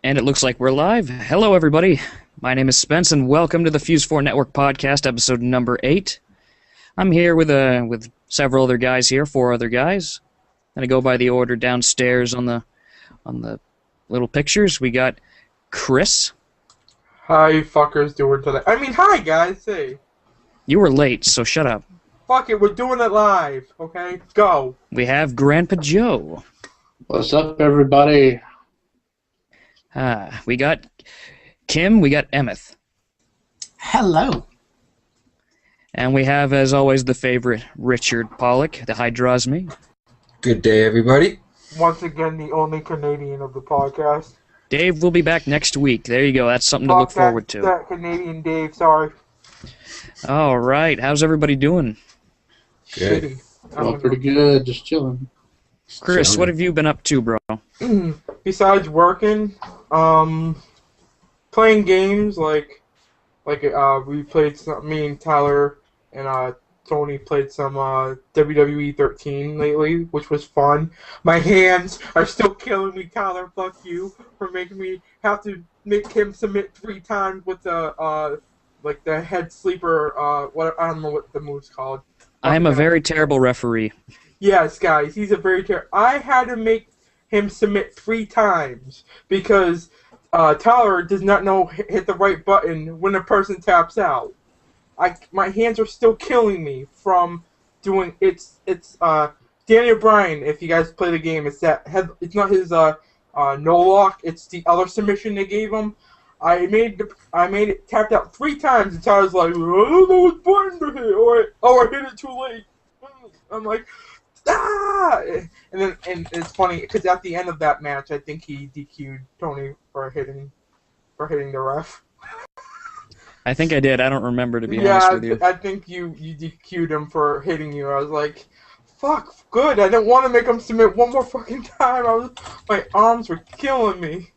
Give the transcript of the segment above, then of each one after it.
And it looks like we're live. Hello, everybody. My name is Spence, and welcome to the Fuse-4 Network podcast, episode number 8. I'm here with several other guys here, 4 other guys. I'm gonna go by the order downstairs on the little pictures. We got Chris. How you fuckers doing today? I mean, hi guys. Hey. You were late, so shut up. Fuck it, we're doing it live. Okay, go. We have GrandpaJoe. What's up, everybody? We got Kim, we got Emmeth. Hello. And we have, as always, the favorite Richard Pollock, TheHydrosme. Good day, everybody. Once again, the only Canadian of the podcast. Dave will be back next week. There you go. That's something to look forward to. That Canadian Dave, sorry. All right. How's everybody doing? Good. Shitty. Well, pretty good. Just chilling. Chris, Chilling. what have you been up to, bro? Besides working, playing games like we played some. Me and Tyler and Tony played some WWE 13 lately, which was fun. My hands are still killing me, Tyler. Fuck you for making me have to make him submit 3 times with the like the head sleeper. What I don't know what the move's called. I am a very terrible referee. Yes, guys, he's a very terrible. I had to make him submit 3 times because Tyler does not know hit the right button when a person taps out. My hands are still killing me from doing it's Daniel Bryan. If you guys play the game, it's not his no lock. It's the other submission they gave him. I made it tapped out 3 times, and Tyler's like, I don't know what button to hit, or I hit it too late. I'm like, ah! And it's funny because at the end of that match, I think he DQ'd Tony for hitting the ref. I think I did. I don't remember, to be honest with you. I think you DQ'd him for hitting you. I was like, fuck, good. I didn't want to make him submit one more fucking time. My arms were killing me.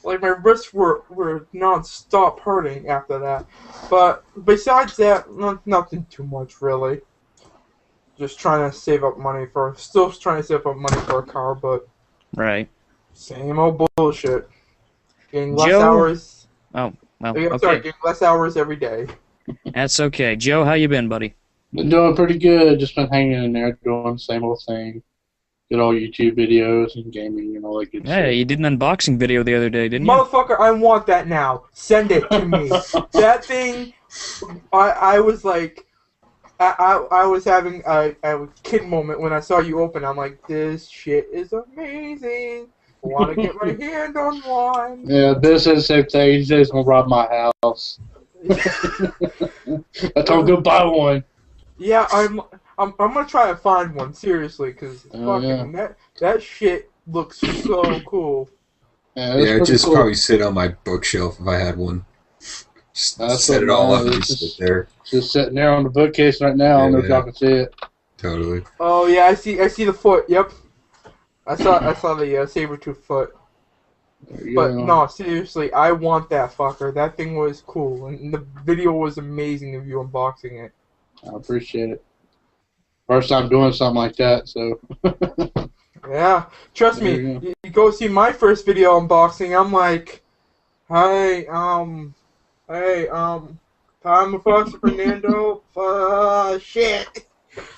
Like, my wrists were non-stop hurting after that. But besides that, nothing too much, really. Just trying to save up money still trying to save up money for a car, but... Right. Same old bullshit. Getting less Joe? hours. Oh, well, Sorry, okay. getting less hours every day. That's okay. Joe, how you been, buddy? Been doing pretty good. Just been hanging in there, doing the same old thing. Good old YouTube videos and gaming and all that good Hey, shit. you did an unboxing video the other day, didn't you? Motherfucker, I want that now. Send it to me. That thing, I was like, I was having a kid moment when I saw you open. I'm like, this shit is amazing. I want to get my hand on one. Yeah, this is the same thing. He's just gonna rob my house. I told him to buy one. Yeah, I'm gonna try to find one, seriously, because yeah. that shit looks so cool. Yeah, it's It'd pretty just cool. probably sit on my bookshelf if I had one. Just That's set what it all mine up and is. just sit there. Just sitting there on the bookcase right now. I don't know if y'all can see it. Totally. Oh yeah, I see the foot. Yep, I saw the saber-tooth foot. There you But go. no, seriously, I want that fucker. That thing was cool, and the video was amazing of you unboxing it. I appreciate it. First time doing something like that, so. Yeah, trust There me. you You go see my first video unboxing. I'm like, hey, MufasaFernando. Shit.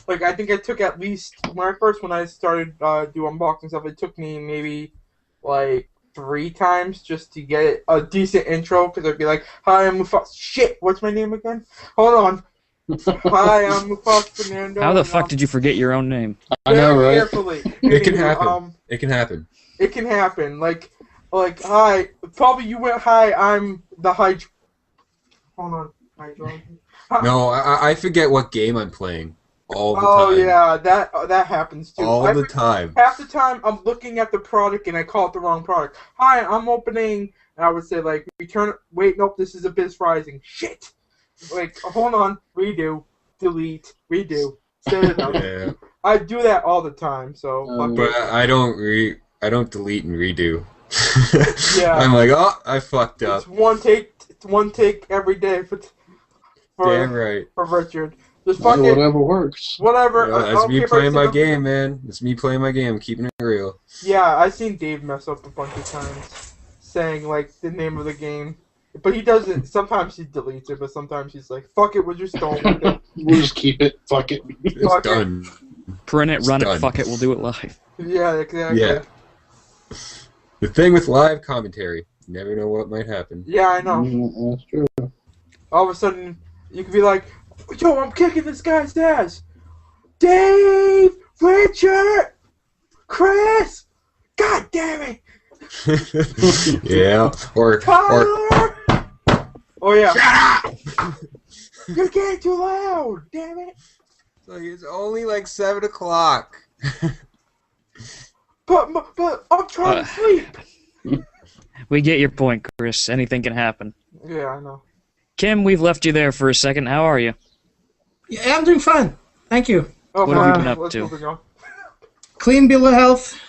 Like, I think I took at least when I started do unboxing stuff. It took me maybe like 3 times just to get a decent intro, because I'd be like, hi, I'm Mufasa. Shit, what's my name again? Hold on. Hi, I'm MufasaFernando. How the fuck did you forget your own name? I know, Very right? carefully. It can Anyway, happen. It can happen. It can happen. Like, hi. Probably you went, hi, I'm the Hydro. Hold on. Hydro. No, I forget what game I'm playing all the Oh, time. yeah, that happens too. All the time. Half the time, I'm looking at the product and I call it the wrong product. Hi, I'm opening, and I would say, like, return, wait, nope, this is Abyss Rising. Shit! Like, hold on, redo, delete, redo. Set it up. Yeah. I do that all the time, so. fuck But it. I don't delete and redo. Yeah. I'm like, oh, I fucked up. It's one take every day for Damn right. for Richard. Just fuck it. Whatever works. Whatever. That's me playing my game, man. It's me playing my game, keeping it real. Yeah, I've seen Dave mess up a bunch of times, saying like the name of the game, but he doesn't. Sometimes he deletes it, but sometimes he's like, "Fuck it, we're just going with it." We'll just keep it. Fuck it. It's Fuck done. Print it, It's run done. it, fuck it, we'll do it live. Yeah, exactly. Yeah. The thing with live commentary, you never know what might happen. Yeah, I know. That's true. All of a sudden, you could be like, "Yo, I'm kicking this guy's ass." Dave, Richard, Chris, God damn it, Yeah. Or Tyler. Oh yeah. shut up! You're getting too loud. Damn it. It's only like 7 o'clock. But I'm trying to sleep. We get your point, Chris. Anything can happen. Yeah, I know. Kim, we've left you there for a second. How are you? Yeah, I'm doing fine. Thank you. Oh, What have you fine. been up Let's to? move it on. Clean bill of health.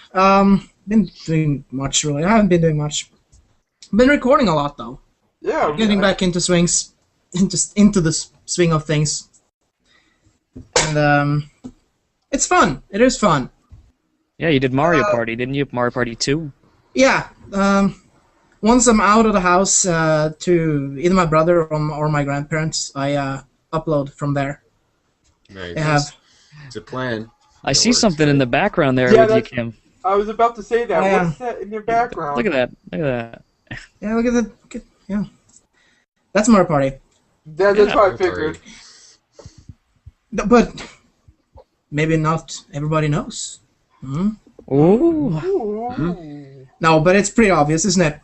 Been doing much really. I haven't been doing much. Been recording a lot though. Yeah. Getting back into swings, into the swing of things. And it's fun. It is fun. Yeah, you did Mario Party, didn't you? Mario Party 2? Yeah. Once I'm out of the house to either my brother or my grandparents, I upload from there. Nice. I have. It's a plan. I It see works, something in right? the background there Yeah, with you, that's- Kim. I was about to say that. Oh, yeah. What's that in your background? Look at that. Look at that. Yeah, look at that. Yeah. That's Mario Party. That's Yeah. what I figured. But maybe not everybody knows. Hmm? Ooh. Ooh. No, but it's pretty obvious, isn't it?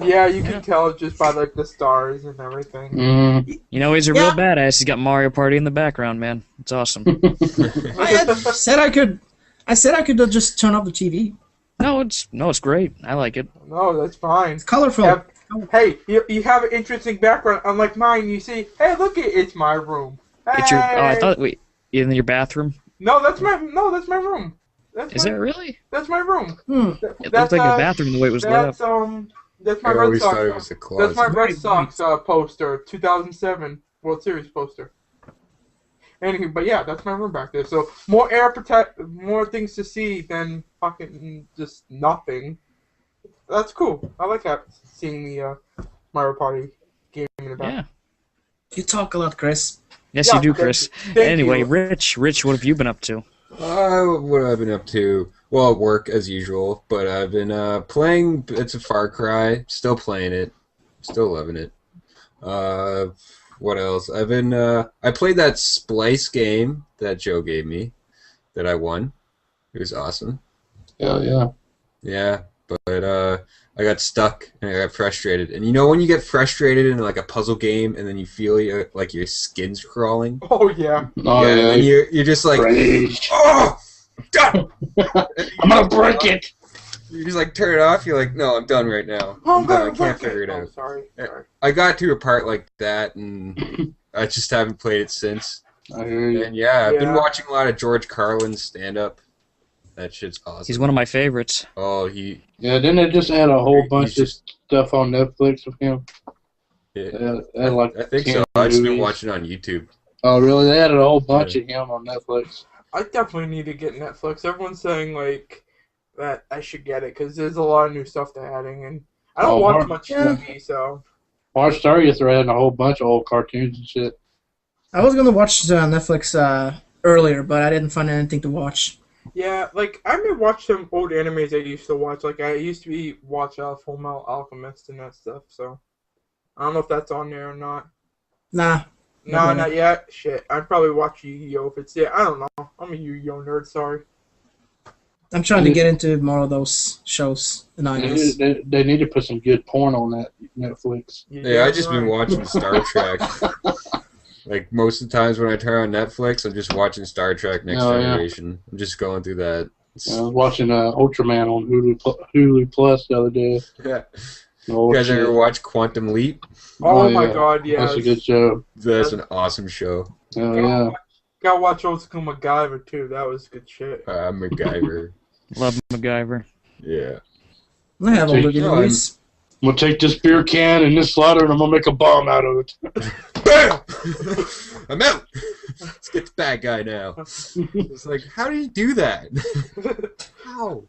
Yeah, you can tell just by like the stars and everything. Mm. You know, he's a Yeah. real badass. He's got Mario Party in the background, man. It's awesome. I said I could. I said I could just turn off the TV. No, it's great. I like it. No, that's fine. It's colorful. Have- Hey, you have an interesting background, unlike mine. You see, hey, look, it's my room. It's your. Oh, I Hey! thought in your bathroom. No, that's my room. Is it really? That's my room. It looked like a bathroom the way it was lit up. That's my I Red always thought it Sox. was a That's closet. my Red Very Sox poster, 2007 World Series poster. Anywho, but yeah, that's my room back there. So more more things to see than fucking just nothing. That's cool. I like seeing the Mario Party game in the back. Yeah. You talk a lot, Chris. Yes, Yeah, you do, thank Chris. you. Thank Anyway, you. Rich, what have you been up to? What have I been up to? Well, work as usual, but I've been playing bits of Far Cry. Still playing it. Still loving it. What else? I played that Splice game that Joe gave me that I won. It was awesome. Hell yeah. Yeah, but I got stuck and I got frustrated. And you know when you get frustrated in like a puzzle game and then you feel like your skin's crawling? Oh yeah. Oh yeah. And you're just like, Rage. oh, done! I'm gonna break it. You just like turn it off. You're like, no, I'm done right now. I'm done. I can't figure it Oh, out. sorry. I got to a part like that, and I just haven't played it since. I hear you. And yeah, I've been Yeah. watching a lot of George Carlin's stand-up. That shit's awesome. He's one of my favorites. Oh, Yeah, didn't they just add a whole bunch of stuff on Netflix with him? I Like think 10 so. I've just been movies. watching on YouTube. Oh, really? They added a whole bunch of him on Netflix. I definitely need to get Netflix. Everyone's saying like that I should get it because there's a lot of new stuff they're adding, and I don't Oh, watch Mark. much Yeah. TV, so March 30th, they're adding a whole bunch of old cartoons and shit. I was gonna watch Netflix earlier, but I didn't find anything to watch. yeah. Like I may watch some old animes I used to watch. Like I used to watch Full Metal Alchemist and that stuff. So I don't know if that's on there or not. Nah. No, Okay. not yet. Shit, I'd probably watch Yu-Gi-Oh if it's there. I don't know. I'm a Yu-Gi-Oh nerd. Sorry. I'm trying to get into more of those shows, the 90s. They need to put some good porn on that Netflix. Yeah, I just been right. watching Star Trek. Like most of the times when I turn on Netflix, I'm just watching Star Trek Next Oh, yeah. Generation. I'm just going through that. I was watching Ultraman on Hulu Plus the other day. Yeah. Oh, You guys shit. ever watch Quantum Leap? Oh, Oh, my yeah. god, yeah. That's a good show. That's an awesome show. Oh, yeah. Gotta watch old school MacGyver too. That was good shit. MacGyver. Love MacGyver. Yeah. I have all the No, movies. I'm gonna take this beer can and this slider and I'm gonna make a bomb out of it. Bam! I'm out. Let's get the bad guy now. It's like, how do you do that? How?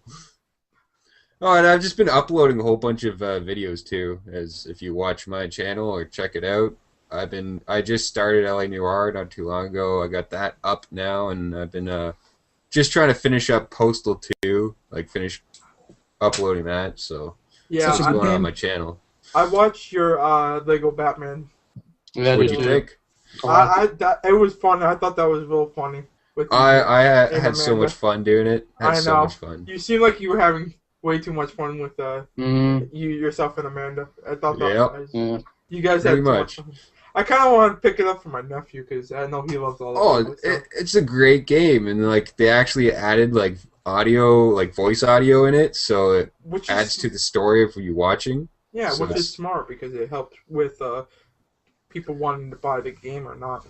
Oh, and I've just been uploading a whole bunch of videos too. As if you watch my channel or check it out, I just started LA Noir not too long ago. I got that up now, and I've been just trying to finish up Postal 2, like finish uploading that. So Yeah, that's what's going on my channel. I watched your Lego Batman. Yeah, What'd you think? It was fun. I thought that was real funny. I had so much fun doing it. I know. So much fun. You seem like you were having way too much fun with Mm-hmm. you yourself and Amanda. I thought Yeah. you guys had too much fun. I kind of want to pick it up for my nephew because I know he loves all of it. It's a great game, and like they actually added like audio, like voice audio in it, so it adds to the story of you watching. Yeah, so which is smart because it helps with people wanting to buy the game or not.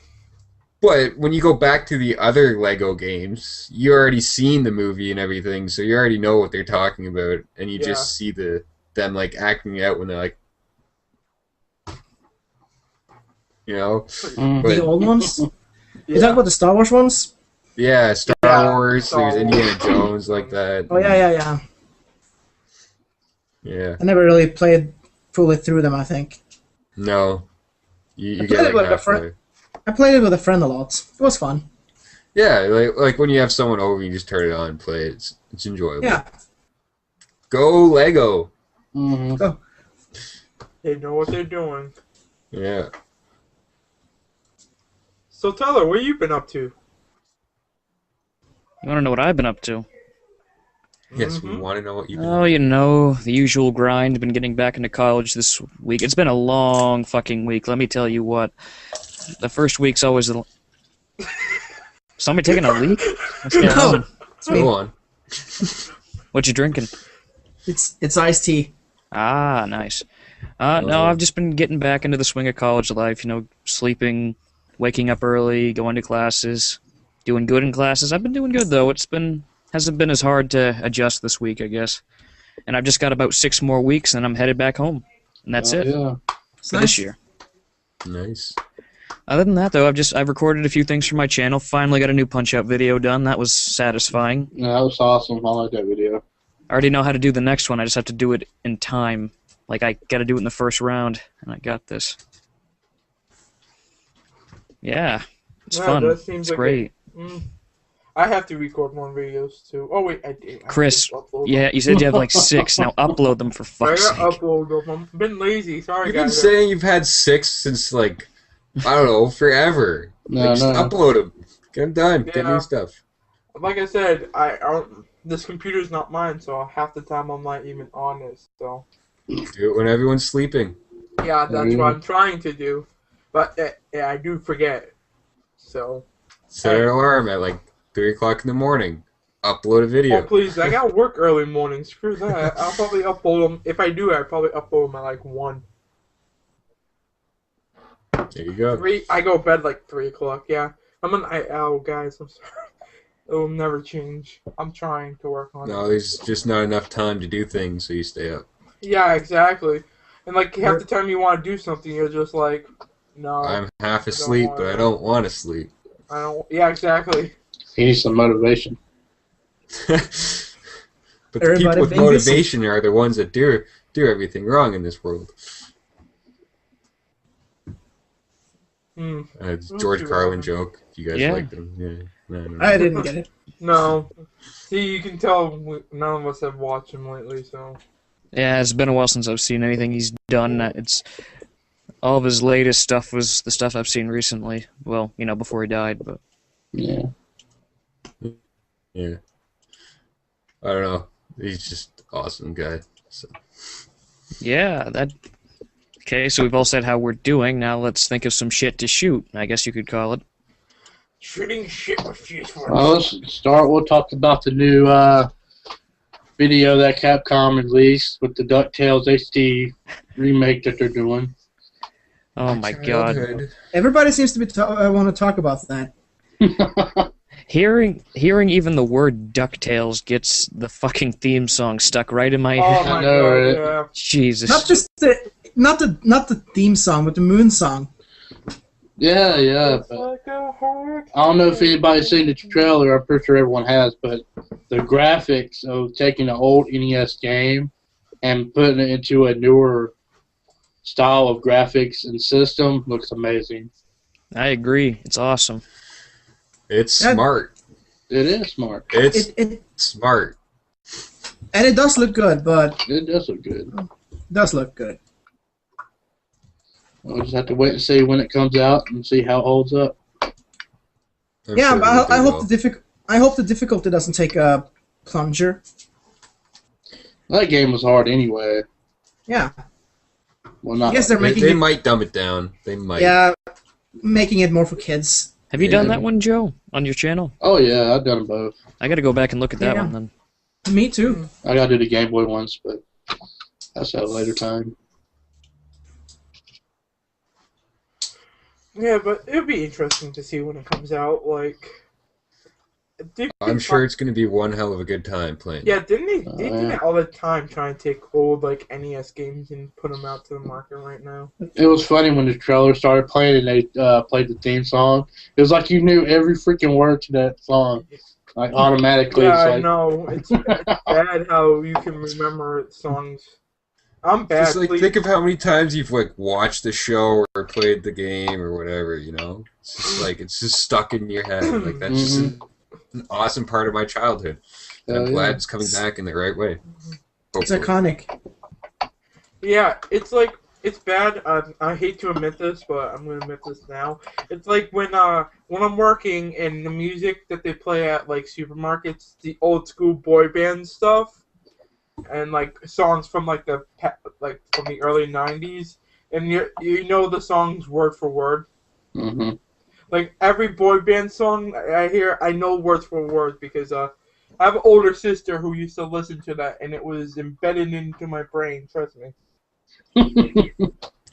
But when you go back to the other Lego games, you already seen the movie and everything, so you already know what they're talking about, and you just see them like acting out when they're like, you know, the old ones. You talk about the Star Wars ones? Yeah, Star Wars. There's Indiana Jones like that. Oh yeah. Yeah. I never really played fully through them. I think. No. You I get played it like with a friend. I played it with a friend a lot. It was fun. Yeah, like when you have someone over, you just turn it on and play it. It's enjoyable. Yeah. Go Lego. Mm-hmm. Go. They know what they're doing. Yeah. So Tyler, what have you been up to? You want to know what I've been up to? Yes, we want to know what you've been Oh, you know, the usual grind. Been getting back into college this week. It's been a long fucking week. Let me tell you what. The first week's always a... Somebody taking a leak? What's going on? Go on. What you drinking? It's iced tea. Ah, nice. No, I've just been getting back into the swing of college life. You know, sleeping, waking up early, going to classes, doing good in classes. I've been doing good though. Hasn't been as hard to adjust this week, I guess. And I've just got about 6 more weeks, and I'm headed back home, and that's it for this year. Nice. Other than that, though, I've recorded a few things for my channel. Finally got a new Punch-Out video done. That was satisfying. Yeah, that was awesome. I like that video. I already know how to do the next one. I just have to do it in time. Like, I got to do it in the first round, and I got this. Yeah, it's fun. It's like great. I have to record more videos too. Oh wait, I did. Chris, yeah, you said you have like 6. Now upload them for fuck's sake. I gotta upload them. I've been lazy. Sorry, You've guys. been saying you've had 6 since like, I don't know, forever. Just upload them. Get them done. Get new stuff. Like I said, this computer's not mine, so half the time I'm not even on it. So do it when everyone's sleeping. Yeah, that's what I'm trying to do, but I do forget. So set an alarm at like 3 o'clock in the morning. Upload a video. Oh please! I got work early morning. Screw that. I'll probably upload them. If I do, I'll probably upload them at like 1. There you go. 3. I go to bed like 3 o'clock. Yeah, I'm an night owl, guys. I'm sorry. It will never change. I'm trying to work on it. No, there's just not enough time to do things, so you stay up. Yeah, exactly. And like half the time you want to do something, you're just like, no. I'm half asleep, but I don't want to sleep. I don't. Yeah, exactly. He needs some motivation. But the people with motivation are the ones that do everything wrong in this world. It's George Carlin joke. If you guys like them, no. I didn't get it. No. See, you can tell none of us have watched him lately, so. Yeah, it's been a while since I've seen anything he's done. It's all of his latest stuff was the stuff I've seen recently. Well, you know, before he died, but yeah. I don't know. He's just awesome guy. So. Yeah, Okay, so we've all said how we're doing. Now let's think of some shit to shoot, I guess you could call it. Shooting shit with Fuse-4. Well, let's start. We'll talk about the new video that Capcom released with the DuckTales HD remake that they're doing. Oh my god. Everybody seems to be want to talk about that. Hearing even the word DuckTales gets the fucking theme song stuck right in my head. Oh my god, yeah. Jesus. Not just not the theme song, but the moon song. Yeah, yeah. It's But like a hurricane. I don't know if anybody's seen the trailer. I'm pretty sure everyone has. But the graphics of taking an old NES game and putting it into a newer style of graphics and system looks amazing. I agree. It's awesome. It's That- smart. It is smart. It's It smart. and it does look good, but It does look good. it does look good. We'll just have to wait and see when it comes out and see how it holds up. I'm Yeah, sure but it'll do I hope well. I hope the difficulty doesn't take a plunger. That game was hard anyway. Yeah, Well, not. I guess they're They, making they it. might dumb it down. They might. Yeah, making it more for kids. Have you done Yeah. that one, Joe, on your channel? Oh yeah, I've done them both. I got to go back and look at that Yeah. one then. Me too. I gotta do the Game Boy ones, but that's at a later time. Yeah, but it'll be interesting to see when it comes out. Like, I'm sure it's going to be one hell of a good time playing. Yeah, didn't they do yeah. that all the time, trying to take old like NES games and put them out to the market right now? It was funny when the trailer started playing and they played the theme song. It was like you knew every freaking word to that song, like automatically. Yeah, It's I like, know. It's bad how you can remember songs. I'm bad. Just like please. think of how many times you've like watched the show or played the game or whatever, you know? It's just like it's just stuck in your head. Like that's just an awesome part of my childhood. And I'm yeah. glad it's coming back in the right way. It's Hopefully. iconic. Yeah, it's like it's bad. I hate to admit this, but I'm gonna admit this now. It's like when I'm working and the music that they play at like supermarkets, the old school boy band stuff, and like songs from like from the early '90s, and you know the songs word for word. Mhm. Like every boy band song I hear, I know words for word because I have an older sister who used to listen to that, and it was embedded into my brain. Trust me.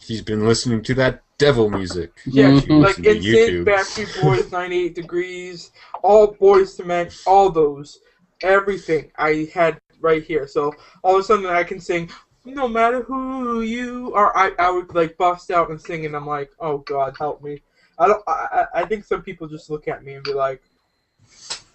He's been listening to that devil music. Yeah, Mhm. like Listen to NSYNC, YouTube. Backstreet Boys, 98 Degrees, all Boys to Men, all those, everything I had right here. So all of a sudden I can sing, no matter who you are. I would like bust out and sing, and I'm like, oh God, help me. I think some people just look at me and be like,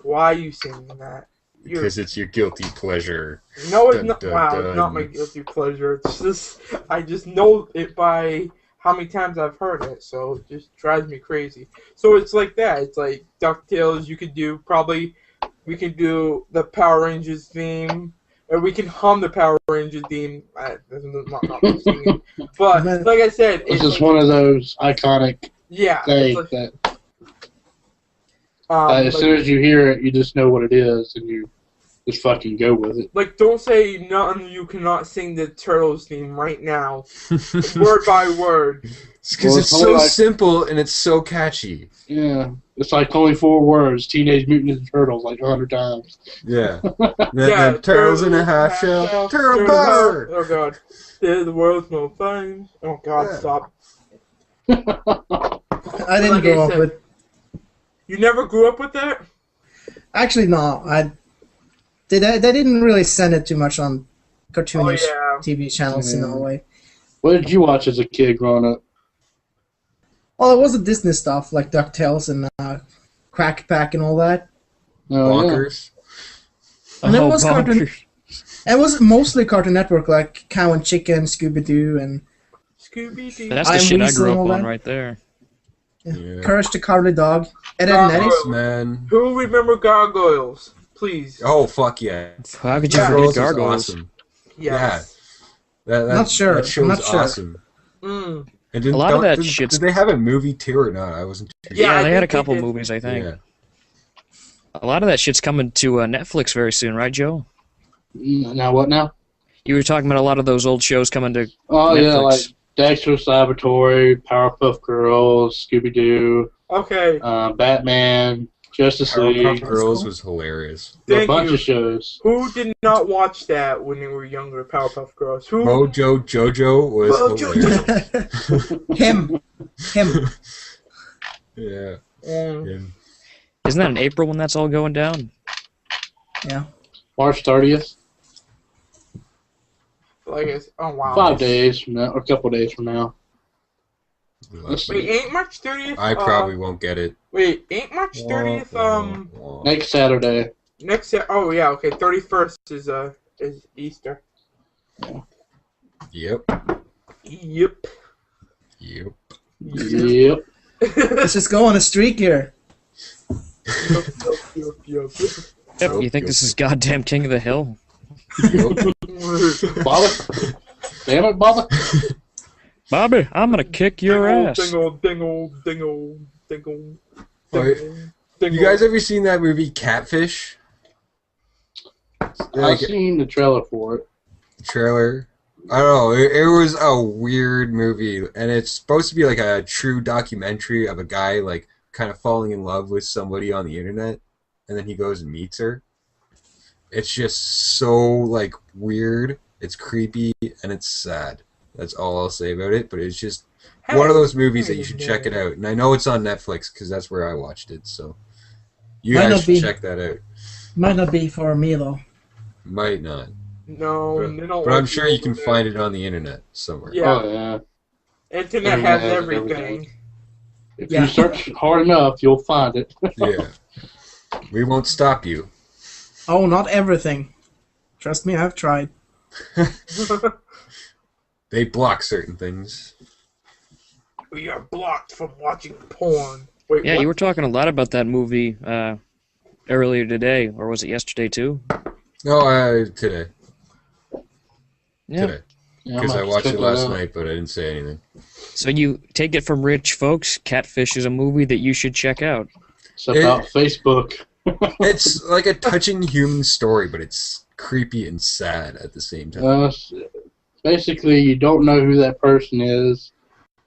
why are you singing that? Because it's your guilty pleasure. No, it's Dun, not. dun, Wow, dun. it's not my guilty pleasure. It's just I just know it by how many times I've heard it, so it just drives me crazy. So it's like that. It's like DuckTales. You could do we could do the Power Rangers theme, or we can hum the Power Rangers theme. Not me singing, but like I said, It's just one of those iconic yeah. things It's like, that as like- soon as you hear it, you just know what it is, and you just fucking go with it. Like, don't say nothing. You cannot sing the Turtles theme right now, word by word. It's because Well, it's it's so only like- simple and it's so catchy. Yeah, it's like only 4 words: Teenage Mutant Ninja Turtles, like 100 times. Yeah. Yeah, Turtles in a half shell. Turtle Turtle power! Oh God, they're the world's most fun. Oh God, Yeah. stop. I didn't Like grow I up said- with. You never grew up with that? Actually, no. They didn't really send it too much on cartoonish Oh, yeah. TV channels in Yeah. Norway. What did you watch as a kid growing up? Well, it was the Disney stuff like DuckTales and Crack Pack and all that. Oh, yeah. Bonkers. And it Oh, was cartoon. bonkers. It was mostly Cartoon Network, like Cow and Chicken, Scooby Doo, and Scooby Doo. That's the I'm shit I Weasel grew and up all on that. right there. Yeah. Courage the Cowardly Dog, Ed, Edd and Eddie. Oh. Man. Who remember Gargoyles? Please. Oh, fuck yeah. How could you Yeah. forget Gargoyles was gargoyles? awesome. Yes. That Not sure. That show I'm was not sure. awesome. Mm. And didn't, A lot of that did, shit's- Did they have a movie too or not? I wasn't too Yeah, Yeah, I they had a think they couple did. movies, I think. Yeah. A lot of that shit's coming to Netflix very soon, right, Joe? Now what now? You were talking about a lot of those old shows coming to Oh yeah, Netflix. like Dexter's Laboratory, Powerpuff Girls, Scooby Doo, Okay. Batman, Justice Powerpuff League, Girls cool. was hilarious. a Thank bunch you. of shows. Who did not watch that when they were younger? Powerpuff Girls. Who? Mojo Jojo was Mojo hilarious. Him. Yeah. Mm. Yeah. Isn't that in April when that's all going down? Yeah. March 30th, Like it's oh wow. 5 days from now, or a couple days from now. Must Wait, be. ain't March 30th? I probably won't get it. Wait, ain't March 30th? Next Saturday. Oh yeah, okay. 31st is Easter. Yep. Yep. Yep. Yep. Let's just go on a streak here. Yup. Yep, you think this is goddamn King of the Hill? Bobby. Damn it, Bobby. Bobby, I'm gonna kick your ass. Dingle. You guys ever seen that movie Catfish? I've seen the trailer for it. Trailer. I don't know. It was a weird movie, and it's supposed to be like a true documentary of a guy like kind of falling in love with somebody on the internet, and then he goes and meets her. It's just so like weird. It's creepy and it's sad. That's all I'll say about it. But it's just one of those movies that you should check it out. And I know it's on Netflix because that's where I watched it. So you guys should check that out. Might not be for me though. Might not. No, they don't. But I'm sure you can find it on the internet somewhere. Yeah. Oh, yeah. Internet has everything. If you search hard enough, you'll find it. Yeah. We won't stop you. Oh, not everything. Trust me, I've tried. They block certain things. We are blocked from watching porn. Wait, Yeah, what? you were talking a lot about that movie earlier today, or was it yesterday too? No, today. Yeah. Today. Yeah, Because I watched it last out. night, but I didn't say anything. So you take it from rich folks, Catfish is a movie that you should check out. It's about Facebook. It's like a touching human story, but it's creepy and sad at the same time. Basically, you don't know who that person is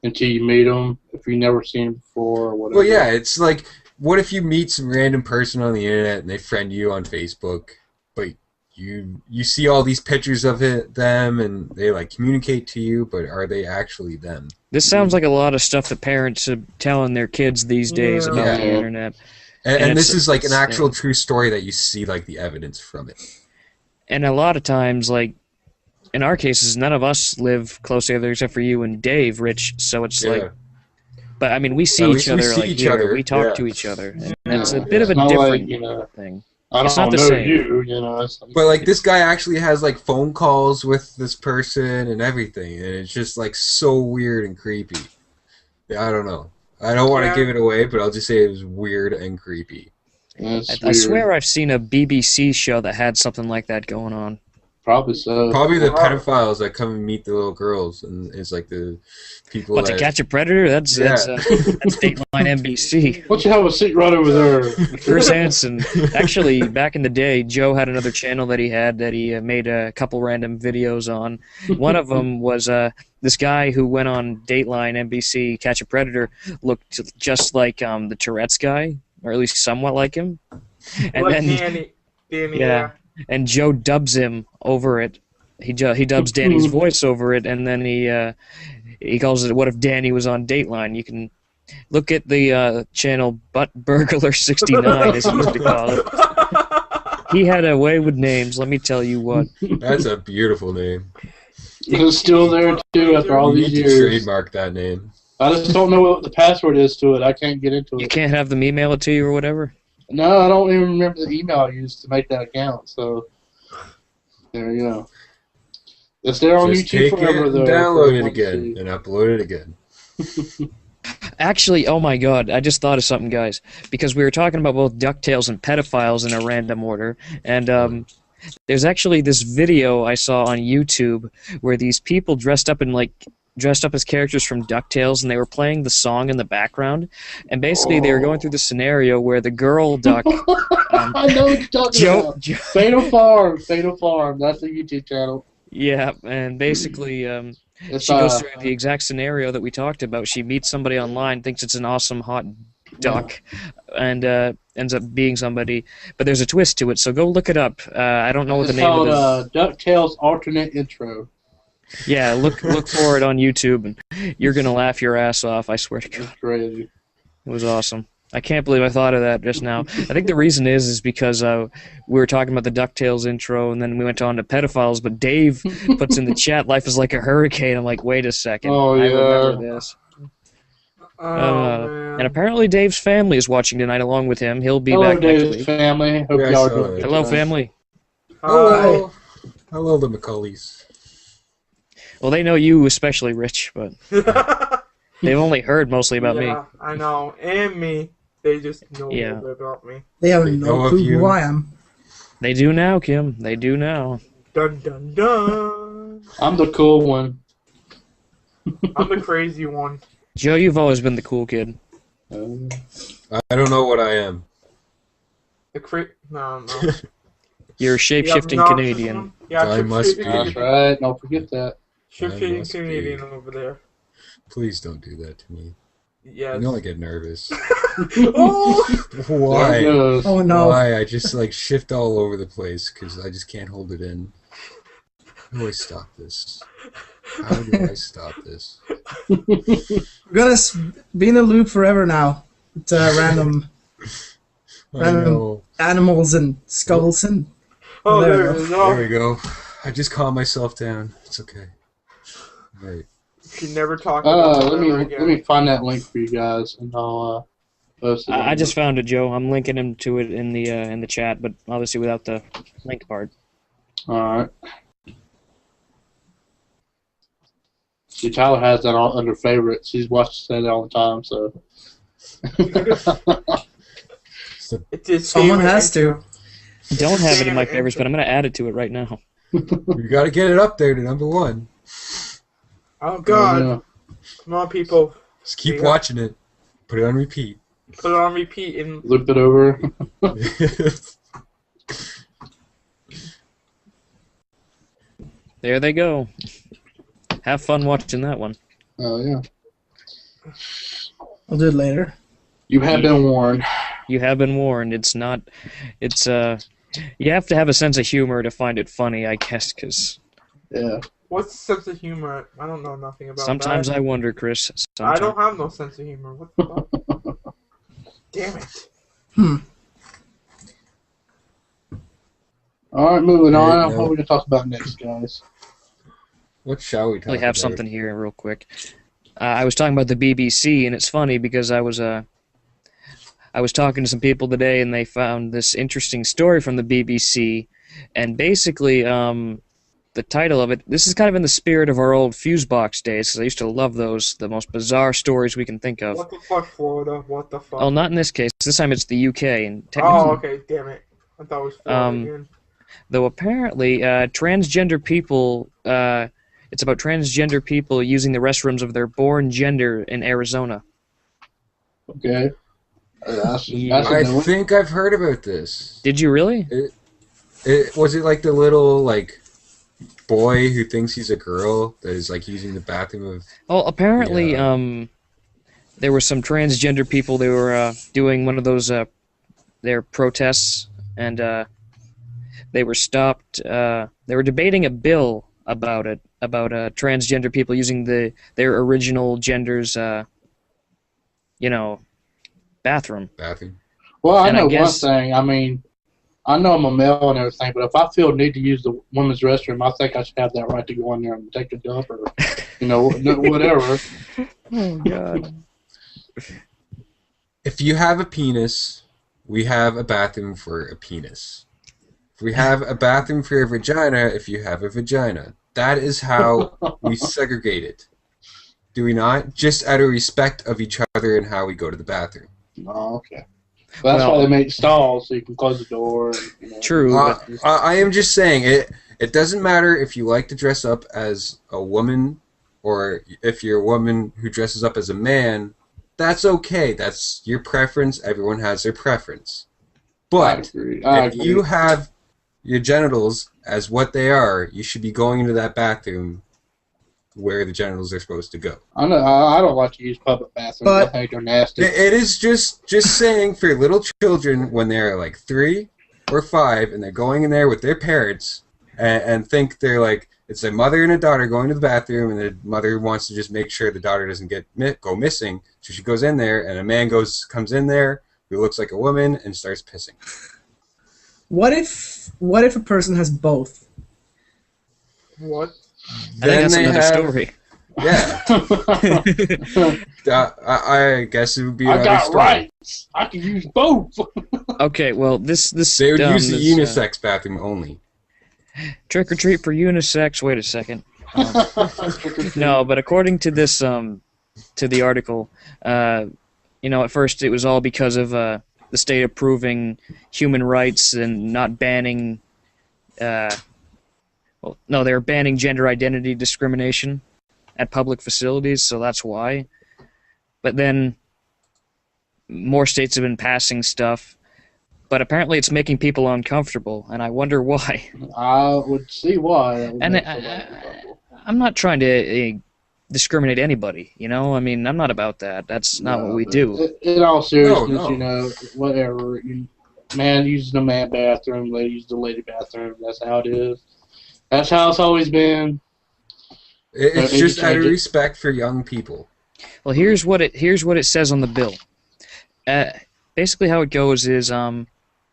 until you meet them, if you've never seen him before or whatever. Well, yeah, it's like, what if you meet some random person on the internet and they friend you on Facebook, but you see all these pictures of them and they like communicate to you, but are they actually them? This sounds like a lot of stuff that parents are telling their kids these days about the internet. And this is like an actual true story that you see like the evidence from it. And a lot of times, like, in our cases, none of us live close together except for you and Dave, Rich, so it's like... But, I mean, we see each other, like, here. We talk to each other. And it's a bit of a different thing. I It's not don't the know same. you know. But like this guy actually has like phone calls with this person and everything, and it's just like so weird and creepy. I don't know. I don't want to give it away, but I'll just say it was weird and creepy. I swear I've seen a BBC show that had something like that going on. Probably so. Probably the pedophiles that come and meet the little girls, and it's like the people. What, to catch a predator? That's Dateline NBC. What you have a seat right over there? Chris Hansen. Actually, back in the day, Joe had another channel that he made a couple random videos on. One of them was this guy who went on Dateline NBC, Catch a Predator, looked just like the Tourette's guy, or at least somewhat like him. And like then Danny, yeah. And Joe dubs him over it. He dubs Danny's voice over it, and then he calls it "What if Danny was on Dateline?" You can look at the channel Butt Burglar 69, as he used to call it. He had a way with names. Let me tell you what. That's a beautiful name. It's still there too after all You these need to years. trademark that name. I just don't know what the password is to it. I can't get into it. You can't have them email it to you or whatever? No, I don't even remember the email I used to make that account. So there you go. It's there on Just YouTube take forever, it though. and download it again and upload it again. Actually, oh my god, I just thought of something, guys. Because we were talking about both DuckTales and pedophiles in a random order, and there's actually this video I saw on YouTube where these people dressed up as characters from DuckTales, and they were playing the song in the background, and basically they were going through the scenario where the girl duck... I know what you're talking about. Fatal Farm. That's the YouTube channel. Yeah, and basically she goes through the exact scenario that we talked about. She meets somebody online, thinks it's an awesome hot duck, and ends up being somebody. But there's a twist to it, so go look it up. I don't know what the name of it is. It's called DuckTales Alternate Intro. Yeah, look for it on YouTube, and you're gonna laugh your ass off. I swear to God, It's crazy. it was awesome. I can't believe I thought of that just now. I think the reason is because we were talking about the DuckTales intro, and then we went on to pedophiles. But Dave puts in the chat, "Life is like a hurricane." I'm like, wait a second, Oh, I yeah. remember this. Man. And apparently Dave's family is watching tonight along with him. He'll be Hello, back next Dave's week. family. Hope Yeah, I y'all are saw doing that. good Hello, tonight. family. Hello. Hello, the McCulleys. Well, they know you especially, Rich, but they've only heard mostly about me. Yeah, I know. And me. They just know a Yeah. little bit about me. They have They know no of clue you. who I am. They do now, Kim. They do now. Dun dun dun. I'm the cool one. I'm the crazy one. Joe, you've always been the cool kid. I don't know what I am. No. You're a The shape-shifting obnoxious Canadian. one? Yeah, I must be. That's right. Don't forget that. Shape-shifting must be. Canadian over there. Please don't do that to me. Yes. You know I get nervous. Oh! There it Why? goes. Oh no. Why? I just like shift all over the place because I just can't hold it in. How do I stop this? How do I stop this? We're gonna be in a loop forever now. With random I know. animals and skulls and. Oh, There there we we There go. we go. I just calmed myself down. It's okay. Right. You never talk about it Let ever me again. find that link for you guys, and I'll post it. I just found it, Joe. I'm linking him to it in the chat, but obviously without the link part. All right. See, Tyler has that all under favorites. He's watched that all the time, so. It's his Someone favorite has to. Don't have it in my favorites, but I'm going to add it to it right now. We got to get it up there to #1. Oh God! Yeah. Come on, people. Just keep Yeah. watching it. Put it on repeat. Put it on repeat and Looked it over. There they go. Have fun watching that one. Oh, yeah. I'll do it later. You have been warned. You have been warned. It's not. It's You have to have a sense of humor to find it funny, I guess, because Yeah. what's the sense of humor? I don't know nothing about sometimes that. I wonder, Chris. I don't have no sense of humor. What the fuck? Damn it. All right, moving on. Yeah, What are we going to talk about next, guys? What shall we talk really have about? something here real quick. I was talking about the BBC, and it's funny because I was talking to some people today, and they found this interesting story from the BBC, and basically, the title of it. This is kind of in the spirit of our old Fusebox days, because I used to love those, the most bizarre stories we can think of. What the fuck, Florida? What the fuck? Oh, not in this case. This time it's the UK, and Oh, okay. Damn it. I thought it was Florida again. though apparently transgender people. It's about transgender people using the restrooms of their born gender in Arizona. Okay. That's Yeah. a I new one. think I've heard about this. Did you really? Was it like the little like boy who thinks he's a girl that is like using the bathroom of? Well, apparently, Yeah. there were some transgender people. They were doing one of those their protests, and they were stopped. They were debating a bill about it, about transgender people using their original gender's, bathroom. Bathroom. Well, I And I know guess- one thing. I mean, I know I'm a male and everything, but if I feel need to use the women's restroom, I think I should have that right to go in there and take a dump or, whatever. Oh God. If you have a penis, we have a bathroom for a penis. If we have a bathroom for a vagina, if you have a vagina. That is how we segregate it. Do we not? Just out of respect of each other and how we go to the bathroom. Oh, okay. Well, that's Well- why they make stalls so you can close the door. And, True. but I am just saying it doesn't matter if you like to dress up as a woman or if you're a woman who dresses up as a man. That's okay. That's your preference. Everyone has their preference. But if you have your genitals as what they are, you should be going into that bathroom where the genitals are supposed to go. I know. I don't like to use public bathrooms. But- I think they're nasty. It is just saying for little children when they're like 3 or 5 and they're going in there with their parents and think they're like it's a mother and a daughter going to the bathroom and the mother wants to just make sure the daughter doesn't go missing, so she goes in there and a man comes in there who looks like a woman and starts pissing. What if a person has both? What? I think that's another story. Yeah. I guess it would be I another got story. rights. I can use both. Okay, well, this They would use the this, unisex bathroom only. trick or treat for unisex. Wait a second. No, but according to this, to the article, at first it was all because of the state approving human rights and not banning. No, they were banning gender identity discrimination at public facilities, so that's why. But then more states have been passing stuff, but apparently it's making people uncomfortable, and I wonder why. I would see why. That would And make somebody uncomfortable. I'm not trying to discriminate anybody, I'm mean, I'm not about that. That's not what we but do. In all seriousness, No. Whatever. Man uses the man bathroom, lady uses the lady bathroom. That's how it is. That's how it's always been. It's Maybe just out of change it. respect for young people. Well, here's what it says on the bill. Basically, how it goes is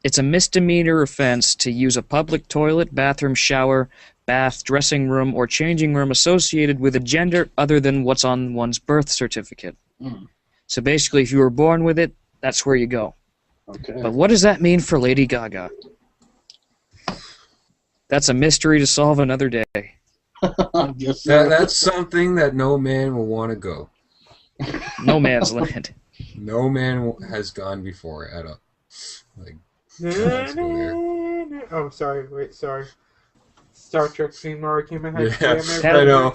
it's a misdemeanor offense to use a public toilet, bathroom, shower, bath, dressing room, or changing room associated with a gender other than what's on one's birth certificate. Mm. So basically, if you were born with it, that's where you go. Okay. But what does that mean for Lady Gaga? That's a mystery to solve another day. I guess so. That's something that no man will want to go. No man's land. No man has gone before at all. Like, let's go there. Oh, sorry. Wait, sorry. Star Trek theme already came in. Yeah, Hell I know.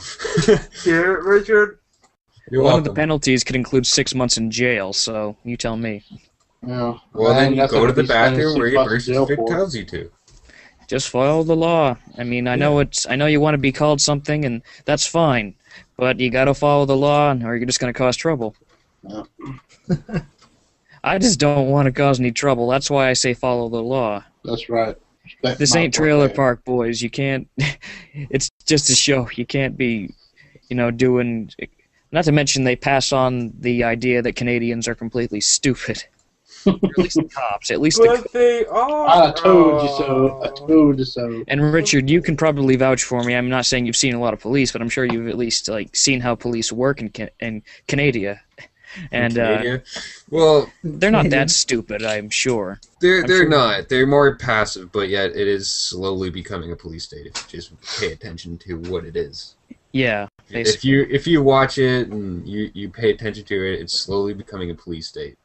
Hear it, Richard? You're One of the welcome. penalties could include 6 months in jail, so you tell me. Yeah. Well, then you that's go what to the he's spending bathroom where 6 your months in birth jail certificate for. tells you to. Just follow the law. I mean, I know you want to be called something, and that's fine, but you got to follow the law, or you're just going to cause trouble. Yeah. I just don't want to cause any trouble. That's why I say follow the law. That's right. Respect This my ain't Trailer birthday. Park Boys. You can't. It's just a show. You can't be, doing. Not to mention they pass on the idea that Canadians are completely stupid. Or at least the cops. At least the. But they are. I told you so. I told you so. And Richard, you can probably vouch for me. I'm not saying you've seen a lot of police, but I'm sure you've at least seen how police work in Canada. And Canada. Well, they're not that stupid, I'm sure. they're sure. not. They're more passive, but yet it is slowly becoming a police state if you just pay attention to what it is. Yeah, basically. If you watch it and you pay attention to it, it's slowly becoming a police state.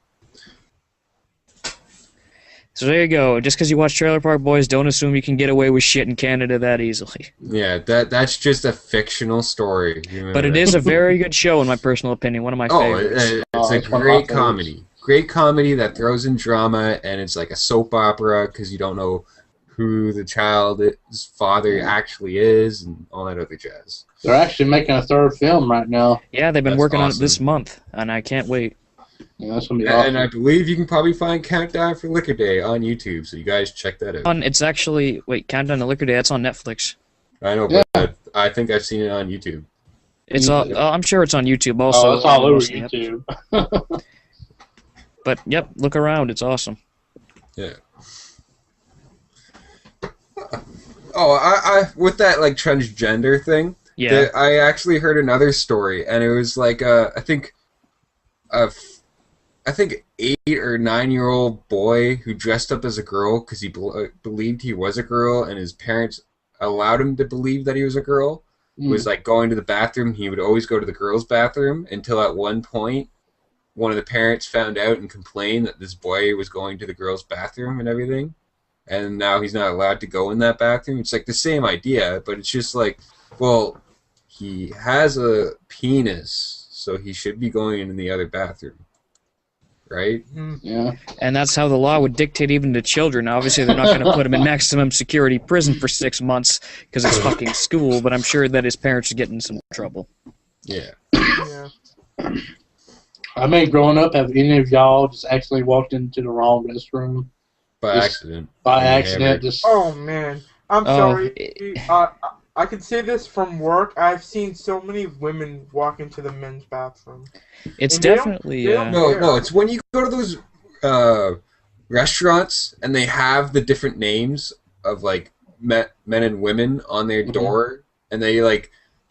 So there you go. Just because you watch Trailer Park Boys, don't assume you can get away with shit in Canada that easily. Yeah, that's just a fictional story. You remember But it that? is a very good show, in my personal opinion. One of my Oh, favorites. it's Oh, a it's one of my great favorites. comedy. Great comedy that throws in drama, and it's like a soap opera because you don't know who the child's father actually is and all that other jazz. They're actually making a third film right now. Yeah, they've been That's working on it awesome. this month, and I can't wait. Yeah, that's gonna be And awesome. I believe you can probably find Countdown for Liquor Day on YouTube, so you guys check that out. It's actually Countdown to Liquor Day. That's on Netflix. I know, Yeah. but I think I've seen it on YouTube. It's all. I'm sure it's on YouTube also. Oh, it's all over Mostly, yep. YouTube. But yep, look around. It's awesome. Yeah. Oh, I with that transgender thing. Yeah. I actually heard another story, and it was I think 8 or 9-year-old boy who dressed up as a girl because he believed he was a girl, and his parents allowed him to believe that he was a girl. Was going to the bathroom. He would always go to the girls' bathroom until at one point, one of the parents found out and complained that this boy was going to the girls' bathroom and everything, and now he's not allowed to go in that bathroom. It's the same idea, but it's just well, he has a penis, so he should be going in the other bathroom, right? Yeah. And that's how the law would dictate even to children. Obviously, they're not going to put him in maximum security prison for 6 months because it's fucking school, but I'm sure that his parents would get in some trouble. Yeah. Yeah. I mean, growing up, have any of y'all just actually walked into the wrong restroom By Just accident. by Yeah, accident? but- Just Oh man, I'm Oh, sorry. I can say this from work. I've seen so many women walk into the men's bathroom. It's And they don't- definitely... they don't No, it's when you go to those restaurants and they have the different names of men and women on their Mhm. door, and they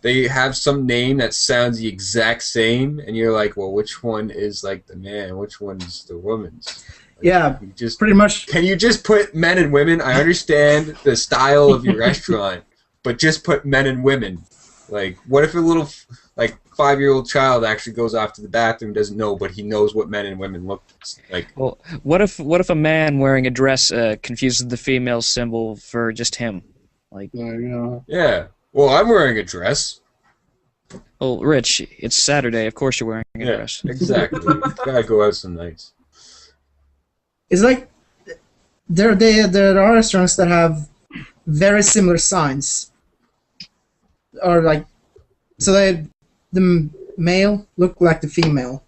they have some name that sounds the exact same, and you're like, well, which one is like the man? Which one's the woman's? Like, Yeah, pretty much. Can you just put men and women? I understand the style of your restaurant, but just put men and women. Like, what if a little, like, 5-year-old child actually goes off to the bathroom, doesn't know, but he knows what men and women look like? Well, what if a man wearing a dress confuses the female symbol for just him? Like, There you go. Yeah. Well, I'm wearing a dress. well, Rich, it's Saturday. Of course you're wearing a Yeah, dress. exactly. Gotta go out some nights. It's like there are restaurants that have very similar signs, or like so the male look like the female.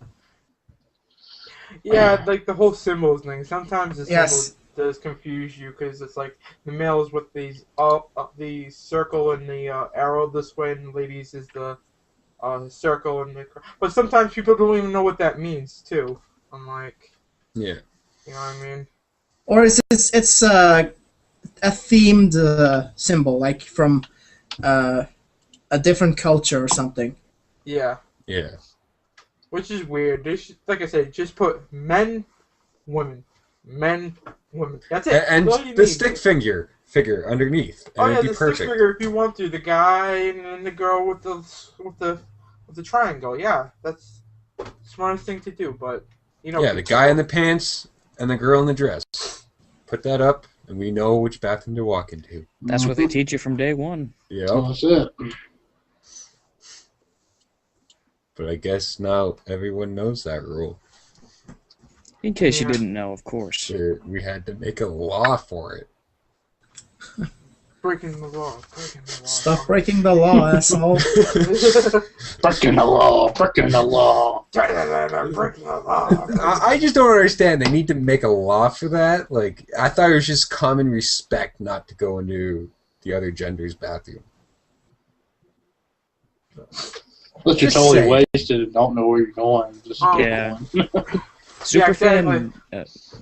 Yeah, like the whole symbols thing. Sometimes the Yes. symbol does confuse you because it's like the male is with these the circle and the arrow this way, and the ladies is the circle and the. But sometimes people don't even know what that means too. I'm like, Yeah. you know what I mean? Or it's a themed symbol, like from a different culture or something. Yeah, Yeah. which is weird. They should, like I said, just put men, women, men, women. That's it. And That's all you the need. stick figure underneath. Oh And yeah, it'd the be stick perfect. figure if you want to. The guy and then the girl with the triangle. Yeah, that's the smartest thing to do. But you know. Yeah, the guy in the pants and the girl in the dress. Put that up, and we know which bathroom to walk into. That's what they teach you from day one. Yeah. That's it. But I guess now everyone knows that rule. In case you Yeah. didn't know, of course. We had to make a law for it. Breaking the law. Breaking the law. Stop breaking the law, asshole. Breaking the law. Breaking the law. Breaking the law. I just don't understand. They need to make a law for that. Like, I thought it was just common respect not to go into the other gender's bathroom. Unless you're Just totally saying. wasted and don't know where you're going. Just Oh. keep Yeah. going. Superfan.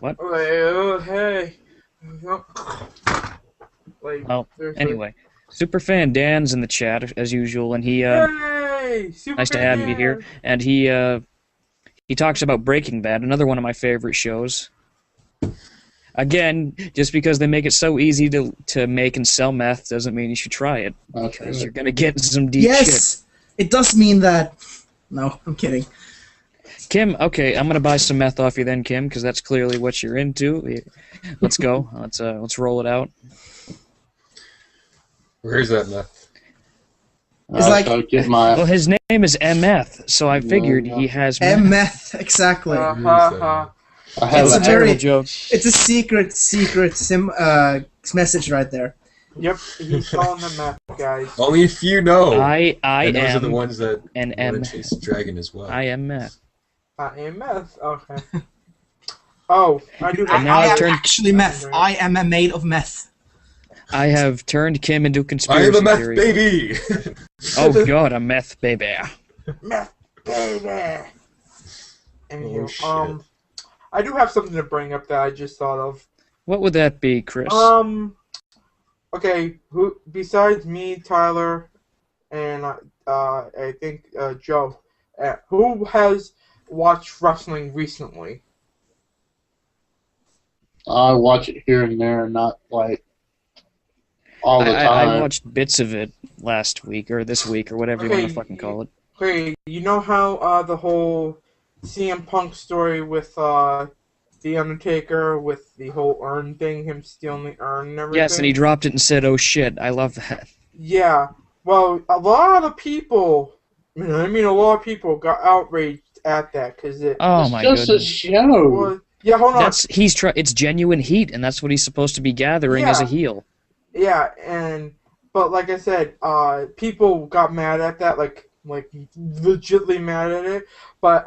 What? Like, oh, hey. Like, Well, seriously. anyway, Superfan Dan's in the chat as usual, and he Yay! Super nice to have you here. And he talks about Breaking Bad, another one of my favorite shows. Again, just because they make it so easy to make and sell meth doesn't mean you should try it, That's because right. you're gonna get some deep shit. Yes, it does mean that. No, I'm kidding. Kim, okay, I'm gonna buy some meth off you then, Kim, because that's clearly what you're into. Let's go. Let's roll it out. Where's that meth? It's like- I'll get my. Well, his name is Emmeth, so I figured No. he has meth. Emmeth, exactly. I have It's a a very- Terrible joke. It's a secret message right there. Yep, he's calling the meth, guys. Only if you know. I and those are the am ones that an want M. to chase the dragon as well. I am meth. I am meth. Okay. Oh, I do. And now I've am turned- actually meth. I am made of meth. I have turned Kim into a I conspiracy am a meth theory. baby! Oh god, a meth baby. Meth, baby. Anywho, Oh, shit. I do have something to bring up that I just thought of. What would that be, Chris? Okay, who besides me, Tyler, and I think Joe, who has watched wrestling recently? I watch it here and there, not like all the time. I watched bits of it last week, or this week, or whatever you Okay, want to fucking call it. Okay, you know how the whole CM Punk story with The Undertaker, with the whole urn thing, him stealing the urn and everything? Yes, and he dropped it and said, oh shit, I love that. Yeah, well, a lot of people, I mean a lot of people got outraged at that, because it... Oh It's my just a goodness. show. was, yeah, hold on. It's genuine heat, and that's what he's supposed to be gathering as a Yeah. heel. Yeah, but like I said, people got mad at that, like legitly mad at it. But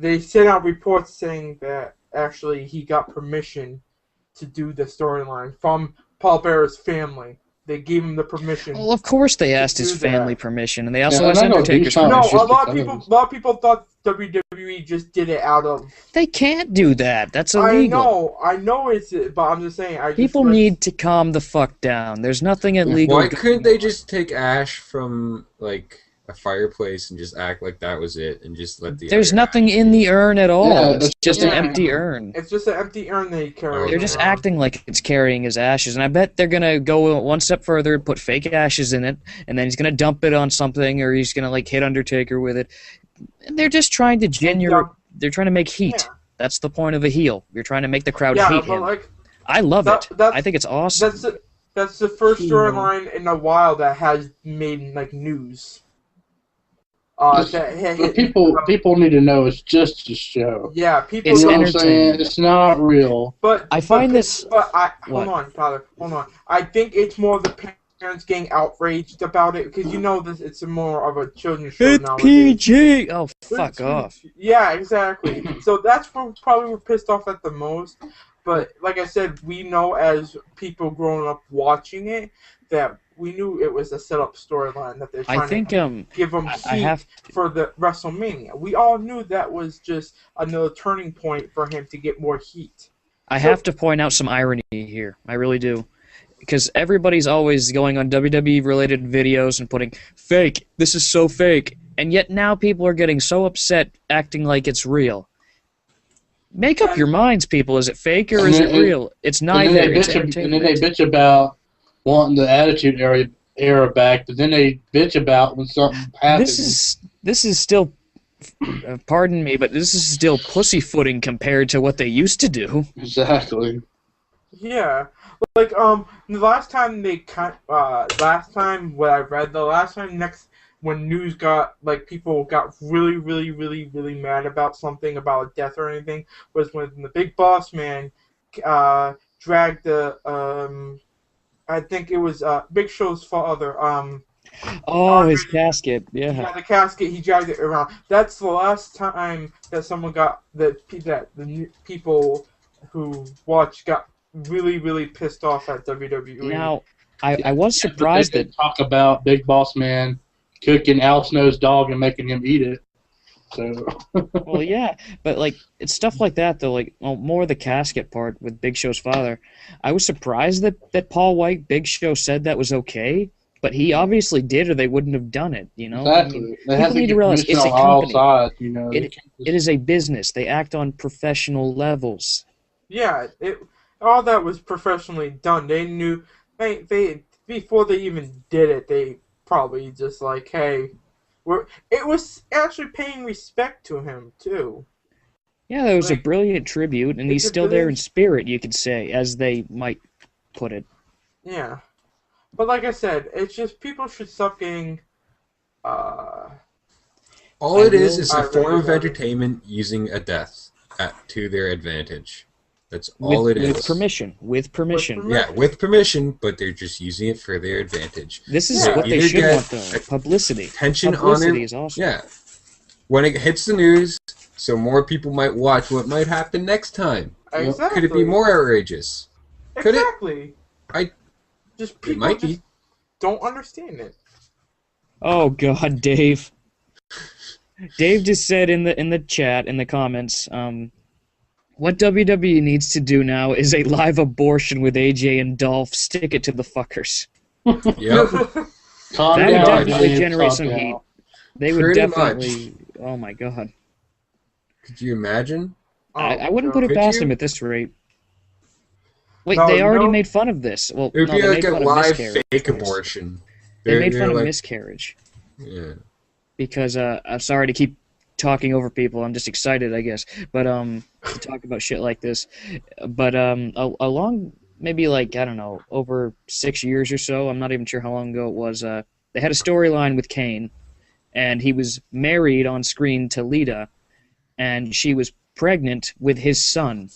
they sent out reports saying that actually he got permission to do the storyline from Paul Bearer's family. they gave him the permission. Well, of course they asked his do family that. permission, and they also Yeah, asked and I know Undertaker's these times- permission. No, just a lot of people thought WWE just did it out of. They can't do that. That's illegal. I know it's, but I'm just saying. People need to calm the fuck down. There's nothing illegal. Why couldn't they just take ash from like a fireplace and just act like that was it, and just let the? There's other nothing ash in the urn at all. Yeah, it's that's- just an yeah. empty urn. It's just an empty urn they carry. They're just around. acting like it's carrying his ashes, and I bet they're gonna go one step further and put fake ashes in it, and then he's gonna dump it on something, or he's gonna like hit Undertaker with it. And they're just trying to They're trying to make heat. Yeah. That's the point of a heel. You're trying to make the crowd Yeah, hate but him. like I love that- it. that's- I think it's awesome. that's the first storyline in a while that has made like news. But people need to know it's just a show. Yeah, people. It's You know what I'm entertaining. saying? It's not real. But I find this- But What? hold on, Tyler. Hold on. I think it's more the parents getting outraged about it because you know this. It's more of a children's show It's nowadays. PG. Oh, fuck off. Yeah, exactly. So that's what probably we're pissed off at the most. But like I said, we know as people growing up watching it that we knew it was a set-up storyline that they're trying I think to give them I heat have for the WrestleMania. We all knew that was just another turning point for him to get more heat. I have to point out some irony here. I really do. Because everybody's always going on WWE-related videos and putting, fake, this is so fake. And yet now people are getting so upset acting like it's real. Make up your minds, people. Is it fake or is it real? It's And neither. then, It's and then entertainment. they bitch about wanting the Attitude Era back, but then they bitch about when something happens. This is still, pardon me, but this is still pussyfooting compared to what they used to do. Exactly. Yeah, like the last time when news got like people got really mad about something about a death or anything was when the Big Boss Man dragged the I think it was Big Show's father Oh, his casket, yeah. the casket, he dragged it around. That's the last time that someone got the people who watched got really pissed off at WWE. Now, I was surprised they that talk about Big Boss Man cooking Al Snow's dog and making him eat it. So well, yeah, but like it's stuff like that though. Like, well, more the casket part with Big Show's father. I was surprised that Paul White, Big Show, said that was okay, but he obviously did, or they wouldn't have done it. You know, exactly. I mean, They have people to need get to realize permission it's a on all company. sides. You know, It is a business. They act on professional levels. Yeah, all that was professionally done. They knew they before they even did it. They probably just like, hey, it was actually paying respect to him too. Yeah, that was a Like, brilliant tribute, and he's it's a still there in brilliant- spirit, you could say, as they might put it. Yeah, but like I said, it's just people should stop getting. All I it is will- a form of I- entertainment using a death to their advantage. That's all it is. With permission. With permission. permission. Yeah, with permission, but they're just using it for their advantage. This is Yeah. what they Either should get want, though. Publicity. Attention on Publicity it. is awesome. Yeah. When it hits the news, so more people might watch what might happen next time. Exactly. Could it be more outrageous? Could it? Exactly. Just It people might just be. don't understand it. Oh God, Dave. Dave just said in the chat, in the comments, what WWE needs to do now is a live abortion with AJ and Dolph. Stick it to the fuckers. Yep. calm That would down, definitely Dave, generate calm some down. heat. They would Pretty definitely. Oh my God. Could you imagine? I wouldn't put it Could past you? him at this rate. Wait, No, they you already know- made fun of this. Well, It would no, be they like made a fun of live miscarriage fake twice. abortion. They made They're fun of like, miscarriage. Yeah. Because I'm sorry to keep talking over people. I'm just excited, I guess. But to talk about shit like this. But along maybe like I don't know, over 6 years or so. I'm not even sure how long ago it was. They had a storyline with Kane, and he was married on screen to Lita, and she was pregnant with his son.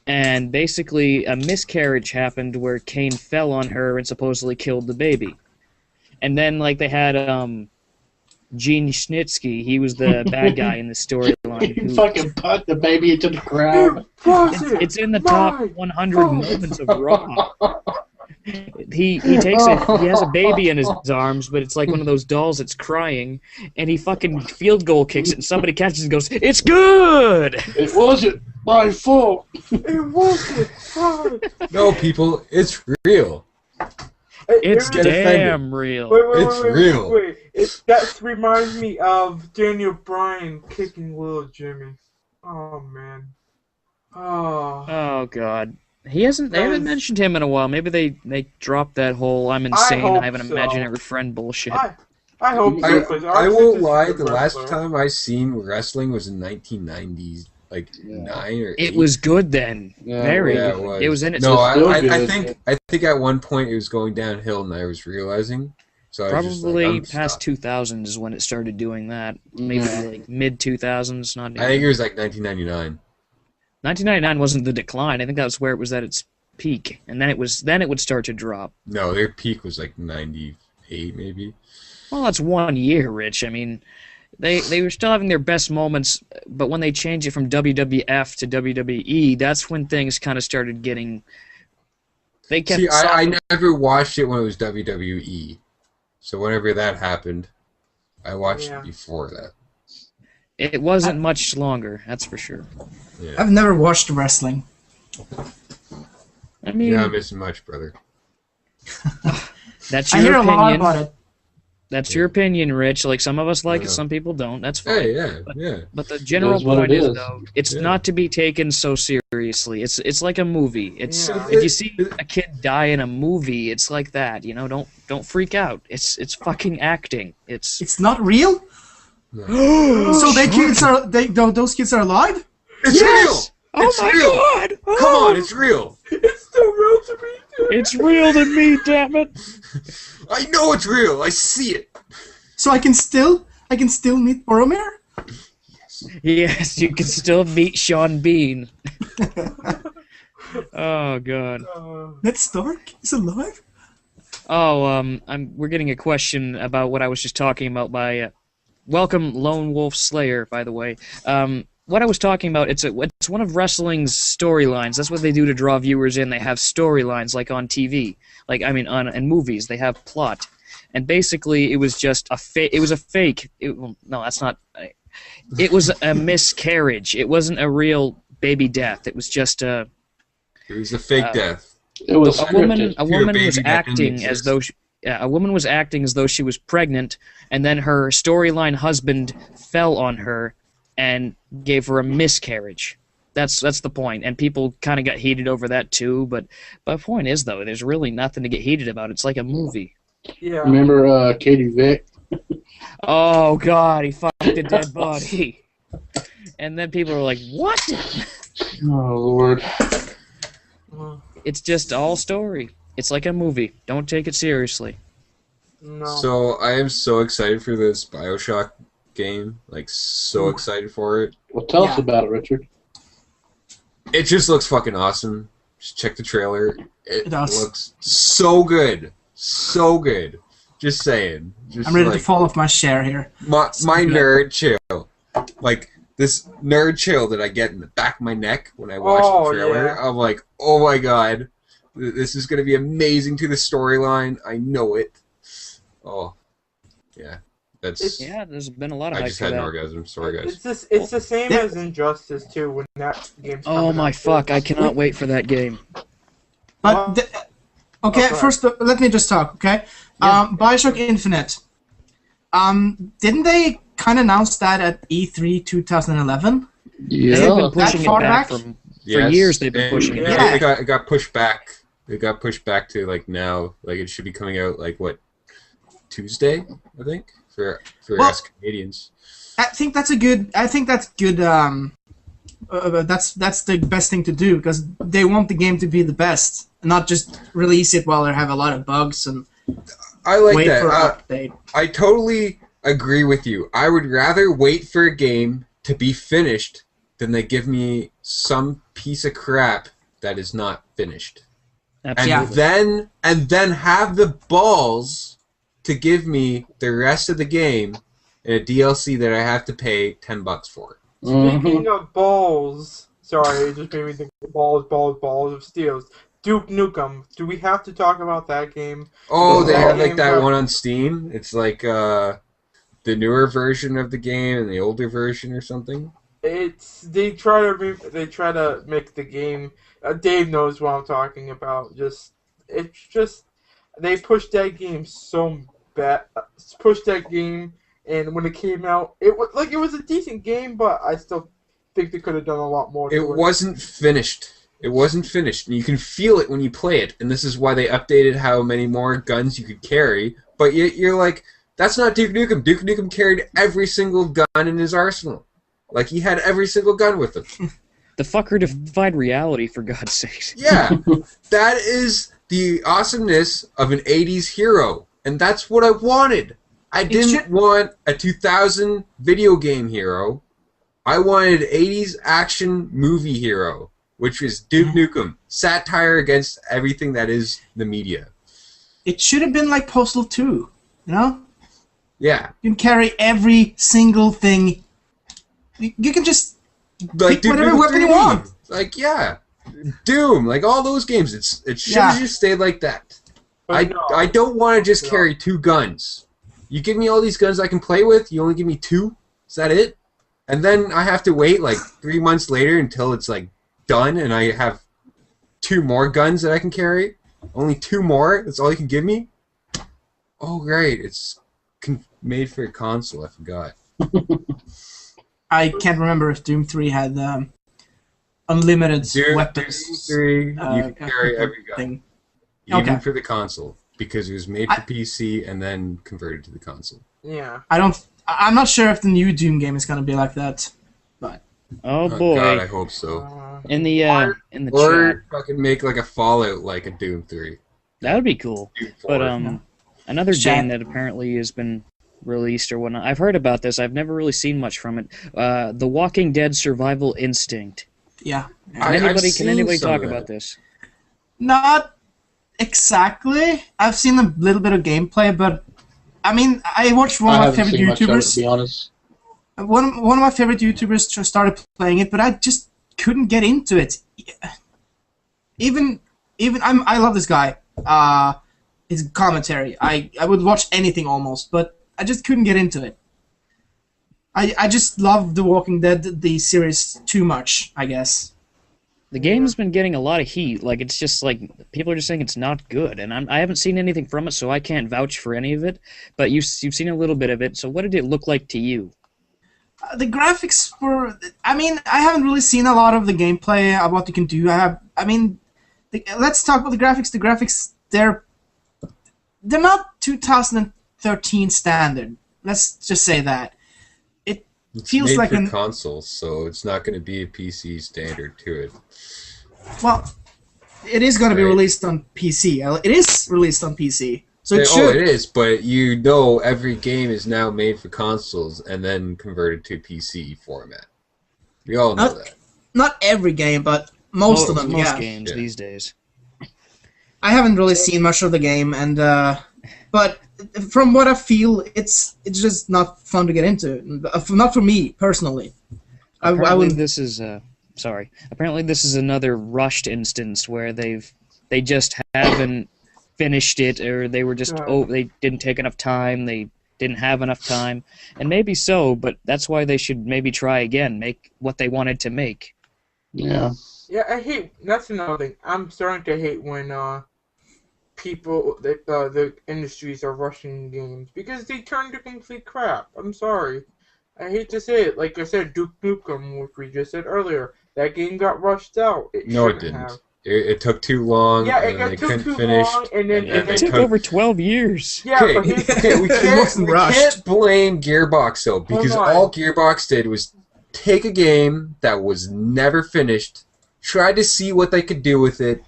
And basically, a miscarriage happened where Kane fell on her and supposedly killed the baby. And then, like, they had Gene Snitsky. He was the bad guy in the storyline. You who- fucking put the baby into the crowd. It's in the top 100 moments of Raw. He takes it. He has a baby in his arms, but it's like one of those dolls that's crying, and he fucking field goal kicks it, and somebody catches it and goes, "It's good." It wasn't my fault. It wasn't fun. No, people, it's real. It's Get damn offended. real. It's real. That reminds me of Daniel Bryan kicking little Jimmy. Oh man. Oh. Oh God. They haven't mentioned him in a while. Maybe they dropped that whole "I'm insane, I have an so. imaginary friend" bullshit. I hope so. I won't lie. The last time I seen wrestling was in 1990s, like 9 or 8. It was good then. Yeah, Very. yeah, It was in its. No, still I good. think at one point it was going downhill, and I was realizing. So I was just like, Probably I'm past stopped. 2000s is when it started doing that. Maybe like mid 2000s. Not. I think it was like 1999. 1999 wasn't the decline. I think that was where it was at its peak, and then it would start to drop. No, their peak was like 98, maybe. Well, that's 1 year, Rich. I mean, they were still having their best moments, but when they changed it from WWF to WWE, that's when things kind of started getting. They kept. See, I never watched it when it was WWE. So whenever that happened, I watched it before that. It wasn't much longer, that's for sure. Yeah. I've never watched wrestling. I mean, You're not missing much, brother. that's I your hear a lot opinion. about it. That's your opinion, Rich. Like, some of us like it, some people don't. That's fine. Hey, yeah. But the general It is what point it is, is. though, it's Yeah. not to be taken so seriously. It's like a movie. It's Yeah. if you see a kid die in a movie, it's like that. You know, don't freak out. It's fucking acting. It's not real. So those kids are alive. It's real. Oh It's my real. God! Come on, it's real. It's still real to me, dude. It's real to me, damn it! I know it's real. I see it. So I can still meet Boromir. Yes, you can still beat Sean Bean. Oh God. Ned Stark is alive. Oh, we're getting a question about what I was just talking about by, welcome Lone Wolf Slayer, by the way. What I was talking about, it's one of wrestling's storylines. That's what they do to draw viewers in. They have storylines, like on TV, in movies. They have plot, and basically it was just it was a fake. No, that's not. It was a miscarriage. It wasn't a real baby death. It was just a. It was a fake death. It was A woman Pure was baby that didn't acting as exist. though a woman was acting as though she was pregnant, and then her storyline husband fell on her and gave her a miscarriage. That's the point, and people kind of got heated over that too. But the point is, though, there's really nothing to get heated about. It's like a movie. Yeah. Remember Katie Vick? Oh God, he fucked a dead body, and then people were like, "What?" Oh Lord. It's just all story. It's like a movie. Don't take it seriously. No. So I am so excited for this BioShock game. Like, so excited for it. Well, tell us Yeah. about it, Richard. It just looks fucking awesome. Just check the trailer. It does. looks so good. So good. Just saying. Just I'm ready like, to fall off my chair here. My good. nerd chill. Like, this nerd chill that I get in the back of my neck when I watch the trailer. Yeah. I'm like, oh my god. This is going to be amazing to the storyline. I know it. Oh. Yeah. Yeah, there's been a lot of I hype just for had an that. orgasm. Sorry, guys. It's the same as Injustice too when that game's Oh coming my out, fuck! too. I cannot wait for that game. But okay, sorry. first let me just talk. Okay, BioShock Infinite. Didn't they kind of announce that at E3 2011? They've been Yeah. pushing it far back back? for Yes, years. They've been and pushing it. Yeah. back. It got pushed back. It got pushed back to like now. Like it should be coming out like what, Tuesday? I think for Well- us Canadians. I think that's good. That's the best thing to do because they want the game to be the best, not just release it while they have a lot of bugs and I like wait that. for an update. I totally agree with you. I would rather wait for a game to be finished than they give me some piece of crap that is not finished. And Absolutely. then have the balls to give me the rest of the game in a DLC that I have to pay $10 for. Speaking of balls, sorry, it just made me think of balls of steel. Duke Nukem. Do we have to talk about that game? Oh, they That had like game that got- one on Steam. It's like the newer version of the game and the older version or something. They try to make the game. Dave knows what I'm talking about. They pushed that game so bad. Pushed that game, and when it came out, it was a decent game, but I still think they could have done a lot more. It wasn't finished. It wasn't finished, and you can feel it when you play it. And this is why they updated how many more guns you could carry. But you're like, that's not Duke Nukem. Duke Nukem carried every single gun in his arsenal. Like, he had every single gun with him. The fucker defied reality, for God's sakes. Yeah, that is the awesomeness of an 80s hero. And that's what I wanted. I didn't want a 2000 video game hero. I wanted 80s action movie hero, which was Duke Nukem. Satire against everything that is the media. It should have been like Postal 2, you know? Yeah. You can carry every single thing. You can just Like pick whatever weapon you 3D. want. Like, yeah. Doom, like all those games, it should have just stayed like that. But I don't want to just carry 2 guns. You give me all these guns I can play with, you only give me 2? Is that it? And then I have to wait like 3 months later until it's like done and I have 2 more guns that I can carry? Only 2 more? That's all you can give me? Oh, great. It's made for a console. I forgot. I can't remember if Doom 3 had unlimited Doom weapons. 3, you can carry every gun. Thing. Even Okay. for the console. Because it was made for PC and then converted to the console. Yeah. I'm not sure if the new Doom game is gonna be like that. Oh Oh, boy! God, I hope so. in the Or chat, fucking make like a Fallout like a Doom 3. that would be cool. Doom 4. But another Chat. game that apparently has been released or whatnot. I've heard about this. I've never really seen much from it. The Walking Dead Survival Instinct. Yeah. I've Can seen anybody some talk of about that. this? Not exactly. I've seen a little bit of gameplay, but I mean, I watched one I of my haven't favorite seen much of it, to YouTubers. be honest. One of my favorite YouTubers just started playing it, but I just couldn't get into it. Even I love this guy. His commentary. I would watch anything almost, but I just couldn't get into it. I just love The Walking Dead, the series, too much, I guess. The game's been getting a lot of heat. Like, it's just like people are just saying it's not good, and I haven't seen anything from it, so I can't vouch for any of it. But you've seen a little bit of it. So what did it look like to you? The graphics were. I mean, I haven't really seen a lot of the gameplay of what you can do. Let's talk about the graphics. The graphics, they're not 2013 standard. Let's just say that. It's feels made like for an- consoles, so it's not going to be a PC standard to it. Well, it is going to be Right. released on PC. It is released on PC, so it Oh, should. it is, but you know every game is now made for consoles and then converted to PC format. We all know that. Not every game, but most of them. Most Yeah. games Yeah. these days. I haven't really seen much of the game, and but from what I feel, it's just not fun to get into. Not for me personally. I Apparently wouldn't. this is Apparently this is another rushed instance where they just haven't finished it, or they were just they didn't take enough time. They didn't have enough time, and maybe so. But that's why they should maybe try again, make what they wanted to make. Yeah. Yeah, I hate. That's another thing. I'm starting to hate when the industries are rushing games because they turn to complete crap. I'm sorry. I hate to say it. Like I said, Duke Nukem, which we just said earlier, that game got rushed out. No, it shouldn't didn't. have. It took too long, Yeah, it and got they took couldn't too finish. long, and then and It they took over 12 years. Yeah, Okay, but here's the okay, we wasn't rushed. can't blame Gearbox though, because on. all Gearbox did was take a game that was never finished, try to see what they could do with it,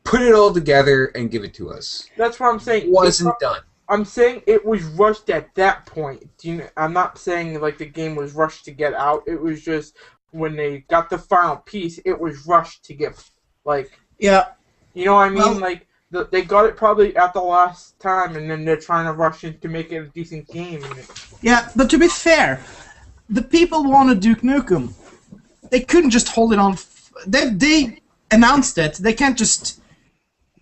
put it all together, and give it to us. That's what I'm saying. It wasn't done. I'm saying it was rushed at that point. I'm not saying like the game was rushed to get out. It was just when they got the final piece, it was rushed to get like. Yeah. You know what I mean? Well- Like they got it probably at the last time, and then they're trying to rush it to make it a decent game. Yeah, but to be fair, the people wanted Duke Nukem. They couldn't just hold it on. They announced it. They can't just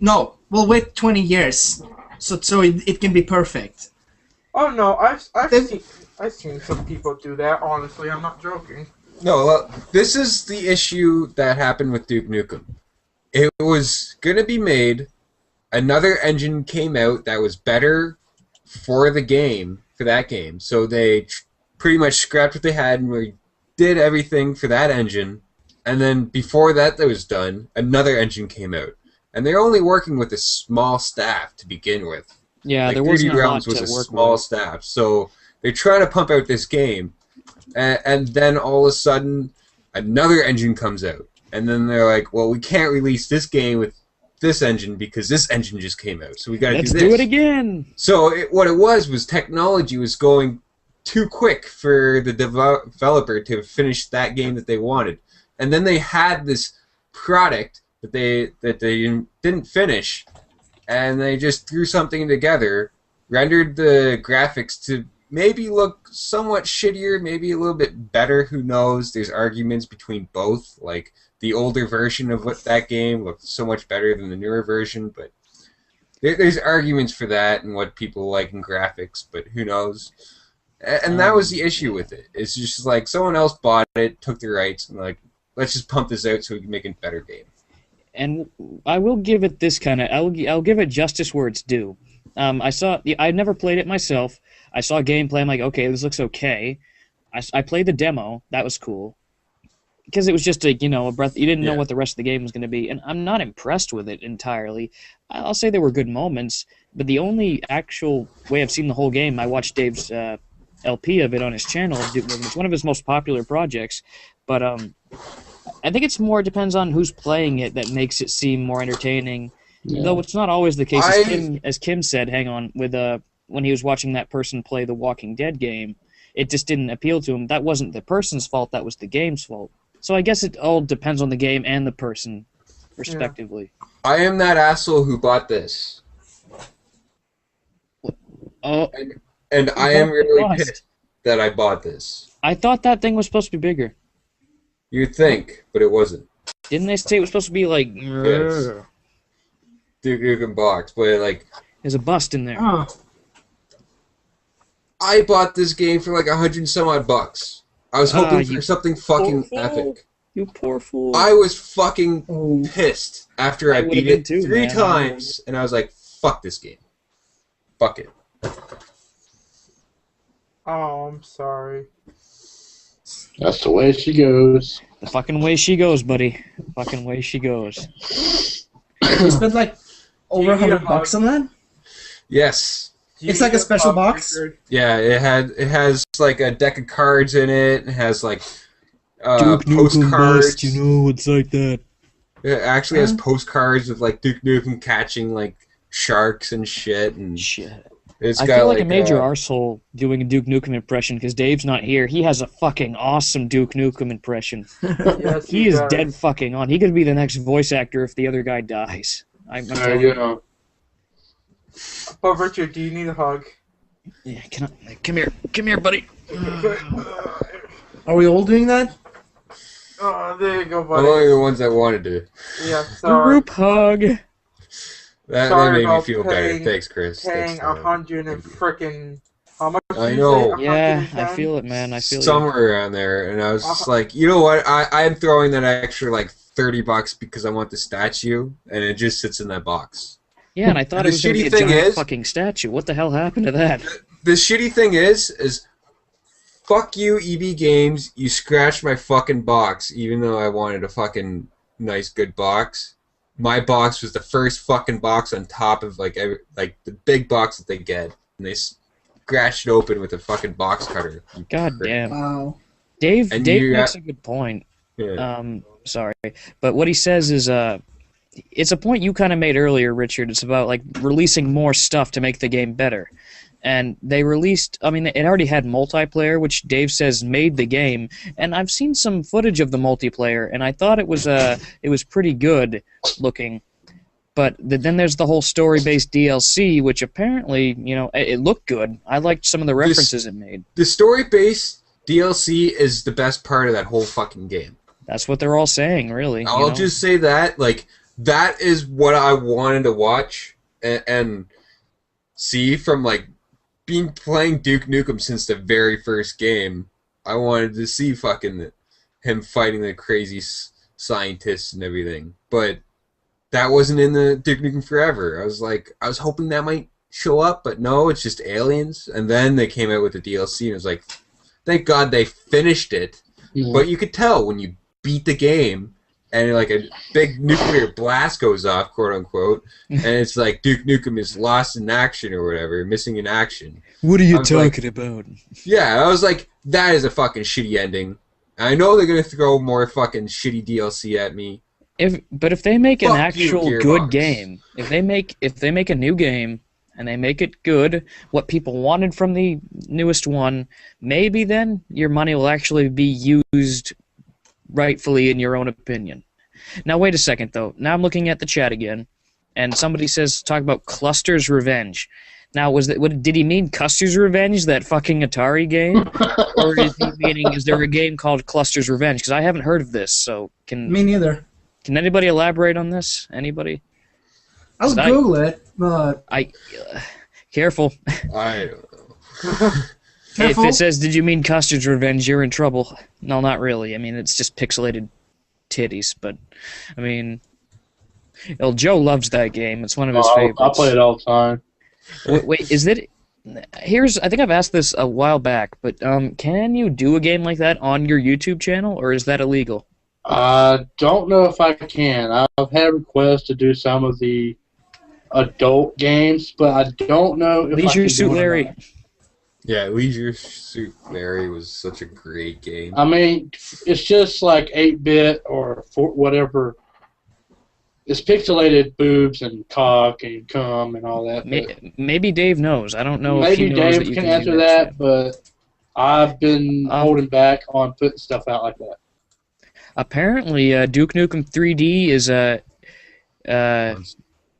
No, we'll wait 20 years, so it can be perfect. Oh no, I've seen some people do that. Honestly, I'm not joking. No, this is the issue that happened with Duke Nukem. It was gonna be made. Another engine came out that was better for the game, for that game. So they pretty much scrapped what they had and did everything for that engine. And then before that was done, another engine came out. And they're only working with a small staff to begin with. Yeah, like there 3D wasn't a lot Realms was to a work small with. staff. So they're trying to pump out this game. And then all of a sudden, another engine comes out. And then they're like, well, we can't release this game with this engine because this engine just came out. So we got to do this. Let's do it again. So what it was technology was going too quick for the developer to finish that game that they wanted. And then they had this product that they didn't finish, and they just threw something together, rendered the graphics to maybe look somewhat shittier, maybe a little bit better, who knows. There's arguments between both, like the older version of what that game looked so much better than the newer version, but there's arguments for that and what people like in graphics, but who knows. And that was the issue with it. It's just like someone else bought it, took the rights, and like, let's just pump this out so we can make a better game. And I will give it this kind of... I'll give it justice where it's due. I never played it myself. I saw gameplay. I'm like, okay, this looks okay. I played the demo. That was cool. Because it was just a breath. You didn't know what the rest of the game was going to be, and I'm not impressed with it entirely. I'll say there were good moments, but the only actual way I've seen the whole game, I watched Dave's LP of it on his channel. It's one of his most popular projects, but I think it's more depends on who's playing it that makes it seem more entertaining. Yeah. Though it's not always the case, as Kim said. Hang on, with when he was watching that person play the Walking Dead game, it just didn't appeal to him. That wasn't the person's fault. That was the game's fault. So I guess it all depends on the game and the person, respectively. I am that asshole who bought this. Oh, and I am really pissed that I bought this. I thought that thing was supposed to be bigger. You'd think, but it wasn't. Didn't they say it was supposed to be like... Yes. Duke Nukem box, but like... There's a bust in there. Oh. I bought this game for like $100 some odd. I was hoping for something fucking epic. You poor fool. I was fucking pissed after I beat it too, 3 times, and I was like, fuck this game. Fuck it. Oh, I'm sorry. That's the way she goes. The fucking way she goes, buddy. The fucking way she goes. You spent like over $100 on that? Yes. It's like a special box? Yeah, it has like a deck of cards in it. It has like Duke Nukem postcards. Bust, it's like that. It actually has postcards with like Duke Nukem catching like sharks and shit. And shit. It's I got feel like a major arsehole doing a Duke Nukem impression because Dave's not here. He has a fucking awesome Duke Nukem impression. Yes, he is dead fucking on. He could be the next voice actor if the other guy dies. I'm telling you. But Richard, do you need a hug? Yeah, come here, buddy. Are we all doing that? Oh, there you go, buddy. Only the ones that wanted to. Yeah, sorry. Group hug. That made me feel better. Thanks, Chris. Paying $100 and frickin' how much? I know. Yeah, I feel it, man. I feel somewhere around there, and I was just like, you know what? I'm throwing that extra like $30 because I want the statue, and it just sits in that box. Yeah, and I thought it was going to be a giant fucking statue. What the hell happened to that? The shitty thing is fuck you, EB Games. You scratched my fucking box, even though I wanted a fucking nice, good box. My box was the first fucking box on top of like the big box that they get, and they scratched it open with a fucking box cutter. God damn. Wow. Dave makes a good point. Yeah. Sorry, but what he says is it's a point you kind of made earlier, Richard. It's about like releasing more stuff to make the game better. And they released, I mean, it already had multiplayer, which Dave says made the game. And I've seen some footage of the multiplayer, and I thought it was pretty good looking. But then there's the whole story-based DLC, which apparently, it looked good. I liked some of the references it made. The story-based DLC is the best part of that whole fucking game. That's what they're all saying, really. I'll just say that, like, that is what I wanted to watch and see from like playing Duke Nukem since the very first game. I wanted to see fucking him fighting the crazy scientists and everything, but that wasn't in the Duke Nukem Forever. I was hoping that might show up, but no, it's just aliens. And then they came out with the DLC, and it was like, thank God they finished it. Yeah. But you could tell when you beat the game, and like a big nuclear blast goes off, quote unquote, and it's like Duke Nukem is lost in action or whatever, missing in action. What are you talking about? Yeah, I was like, that is a fucking shitty ending. I know they're gonna throw more fucking shitty DLC at me. But if they make an Fuck actual you, good Gearbox. game, if they make a new game and they make it good, what people wanted from the newest one, maybe then your money will actually be used rightfully in your own opinion. Now wait a second though. Now I'm looking at the chat again, and somebody says talk about Cluster's Revenge. Now did he mean Custer's Revenge, that fucking Atari game, or is he meaning is there a game called Cluster's Revenge? Because I haven't heard of this. So Me neither. can anybody elaborate on this? Anybody? I'll Google it, but Careful. I don't know. If careful. it says, did you mean Custer's Revenge, you're in trouble. No, not really. I mean, it's just pixelated titties, but, I mean, well, Joe loves that game. It's one of his favorites. I play it all the time. Wait, is that... I think I've asked this a while back, but can you do a game like that on your YouTube channel, or is that illegal? I don't know if I can. I've had requests to do some of the adult games, but I don't know if I Leisure can Suit do it or Larry. not. Yeah, Leisure Suit Larry was such a great game. I mean, it's just like 8-bit or whatever. It's pixelated boobs and cock and cum and all that. Maybe Dave knows. I don't know if he Maybe knows Dave that you can do answer that. that, but I've been holding back on putting stuff out like that. Apparently, Duke Nukem 3D is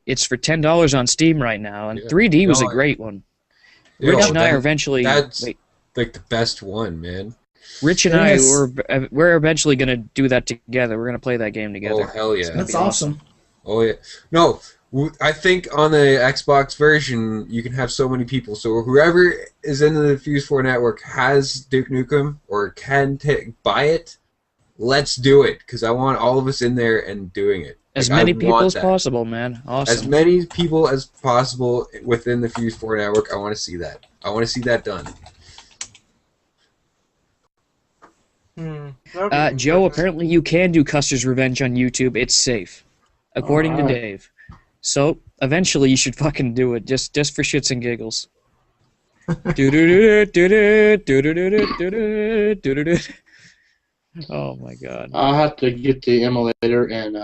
it's for $10 on Steam right now, and 3D was a great one. Rich and I are eventually That's like the best one, man. Rich and I we're eventually gonna do that together. We're gonna play that game Oh together. hell yeah! That's awesome. Oh yeah. No, I think on the Xbox version you can have so many people. So whoever is in the Fuse-4 network has Duke Nukem or can buy it. Let's do it, because I want all of us in there and doing it. As Like, many I people want as that. possible, man. Awesome. As many people as possible within the Fuse-4 network. I want to see that. I want to see that done. Joe, apparently you can do Custer's Revenge on YouTube. It's safe, according to Alright. Dave. So eventually you should fucking do it, just for shits and giggles. Oh my god. I'll have to get the emulator and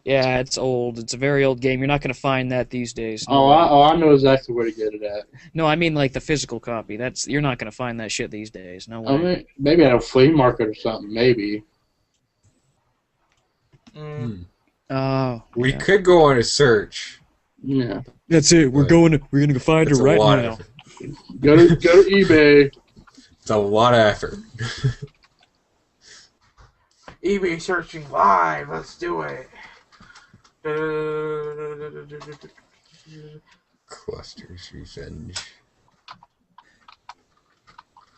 Yeah, it's old. It's a very old game. You're not going to find that these days. I know exactly where to get it at. No, I mean like the physical copy. You're not going to find that shit these days. No way. I mean, maybe at a flea market or something. Maybe. Oh, We yeah. could go on a search. Yeah. That's it. We're gonna go find her It's a right lot now. of effort. Go to eBay. It's a lot of effort. eBay searching live. Let's do it. Cluster's Revenge.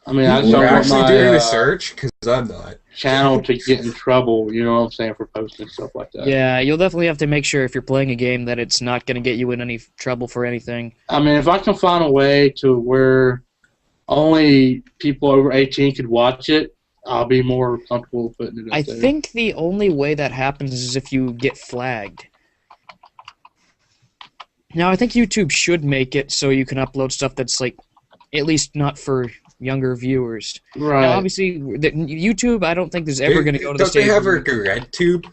I mean, I just We're don't want actually my doing a search, because I'm not. channel to get in trouble. You know what I'm saying, for posting stuff like that. Yeah, you'll definitely have to make sure if you're playing a game that it's not going to get you in any trouble for anything. I mean, if I can find a way to where only people over 18 could watch it, I'll be more comfortable putting it up I there. think the only way that happens is if you get flagged. Now, I think YouTube should make it so you can upload stuff that's, like, at least not for younger viewers. Right. Now, obviously, YouTube, I don't think there's ever going to go to the Don't they stage have where- a GrandTube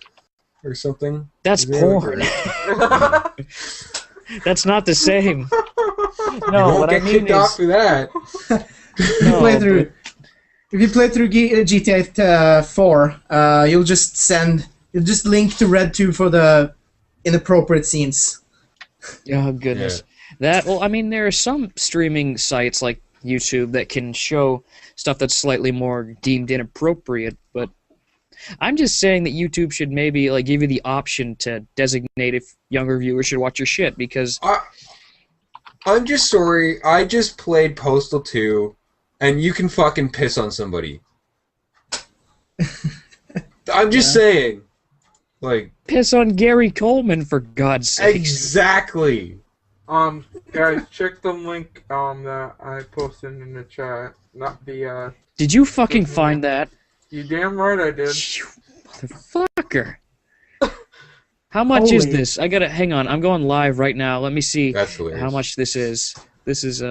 or something? That's Is there porn. like That's not the same. You No, won't what I get mean kicked off is... for that. If you play through, if you play through GTA 4, you'll just link to RedTube for the inappropriate scenes. Oh, goodness. Well, I mean, there are some streaming sites like YouTube that can show stuff that's slightly more deemed inappropriate, but I'm just saying that YouTube should maybe like give you the option to designate if younger viewers should watch your shit, because I'm just sorry. I just played Postal 2, and you can fucking piss on somebody. I'm just saying. Like, piss on Gary Coleman, for God's sake. Exactly. Guys, check the link that I posted in the chat. Not the Did you fucking find that? You damn right I did. You motherfucker. How much is this? I gotta hang on. I'm going live right now. Let me see how much this is. This is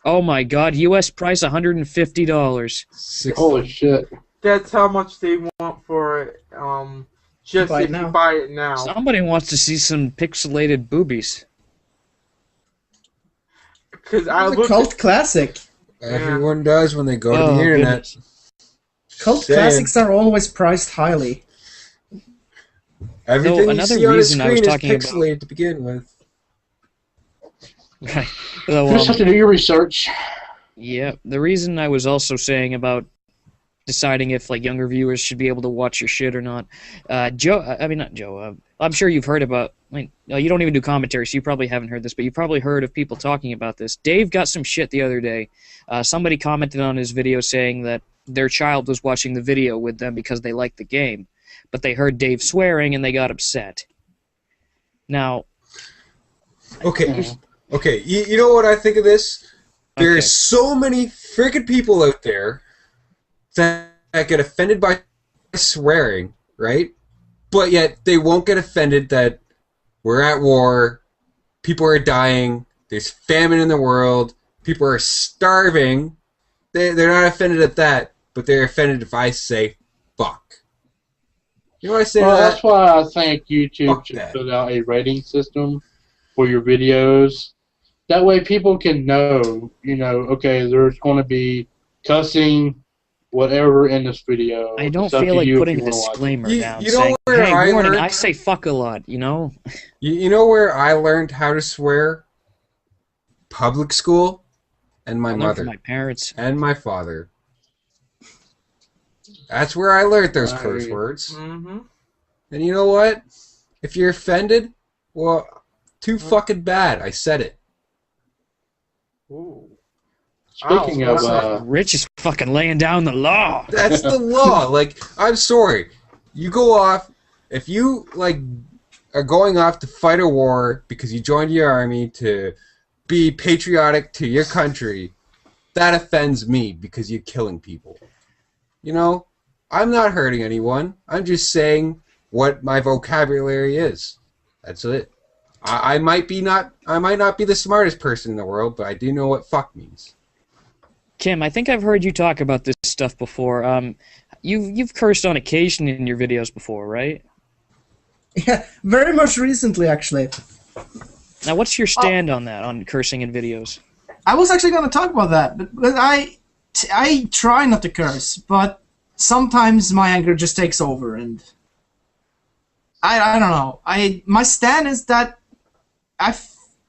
oh my God, U.S. price $150. Holy shit! That's how much they want for it. Just if you buy it now. Somebody wants to see some pixelated boobies. Because I It's a cult classic. Everyone does when they go to the internet. Goodness. Cult classics are always priced highly. Everything you see on the screen is about... pixelated to begin with. Okay. You just have to do your research. Yeah, the reason I was also saying about deciding if like younger viewers should be able to watch your shit or not. Joe, I mean not Joe. I'm sure you've heard about. I mean, you don't even do commentary, so you probably haven't heard this, but you've probably heard of people talking about this. Dave got some shit the other day. Somebody commented on his video saying that their child was watching the video with them because they liked the game, but they heard Dave swearing and they got upset. Now, okay, you know what I think of this? There's so many freaking people out there that get offended by swearing, right? But yet they won't get offended that we're at war, people are dying, there's famine in the world, people are starving. They're not offended at that, but they're offended if I say fuck. You know what I say? Well, that's why I think YouTube should put out a rating system for your videos. That way people can know, okay, there's going to be cussing, whatever in this video. I don't feel like putting a disclaimer down saying, hey, warning, I say fuck a lot, you know? You know where I learned how to swear? Public school and my mother. From my parents. And my father. That's where I learned those curse words. Mm-hmm. And you know what? If you're offended, well, too fucking bad. I said it. Ooh. Speaking of... Rich is fucking laying down the law. That's the law. Like, I'm sorry. You go off... If you, like, are going off to fight a war because you joined your army to be patriotic to your country, that offends me because you're killing people. You know? I'm not hurting anyone. I'm just saying what my vocabulary is. That's it. I might not be the smartest person in the world, but I do know what fuck means. Kim, I think I've heard you talk about this stuff before. You've cursed on occasion in your videos before, right? Yeah, very much recently, actually. Now, what's your stand on that, on cursing in videos? I was actually going to talk about that, but I try not to curse, but sometimes my anger just takes over, and I don't know. My stand is that I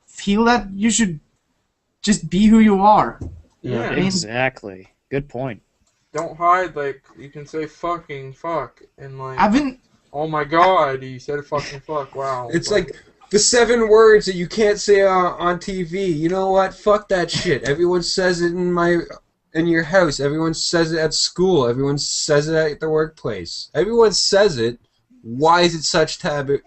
feel that you should just be who you are. Yeah, exactly. Good point. Don't hide. Like, you can say fucking fuck and like. I've been. Oh my God! He said fucking fuck. Wow. It's like the 7 words that you can't say on TV. You know what? Fuck that shit. Everyone says it in your house. Everyone says it at school. Everyone says it at the workplace. Everyone says it. Why is it such taboo?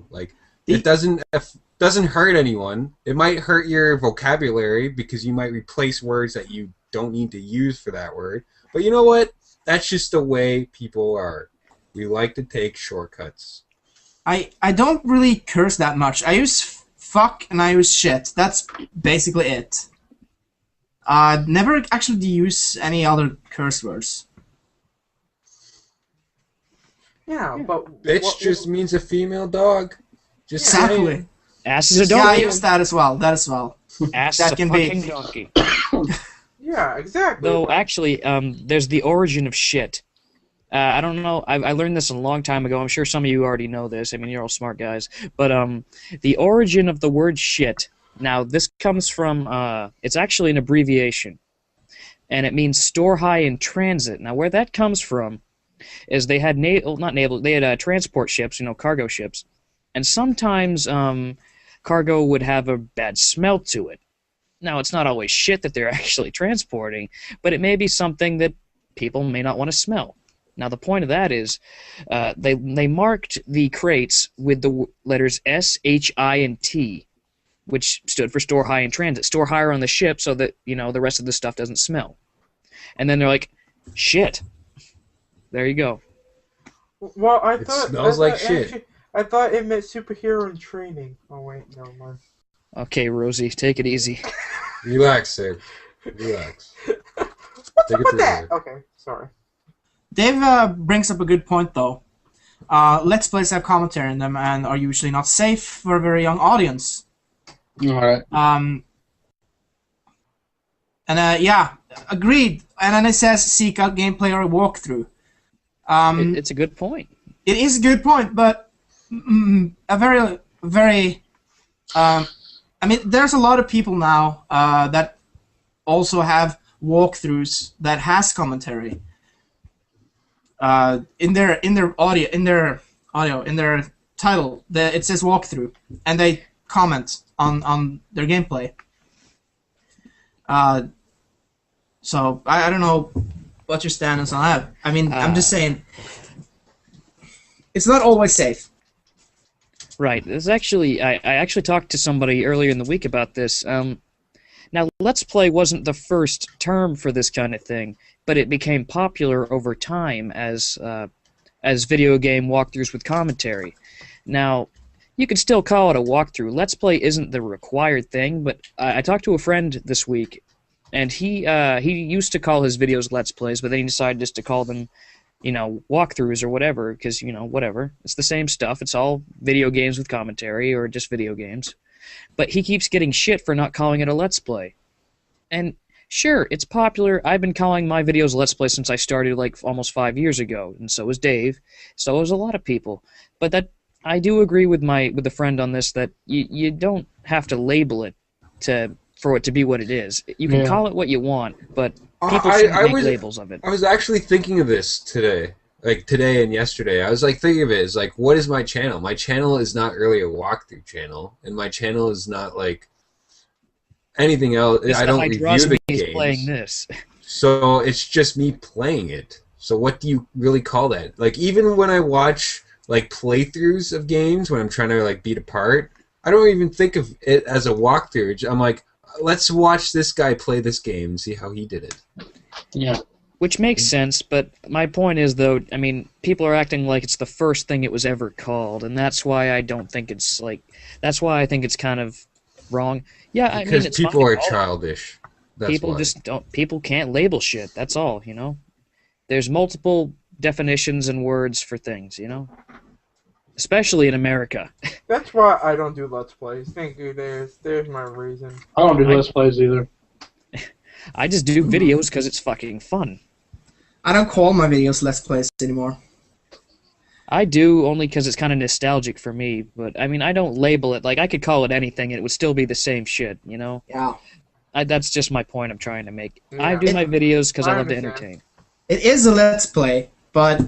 Like it doesn't hurt anyone. It might hurt your vocabulary because you might replace words that you don't need to use for that word. But you know what? That's just the way people are. We like to take shortcuts. I don't really curse that much. I use fuck and I use shit. That's basically it. Never actually use any other curse words. Yeah, but bitch just means a female dog. Just exactly. saying. Ass is a donkey. Yeah, I use that as well. Ass that is a can fucking be. donkey. Yeah, exactly. Though actually, there's the origin of shit. I don't know. I learned this a long time ago. I'm sure some of you already know this. I mean, you're all smart guys. But the origin of the word shit. Now, this comes from. It's actually an abbreviation, and it means store high in transit. Now, where that comes from is they had transport ships, cargo ships, and sometimes cargo would have a bad smell to it. Now, it's not always shit that they're actually transporting, but it may be something that people may not want to smell. Now, the point of that is they marked the crates with the letters S, H, I, and T, which stood for store high in transit. Store higher on the ship so that, the rest of the stuff doesn't smell. And then they're like, shit. There you go. Well, It smells like shit. I thought it meant superhero in training. Oh, wait, no, mind. Okay, Rosie, take it easy. Relax, sir. Relax. What's Take up it with to that? the- Okay, sorry. Dave brings up a good point, though. Let's Plays have commentary in them and are usually not safe for a very young audience. All right. Yeah, agreed. And then it says seek out gameplay or a walkthrough. It's a good point. It is a good point, but a very, very... there's a lot of people now that also have walkthroughs that has commentary in their title. It says walkthrough, and they comment on their gameplay. So I don't know what your stand is on that. I'm just saying it's not always safe. Right. There's actually, I actually talked to somebody earlier in the week about this. Now, Let's Play wasn't the first term for this kind of thing, but it became popular over time as video game walkthroughs with commentary. Now, you could still call it a walkthrough. Let's Play isn't the required thing, but I talked to a friend this week, and he used to call his videos Let's Plays, but then he decided just to call them walkthroughs or whatever, because, whatever. It's the same stuff. It's all video games with commentary or just video games. But he keeps getting shit for not calling it a Let's Play. And sure, it's popular. I've been calling my videos Let's Play since I started almost 5 years ago, and so was Dave. So was a lot of people. But that I do agree with the friend on this that you don't have to label it for it to be what it is. You can call it what you want, but people shouldn't make labels of it. I was actually thinking of this today. Today and yesterday. I was thinking of it as what is my channel? My channel is not really a walkthrough channel, and my channel is not anything else. I don't review the games. Playing this. So it's just me playing it. So what do you really call that? Even when I watch playthroughs of games when I'm trying to beat apart, I don't even think of it as a walkthrough. I'm let's watch this guy play this game and see how he did it. Yeah. Which makes sense, but my point is, though, people are acting like it's the first thing it was ever called, and that's why I don't think it's, that's why I think it's kind of wrong. Yeah, because it's people fine. are childish. That's people why. just don't, people can't label shit, that's all, There's multiple definitions and words for things, Especially in America. That's why I don't do Let's Plays. Thank you, there's my reason. I don't do Let's Plays either. I just do videos because it's fucking fun. I don't call my videos Let's Plays anymore. I do, only because it's kind of nostalgic for me, but, I don't label it. I could call it anything, and it would still be the same shit, Yeah. That's just my point I'm trying to make. Yeah. I do my videos because I love to understand. entertain. It is a Let's Play, but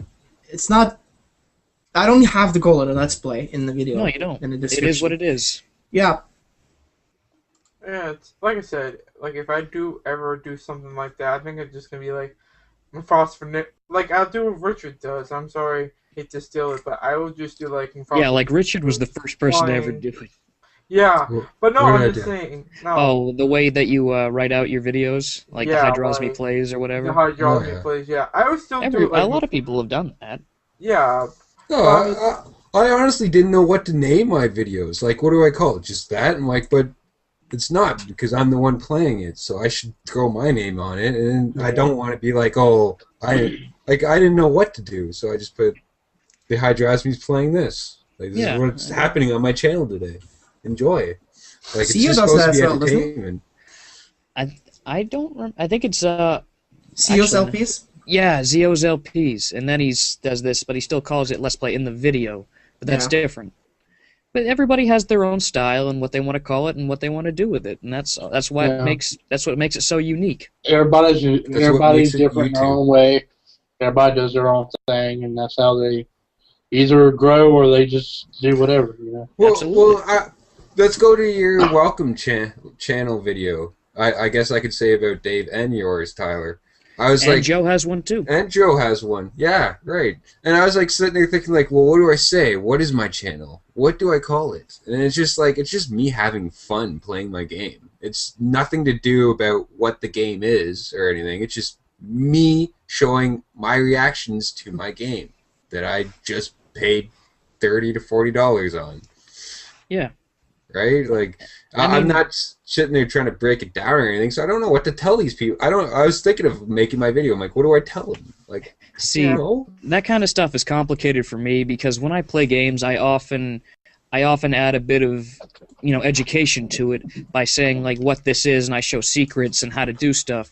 it's not... I don't have to call it a Let's Play in the video. No, you don't. In the It description. is what it is. Yeah. Yeah, it's like I said, if I do ever do something like that, I think it's just gonna be MufasaFernando. I'll do what Richard does. I'm sorry, hate to steal it, but I will just do Mufasa. Yeah, Richard was the first person to ever do it. Yeah, but no, What did I I'm just do? saying. No, Oh, the way that you write out your videos, Yeah, TheHydrosme plays or the whatever. TheHydrosme Oh, yeah. plays. Yeah, I would still do A lot of people have done that. Yeah, No, I honestly didn't know what to name my videos. What do I call it? Just that? I'm but it's not, because I'm the one playing it, so I should throw my name on it, and I don't want to be I didn't know what to do, so I just put TheHydrosme's playing this. This Yeah. is what's happening on my channel today. Enjoy. It's Sia just does supposed that to be as well, doesn't it? entertainment. I don't. I think it's CEO's Actually, LPs? Yeah, Zio's LPs, and then he does this, but he still calls it Let's Play in the video. But that's Yeah. different. But everybody has their own style and what they want to call it and what they want to do with it, and that's why Yeah. that's what makes it so unique. Everybody's makes it different in their YouTube. own way. everybody does their own thing, and that's how they either grow or they just do whatever, you know. Well, let's go to your welcome channel video. I guess I could say about Dave and yours, Tyler. I was like, Joe has one too. And Joe has one. Yeah, right. And I was like sitting there thinking like, well, what do I say? What is my channel? What do I call it? And it's just me having fun playing my game. It's nothing to do about what the game is or anything. It's just me showing my reactions to my game that I just paid $30 to $40 on. Yeah. Right? Like, I'm not sitting there trying to break it down or anything, so I don't know what to tell these people. I was thinking of making my video. I'm like, what do I tell them? Like, see, that kind of stuff is complicated for me because when I play games, I often add a bit of, education to it by saying like what this is, and I show secrets and how to do stuff.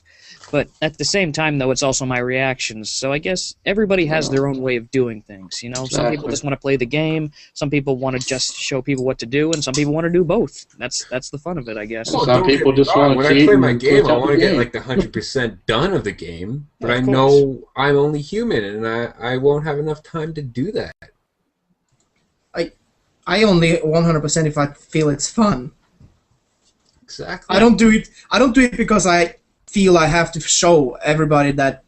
But at the same time, though, it's also my reactions. So I guess everybody has their own way of doing things. Some people just want to play the game. Some people want to just show people what to do, and some people want to do both. That's the fun of it, I guess. Well, some people just want to cheat. When I play my game, I want to get like the 100% done of the game. But I know I'm only human, and I won't have enough time to do that. I only 100% if I feel it's fun. Exactly. I don't do it because I feel I have to show everybody that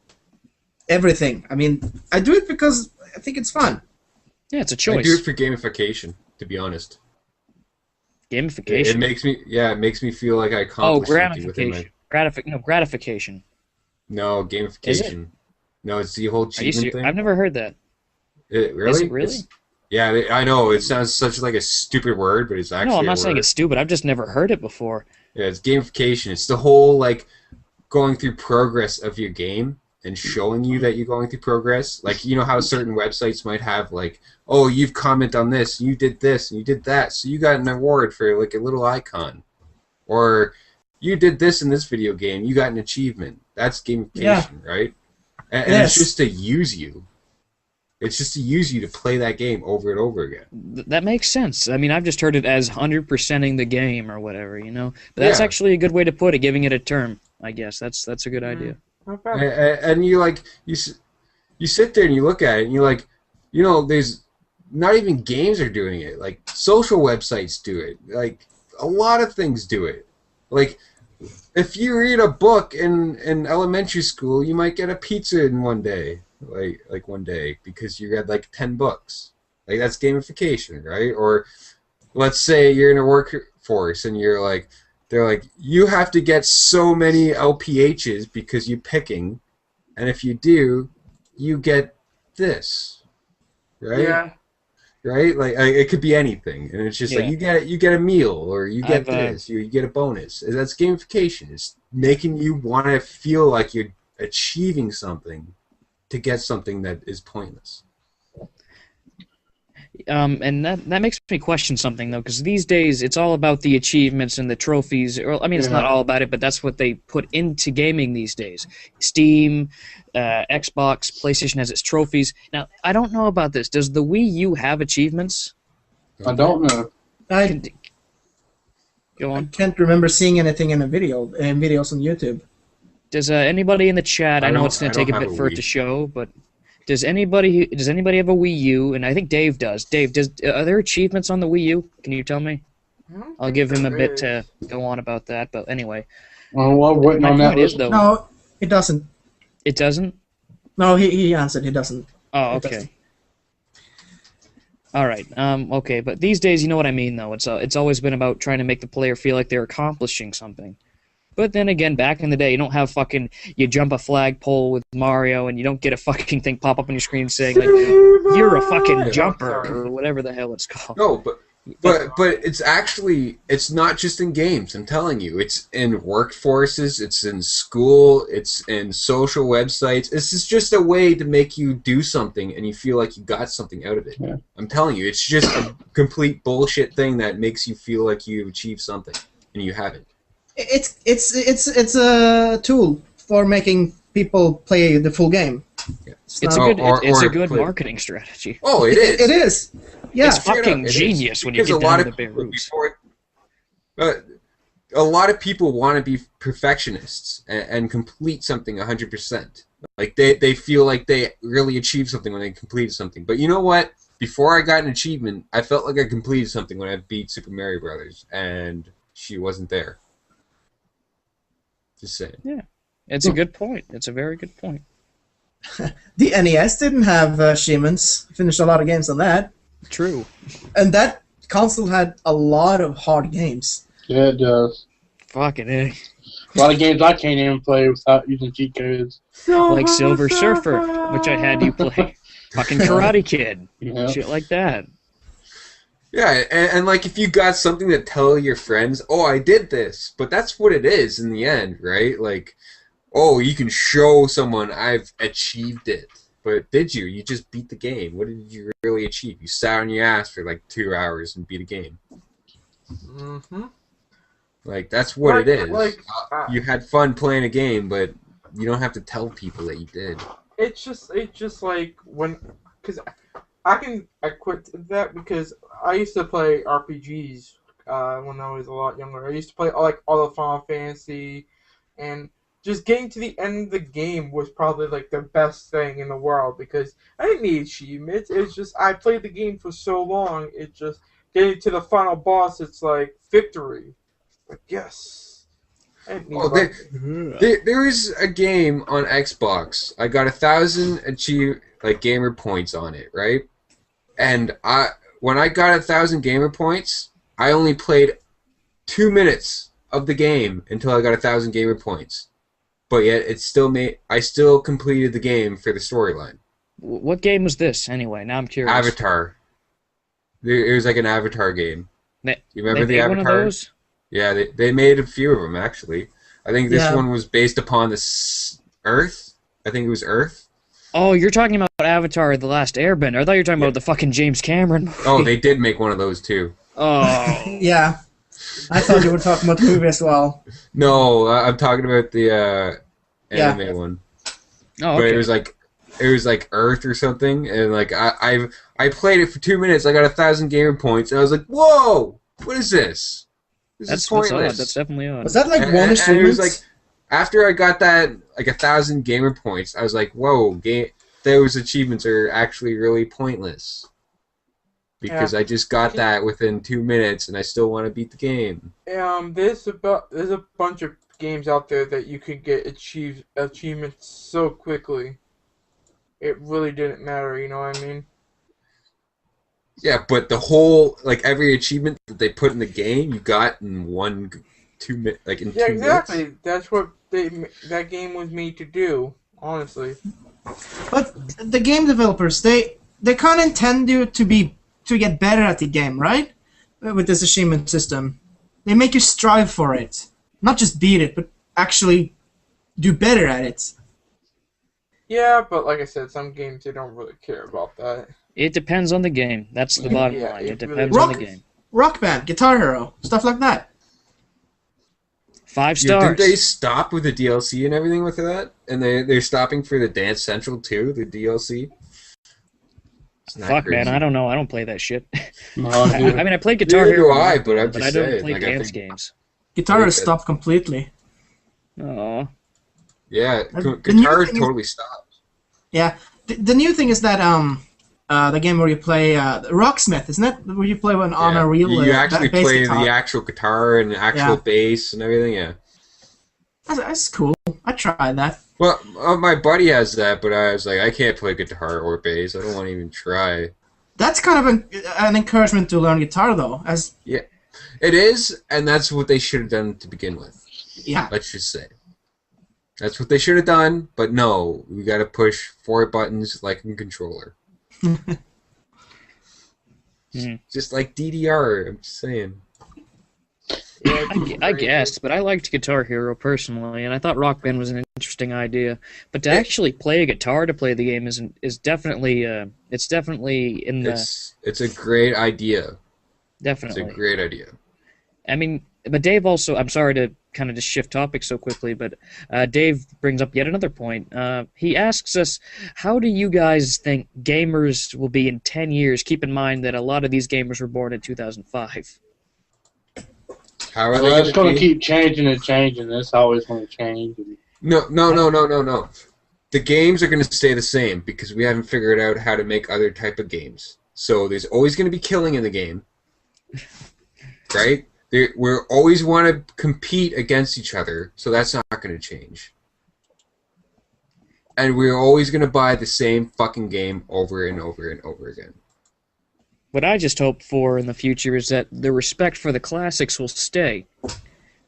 everything. I mean, I do it because I think it's fun. Yeah, it's a choice. I do it for gamification, to be honest. Gamification. It makes me feel like I accomplished something within my... gratification. No, gamification. No, it's the whole achievement thing. I've never heard that. Really? Is it really? Yeah, I know. It sounds such like a stupid word, but it's actually. No, I'm not saying it's stupid. I've just never heard it before. Yeah, it's gamification. It's the whole like going through progress of your game and showing you that you're going through progress. Like, you know how certain websites might have like, oh, you've commented on this, you did this, and you did that, so you got an award for like a little icon, or you did this in this video game, you got an achievement. That's gamification, right? And it's just to use you. It's just to use you to play that game over and over again. That makes sense. I mean, I've just heard it as 100%ing the game or whatever, But that's actually a good way to put it, giving it a term, I guess. That's a good idea. And you sit there and you look at it and you're like, there's not even games are doing it. Like, social websites do it. Like, a lot of things do it. Like, if you read a book in elementary school, you might get a pizza in one day. Like one day because you read like 10 books. Like, that's gamification, right? Or let's say you're in a workforce and they're like, you have to get so many LPHs because you're picking, and if you do, you get this, right? Yeah. Right? Like it could be anything, and it's just like you get a meal, or you get this, you get a bonus. That's gamification. It's making you want to feel like you're achieving something to get something that is pointless. And that makes me question something, though, because these days it's all about the achievements and the trophies. Or, I mean, it's not all about it, but that's what they put into gaming these days. Steam, Xbox, PlayStation has its trophies. Now, I don't know about this. Does the Wii U have achievements? I don't know. Go on. I can't remember seeing anything in videos on YouTube. Does anybody in the chat? I know it's going to take a bit for it to show, but does anybody have a Wii U? And I think Dave does. Dave, are there achievements on the Wii U? Can you tell me? I'll give him a bit to go on about that. But anyway, well, waiting on that list. No, it doesn't. It doesn't? No, he answered. He doesn't. Oh, okay. All right. Okay, but these days, you know what I mean, though. It's always been about trying to make the player feel like they're accomplishing something. But then again, back in the day, you don't have you jump a flagpole with Mario and you don't get a fucking thing pop up on your screen saying, like, you're a fucking jumper, or whatever the hell it's called. No, but it's not just in games, I'm telling you. It's in workforces, it's in school, it's in social websites. This is just a way to make you do something and you feel like you got something out of it. Yeah. I'm telling you, it's just a complete bullshit thing that makes you feel like you've achieved something, and you haven't. It's a tool for making people play the full game. Yeah. It's a good marketing strategy. Oh, it is. It is. Yeah. It's fucking genius when you get down to the bare roots. A lot of people want to be perfectionists and complete something 100%. Like they feel like they really achieved something when they completed something. But you know what? Before I got an achievement, I felt like I completed something when I beat Super Mario Brothers, and she wasn't there. Just saying. Yeah, it's a good point. It's a very good point. The NES didn't have achievements. Finished a lot of games on that. True. And that console had a lot of hard games. Yeah, it does. Fucking A. A lot of games I can't even play without using cheat codes. Like Silver Surfer, which I had you play. Fucking Karate Kid. Yeah. Shit like that. Yeah, and like if you got something to tell your friends, oh, I did this, but that's what it is in the end, right? Like, oh, you can show someone I've achieved it, but did you? You just beat the game. What did you really achieve? You sat on your ass for like 2 hours and beat a game. Mm-hmm. Like that's what it is. You had fun playing a game, but you don't have to tell people that you did. It's just like because I quit that because I used to play RPGs when I was a lot younger. I used to play all the Final Fantasy, and just getting to the end of the game was probably like the best thing in the world because I didn't need achievements. It's just I played the game for so long. It just getting to the final boss. It's like victory. Like yes. There is a game on Xbox. I got 1,000 gamer points on it, right? And when I got 1,000 gamer points, I only played 2 minutes of the game until I got 1,000 gamer points. But yet, I still completed the game for the storyline. What game was this, anyway? Now I'm curious. Avatar. It was like an Avatar game. You remember the Avatar? One of those? Yeah, they made a few of them, actually. I think this one was based upon Earth. I think it was Earth. Oh, you're talking about Avatar: The Last Airbender. I thought you were talking about the fucking James Cameron movie. Oh, they did make one of those, too. Oh. Yeah. I thought you were talking about the movie as well. No, I'm talking about the anime one. Oh, okay. But it was like Earth or something, and like I played it for 2 minutes. I got 1,000 gamer points, and I was like, "Whoa, what is this? That's odd. That's definitely odd. Was that like one and achievement? it was like after I got that like 1,000 gamer points, I was like, "Whoa, those achievements are actually really pointless." Because I just got that within 2 minutes, and I still want to beat the game. There's a bunch of games out there that you could get achievements so quickly. It really didn't matter, you know what I mean? Yeah, but the whole every achievement that they put in the game, you got in 2 minutes, like in 2 minutes. Yeah, exactly. That's what that game was made to do, honestly. But the game developers, they kind of intend you to get better at the game, right? With this achievement system. They make you strive for it. Not just beat it, but actually do better at it. Yeah, but like I said, some games, they don't really care about that. It depends on the game. That's the bottom line. It depends really on the game. Rock Band, Guitar Hero, stuff like that. 5 stars. Didn't they stop with the DLC and everything with that? And they're stopping for the Dance Central too, the DLC? Fuck, crazy. Man, I don't know. I don't play that shit. No, I mean, I played Guitar Neither Hero, do I, but I'm just I don't saying, play dance games. Guitar Hero stopped completely. Oh. Yeah, Guitar totally stopped. Yeah, the new thing is that the game where you play Rocksmith, isn't it? Where you play on a real you actually play guitar. the actual guitar and the actual bass and everything. Yeah, that's cool. I tried that. Well, my buddy has that, but I was like, I can't play guitar or bass. I don't want to even try. That's kind of an encouragement to learn guitar, though. Yeah, it is, and that's what they should have done to begin with. Yeah. Let's just say. That's what they should have done, but no, we got to push 4 buttons like in controller. Just like DDR, I'm just saying. I guessed, but I liked Guitar Hero personally, and I thought Rock Band was an interesting idea. But to actually play a guitar to play the game is definitely it's definitely in the. It's a great idea. Definitely, it's a great idea. I mean, but Dave also. I'm sorry to kind of just shift topics so quickly, but Dave brings up yet another point. He asks us, "How do you guys think gamers will be in 10 years?" Keep in mind that a lot of these gamers were born in 2005. How are well, they it's going to keep changing and changing. It's always going to change. No. the games are going to stay the same because we haven't figured out how to make other type of games. So there's always going to be killing in the game, right? We always want to compete against each other, so that's not going to change. And we're always going to buy the same fucking game over and over and over again. What I just hope for in the future is that the respect for the classics will stay.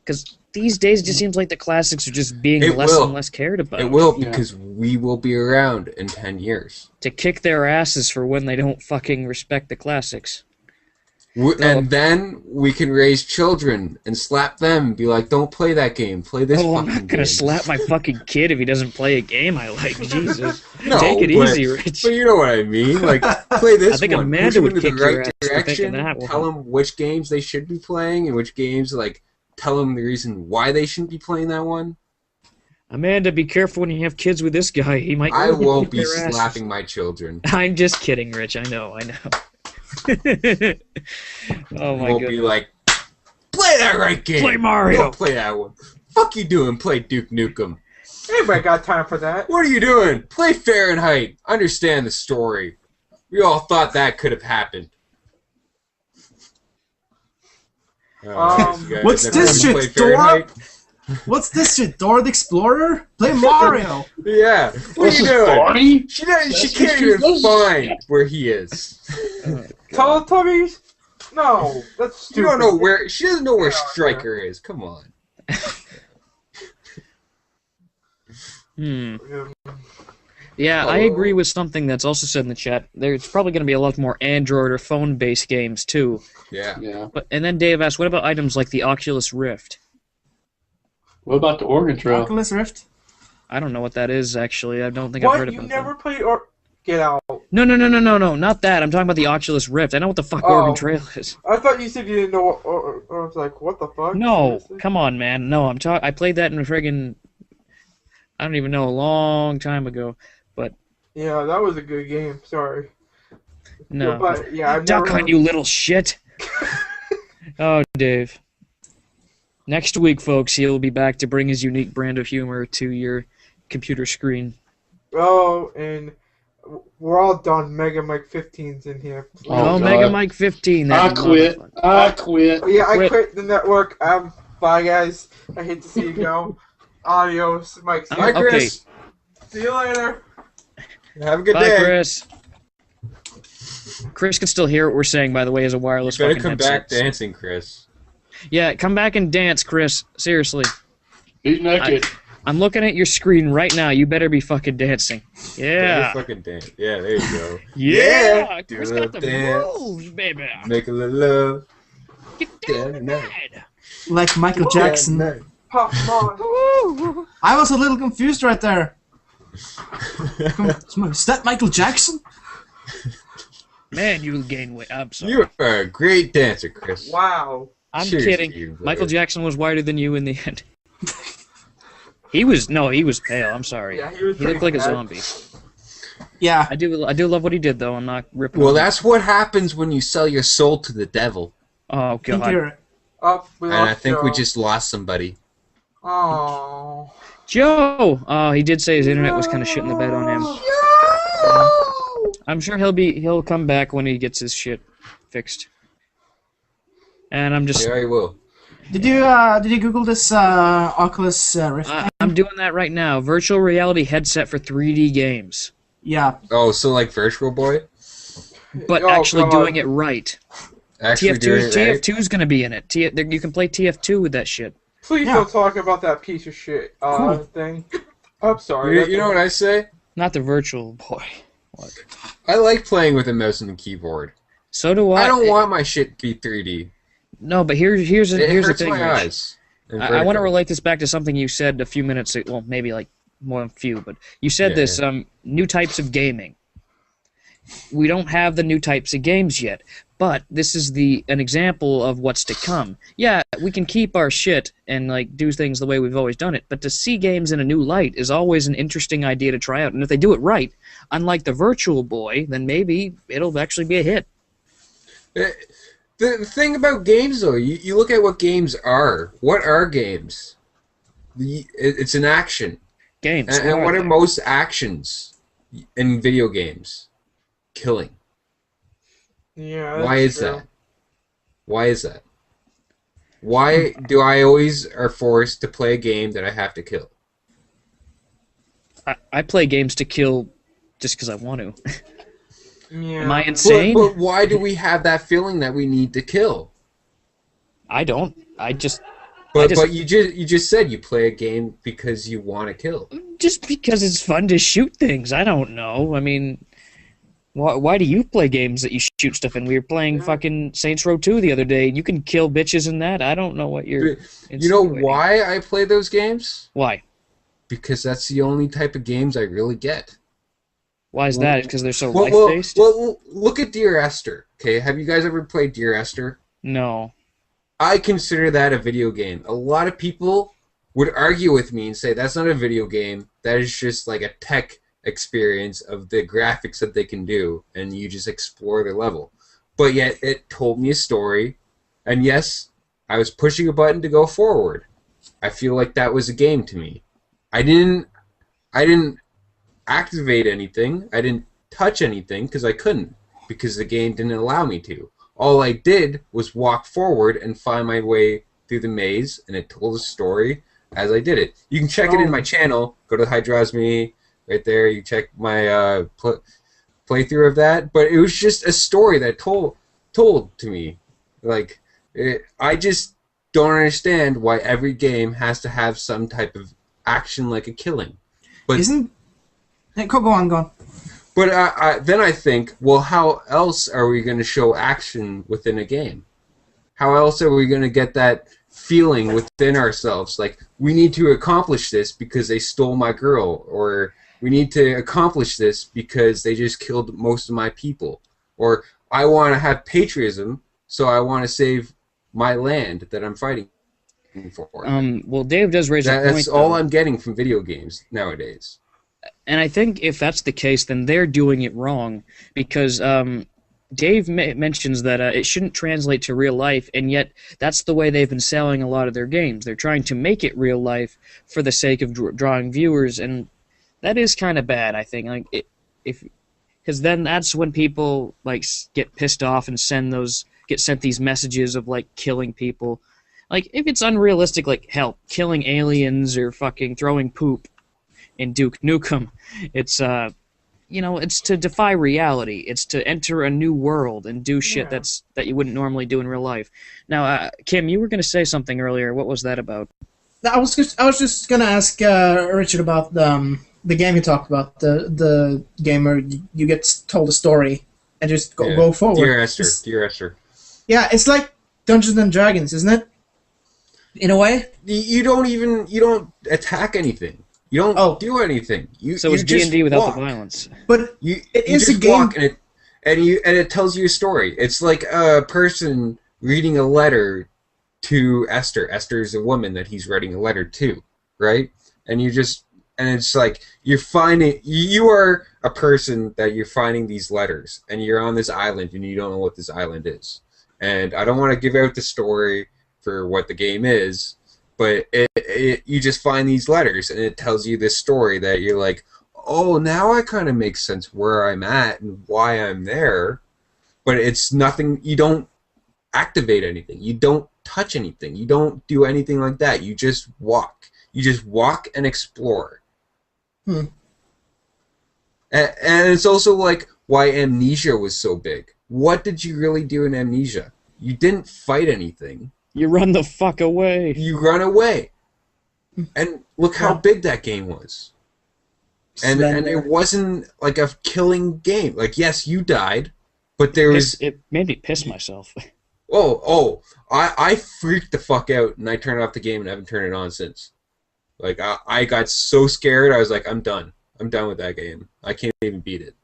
Because these days it just seems like the classics are just being less and less cared about. It will, because we will be around in 10 years. To kick their asses for when they don't fucking respect the classics. And then we can raise children and slap them and be like, don't play that game, play this fucking game. I'm not going to slap my fucking kid if he doesn't play a game I like. Jesus. No, take it easy, Rich. But you know what I mean. Like, play this I think one. Amanda push would them kick in the your right ass for direction, thinking that one. tell them which games they should be playing and which games, like, tell them the reason why they shouldn't be playing that one. Amanda, be careful when you have kids with this guy. He might. I won't be kick their asses. slapping my children. I'm just kidding, Rich. I know. Oh my god. Won't be like, play that right game. Play Mario. Don't play that one. Fuck you doing? Play Duke Nukem. Anybody got time for that? What are you doing? Play Fahrenheit. Understand the story. We all thought that could have happened. What's this shit, Dora? What's this shit, Dora the Explorer? Play Mario! Yeah. What are you doing? Funny? She can't even find where he is. Teletubbies? No, that's stupid. You don't know where. She doesn't know where Stryker is. Come on. Yeah, I agree with something that's also said in the chat. There's probably going to be a lot more Android or phone-based games too. Yeah. And then Dave asked, what about items like the Oculus Rift? What about the Oregon Trail? Oculus Rift? I don't know what that is, actually. I don't think I've heard about You that. never played or Get Out? No, not that. I'm talking about the Oculus Rift. I know what the fuck Oregon Trail is. I thought you said you didn't know what, or I was like, what the fuck? No, come on, man. No, I played that in a friggin', I don't even know, a long time ago. But yeah, that was a good game. Sorry. No. But yeah, I've Duck never hunt, you little shit. Oh, Dave. Next week, folks, he'll be back to bring his unique brand of humor to your computer screen. Oh, and we're all done. Mega Mike 15's in here. Oh, Mega Mike 15. I quit. Yeah, I quit the network. Bye, guys. I hate to see you go. Adios, Mike. Bye, Chris. See you later. Have a good Bye, day. Chris. Chris can still hear what we're saying, by the way, as a wireless You better fucking come headset. back dancing, Chris. Yeah, come back and dance, Chris. Seriously. He's naked. I'm looking at your screen right now. You better be fucking dancing. Yeah. Fucking dance. Yeah, there you go. Yeah. Do Chris a got the dance. moves, baby. Make a little love. Get down in bed. Like Michael Jackson. Pop on. I was a little confused right there. Is that Michael Jackson? Man, you gain weight. I'm sorry. You are a great dancer, Chris. Wow. I'm Cheers kidding. to you, brother. Michael Jackson was whiter than you in the end. He was pale. I'm sorry. Yeah, he was He looked pretty like a bad. zombie. Yeah. I do love what he did though. I'm not ripping. Well, him. that's what happens when you sell your soul to the devil. Oh I think god. you're- Oh, we And I lost think we Joe. just lost somebody. Oh. Joe. Oh, he did say his internet was kind of shitting the bed on him. I'm sure he'll come back when he gets his shit fixed. And I'm just Yeah, he will. Did you Google this Oculus Rift? I'm doing that right now. Virtual reality headset for 3D games, Yeah. Oh, so like Virtual Boy? but Oh, actually God. doing it right. Actually doing it right? TF2 is going to be in it. You can play TF2 with that shit. Please Yeah. don't talk about that piece of shit Cool. thing. I'm sorry. You know what I say? Not the virtual boy. What? I like playing with a mouse and a keyboard. So do I. I don't want my shit to be 3D. No, but here's It the hurts thing. my Rich. eyes. And I want to vertigo. relate this back to something you said a few minutes ago. Well, maybe like more than a few, but you said Yeah, this, new types of gaming. We don't have the new types of games yet, but this is an example of what's to come. Yeah, we can keep our shit and like do things the way we've always done it, but to see games in a new light is always an interesting idea to try out. And if they do it right, unlike the Virtual Boy, then maybe it'll actually be a hit. The thing about games, though, you look at what games are. What are games? It's an action. Games. And what are most actions in video games? Killing. Yeah. That's Why is true. that? Why is that? Why do I always are forced to play a game that I have to kill? I play games to kill just because I want to. Yeah. Am I insane? But why do we have that feeling that we need to kill? I don't. But you just said you play a game because you want to kill. Just because it's fun to shoot things. I don't know. I mean, why do you play games that you shoot stuff in? We were playing fucking Saints Row 2 the other day. You can kill bitches in that. I don't know what you're. You know insinuating. why I play those games? Why? Because that's the only type of games I really get. Why is that? Because they're so Well, life-based? well, look at Dear Esther. Okay, have you guys ever played Dear Esther? No. I consider that a video game. A lot of people would argue with me and say that's not a video game. That is just like a tech experience of the graphics that they can do, and you just explore the level. But yet it told me a story, and yes, I was pushing a button to go forward. I feel like that was a game to me. I didn't activate anything. I didn't touch anything because I couldn't, because the game didn't allow me to. All I did was walk forward and find my way through the maze, and it told a story as I did it. You can check it in my channel. Go to TheHydrosme, right there. You check my playthrough of that. But it was just a story that told to me. Like, I just don't understand why every game has to have some type of action like a killing. But Go on. But then I think, well, how else are we going to show action within a game? How else are we going to get that feeling within ourselves? Like, we need to accomplish this because they stole my girl, or we need to accomplish this because they just killed most of my people, or I want to have patriotism, so I want to save my land that I'm fighting for. Well, Dave does raise a point. That's all I'm getting from video games nowadays. And I think if that's the case, then they're doing it wrong, because Dave mentions that it shouldn't translate to real life, and yet that's the way they've been selling a lot of their games. They're trying to make it real life for the sake of drawing viewers, and that is kind of bad, I think. Like, because then that's when people like get pissed off and get sent these messages of like killing people. Like, if it's unrealistic, like hell, killing aliens or fucking throwing poop in Duke Nukem, it's it's to defy reality. It's to enter a new world and do shit that you wouldn't normally do in real life. Now, Kim, you were going to say something earlier. What was that about? I was just gonna ask Richard about the game you talked about, the game where you get told a story and just go forward. Dear Esther. Yeah, it's like Dungeons and Dragons, isn't it? In a way. You don't attack anything. You don't do anything. So it's D&D without the violence. But it is just a game. walk and it tells you a story. It's like a person reading a letter to Esther. Esther is a woman that he's writing a letter to, right? And it's like you are a person that you're finding these letters, and you're on this island and you don't know what this island is. And I don't want to give out the story for what the game is, but you just find these letters, and it tells you this story that you're like, oh, now it kind of makes sense where I'm at and why I'm there. But it's nothing. You don't activate anything. You don't touch anything. You don't do anything like that. You just walk. You just walk and explore. And it's also like why Amnesia was so big. What did you really do in Amnesia? You didn't fight anything. You run the fuck away. You run away. And look how big that game was. And it wasn't like a killing game. Like, yes, you died, but there was... It made me piss myself. I freaked the fuck out, and I turned off the game and haven't turned it on since. Like, I got so scared, I was like, I'm done. I'm done with that game. I can't even beat it.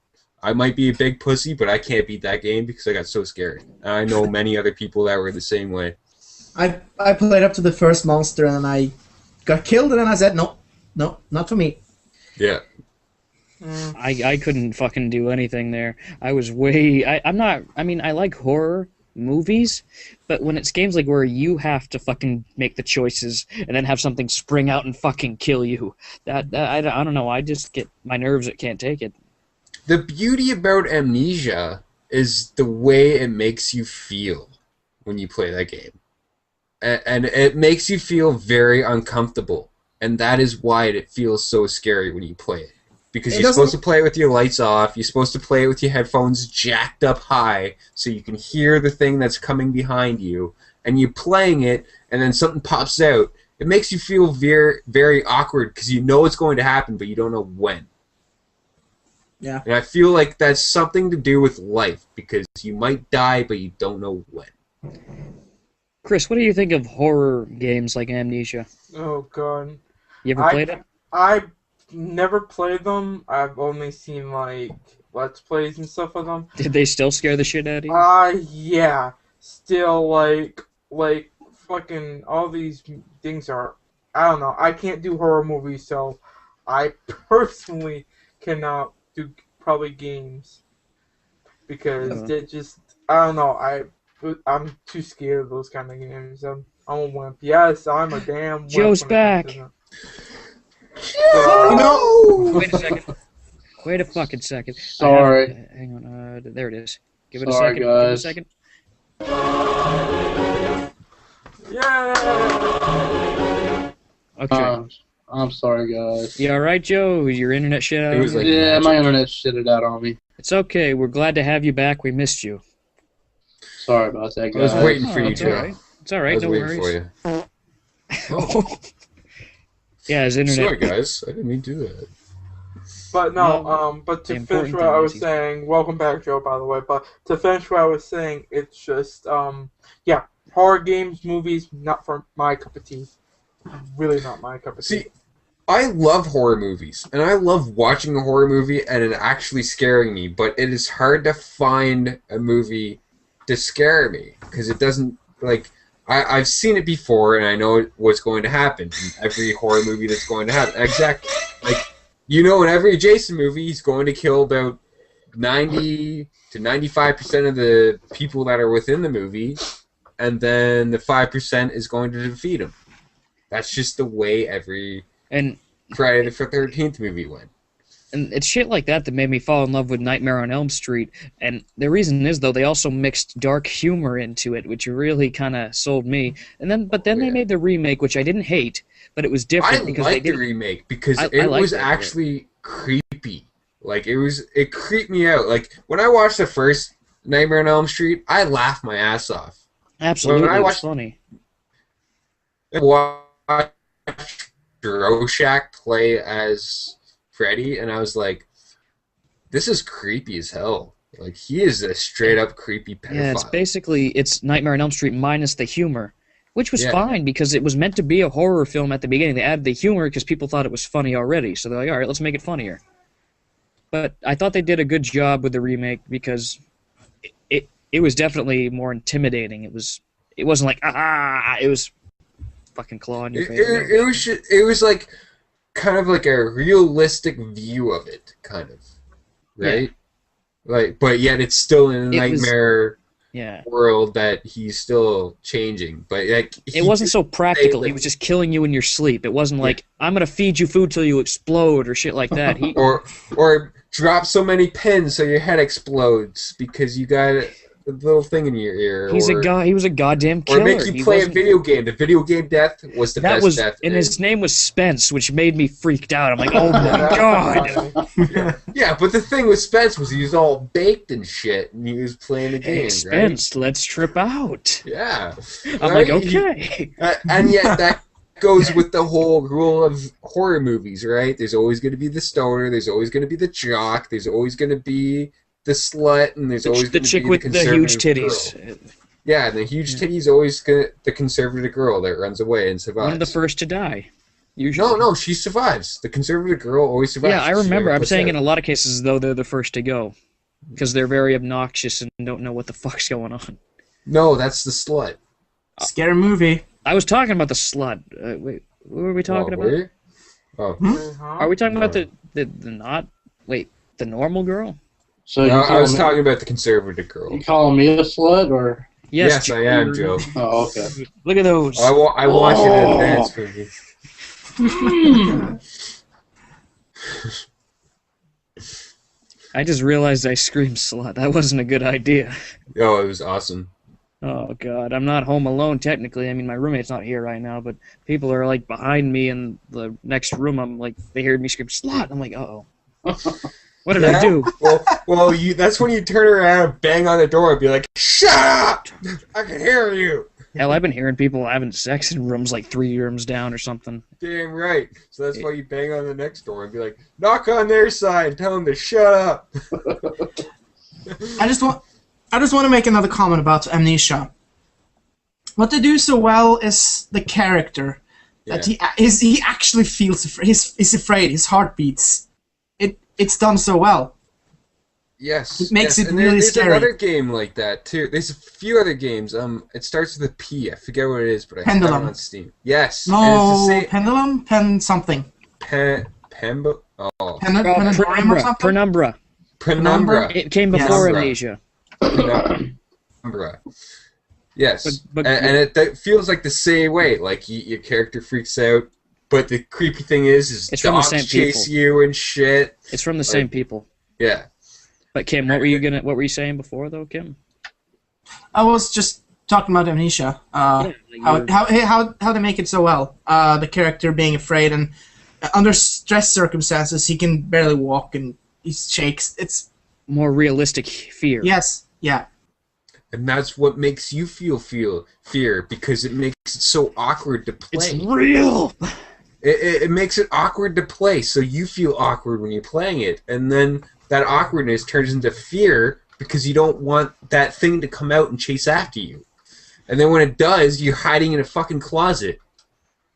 I might be a big pussy, but I can't beat that game because I got so scared. And I know many other people that were the same way. I played up to the first monster, and I got killed, and then I said, no, not for me. Yeah. I couldn't fucking do anything there. I was way... I like horror, movies, but when it's games like where you have to fucking make the choices and then have something spring out and fucking kill you, that I don't know. I just get my nerves. It can't take it. The beauty about Amnesia is the way it makes you feel when you play that game. And it makes you feel very uncomfortable. And that is why it feels so scary when you play it. Because you're supposed to play it with your lights off, you're supposed to play it with your headphones jacked up high so you can hear the thing that's coming behind you, and you're playing it, and then something pops out. It makes you feel very, very awkward because you know it's going to happen, but you don't know when. Yeah. And I feel like that's something to do with life, because you might die, but you don't know when. Chris, what do you think of horror games like Amnesia? Oh god. You ever played it? I've never played them. I've only seen like Let's Plays and stuff of them. Did they still scare the shit out of you? Yeah. Still like fucking all these things are, I don't know. I can't do horror movies, so I personally cannot do probably games because they just, I don't know. I'm too scared of those kind of games. I'm a wimp. Yes, I'm a damn wimp. Joe's back. Wait a second. Wait a fucking second. Sorry. Hang on. There it is. Give it Sorry, a second. guys. Give it a second. Yeah. Okay. I'm sorry, guys. You alright, Joe? Is your internet shit out? It was like Yeah, magic. my internet shitted out on me. It's okay. We're glad to have you back. We missed you. Sorry about that, I guys. was waiting for you, it's Joe. alright. It's I alright. was No waiting worries. for you. Yeah, his internet. Sorry, guys. I didn't mean to do that. But no, but to finish what I was saying, welcome back, Joe, by the way. But to finish what I was saying, it's just, yeah, horror games, movies, not for my cup of tea. Really not my cup of tea. See, I love horror movies, and I love watching a horror movie and it actually scaring me, but it is hard to find a movie to scare me, because it doesn't, like, I've seen it before, and I know what's going to happen in every horror movie that's going to happen. Exactly. Like, you know, in every Jason movie, he's going to kill about 90 to 95% of the people that are within the movie, and then the 5% is going to defeat him. That's just the way every Friday the 13th movie went. And it's shit like that that made me fall in love with Nightmare on Elm Street. And the reason is, though, they also mixed dark humor into it, which really kind of sold me. But then they made the remake, which I didn't hate, but it was different because I liked they the did. remake because I it liked was it, actually creepy. Like, it creeped me out. Like, when I watched the first Nightmare on Elm Street, I laughed my ass off. Absolutely, When I it was watched- funny. I watched Rorschach play as Freddy, and I was like, this is creepy as hell. Like, he is a straight-up creepy pedophile. Yeah, it's Nightmare on Elm Street minus the humor, which was Yeah. fine because it was meant to be a horror film at the beginning. They added the humor because people thought it was funny already, so they're like, all right, let's make it funnier. But I thought they did a good job with the remake because it was definitely more intimidating. It wasn't like, it was fucking claw in your face. It was like kind of like a realistic view of it, kind of, right? Yeah. Like, but yet it's still in a nightmare world that he's still changing. But like, it wasn't so practical. He was just killing you in your sleep. It wasn't like, I'm gonna feed you food till you explode or shit like that. Or drop so many pins so your head explodes because you got a little thing in your ear. He was a goddamn killer. Or make you play a video game. The video game death was the best death. And his name was Spence, which made me freaked out. I'm like, oh my god. Yeah, but the thing with Spence was he was all baked and shit, and he was playing the game, Spence, right? let's trip out. Yeah. I'm like, okay. And yet that goes with the whole rule of horror movies, right? There's always going to be the stoner, there's always going to be the jock, there's always going to be the slut, and there's always the chick with the huge titties. Girl. Yeah, and the huge titties always the conservative girl that runs away and survives. One of the first to die. Usually. No, she survives. The conservative girl always survives. Yeah, I remember. I'm saying in a lot of cases, though, they're the first to go. Because they're very obnoxious and don't know what the fuck's going on. No, that's the slut. Scary movie. I was talking about the slut. Wait, what were we talking about? Are we talking about the not... Wait, the normal girl? So no, I was talking about the conservative girl. You calling me a slut, or... Yes, I am, Joe. Oh, okay. Look at those. I watch it in advance for you. I just realized I screamed slut. That wasn't a good idea. Oh, it was awesome. Oh god, I'm not home alone technically. I mean, my roommate's not here right now, but people are like behind me in the next room. I'm like, they heard me scream slut. I'm like, uh-oh. What did I do? Well, that's when you turn around and bang on the door and be like, shut up! I can hear you! Hell, I've been hearing people having sex in rooms like 3 rooms down or something. Damn right. So that's why you bang on the next door and be like, knock on their side and tell them to shut up. I just want to make another comment about Amnesia. What they do so well is the character. Yeah. That he actually feels he's afraid. His heart beats. It's done so well. Yes. It makes it and really there's scary. There's another game like that too. There's a few other games. It starts with a P. I forget what it is, but I found it on Steam. Yes. No, and it's the same. Pendulum, pen something. Pembo. Oh. Penumbra. Penumbra. It came before Amnesia. Penumbra. Yes. But and it feels like the same way. Like your character freaks out, but the creepy thing is it's from the dogs same chase people. you and shit. It's from the same people. Yeah. But Kim, what were you saying before though, Kim? I was just talking about Amnesia. How they make it so well. The character being afraid and under stress circumstances he can barely walk and he shakes. It's more realistic fear. Yes. Yeah. And that's what makes you feel fear because it makes it so awkward to play. It's real. It makes it awkward to play, so you feel awkward when you're playing it, and then that awkwardness turns into fear because you don't want that thing to come out and chase after you. And then when it does, you're hiding in a fucking closet.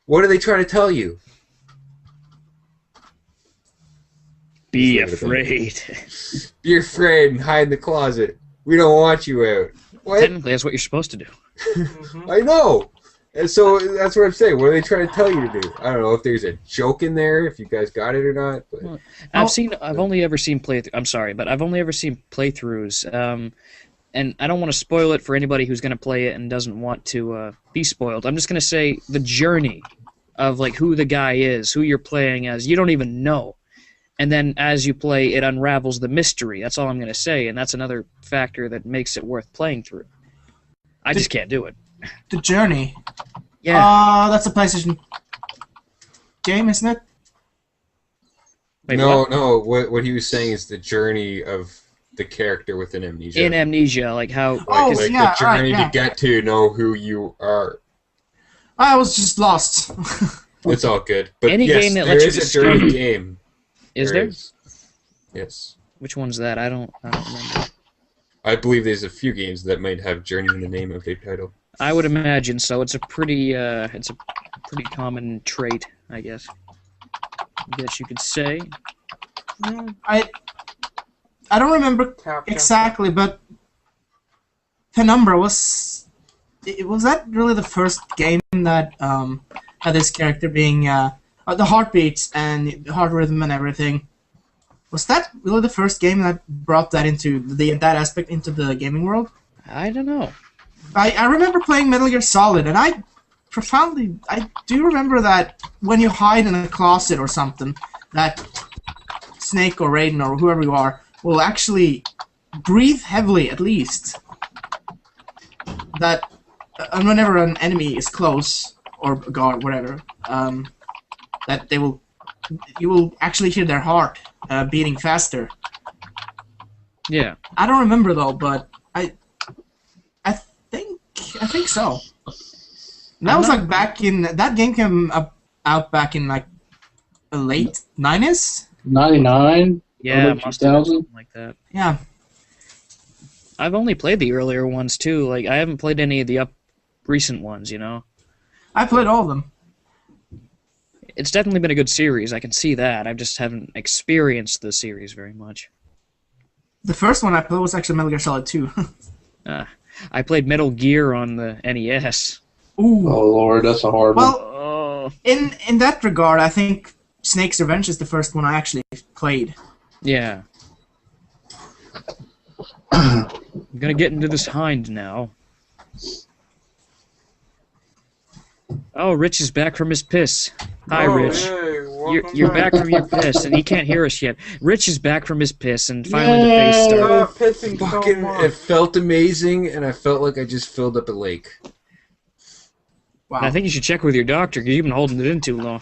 What are they trying to tell you? Be afraid. Be afraid and hide in the closet. We don't want you out. What? Technically, that's what you're supposed to do. I know. And so that's what I'm saying. What are they trying to tell you to do? I don't know if there's a joke in there, if you guys got it or not. But I've only ever seen playthroughs. I'm sorry, but I've only ever seen playthroughs. And I don't want to spoil it for anybody who's going to play it and doesn't want to be spoiled. I'm just going to say the journey of like who the guy is, who you're playing as. You don't even know. And then as you play, it unravels the mystery. That's all I'm going to say, and that's another factor that makes it worth playing through. I just can't do it. The Journey. Yeah. That's a PlayStation game, isn't it? Wait, no. What he was saying is the journey of the character within Amnesia. In Amnesia, like how... the journey to get to know who you are. I was just lost. It's all good. But Any yes, game that there lets you is a discover- journey game. Is there? Yes. Which one's that? I don't remember. I believe there's a few games that might have Journey in the name of their title. I would imagine so. It's a pretty common trait, I guess. You could say. I don't remember exactly, but Penumbra was that really the first game that had this character being the heartbeats and the heart rhythm and everything. Was that really the first game that brought that into that aspect into the gaming world? I don't know. I remember playing Metal Gear Solid, and I do remember that when you hide in a closet or something, that Snake or Raiden or whoever you are will actually breathe heavily at least. That whenever an enemy is close or a guard, whatever, that you will actually hear their heart beating faster. Yeah. I don't remember though, but I think so. And that was like back in that game came out back in like the late 90s. 99. Yeah, must have been something like that. Yeah. I've only played the earlier ones too. Like I haven't played any of the recent ones. You know. I played all of them. It's definitely been a good series. I can see that. I just haven't experienced the series very much. The first one I played was actually Metal Gear Solid 2. I played Metal Gear on the NES. Ooh. Oh Lord, that's a hard one. Well, in that regard, I think Snake's Revenge is the first one I actually played. Yeah. I'm gonna get into this Hind now. Oh, Rich is back from his piss. Hi, Oh, Rich. hey, welcome You're back from your piss, and he can't hear us yet. Rich is back from his piss, and finally the face started. Stop pissing so Fucking, much. it felt amazing, and I felt like I just filled up a lake. Wow. And I think you should check with your doctor, because you've been holding it in too long.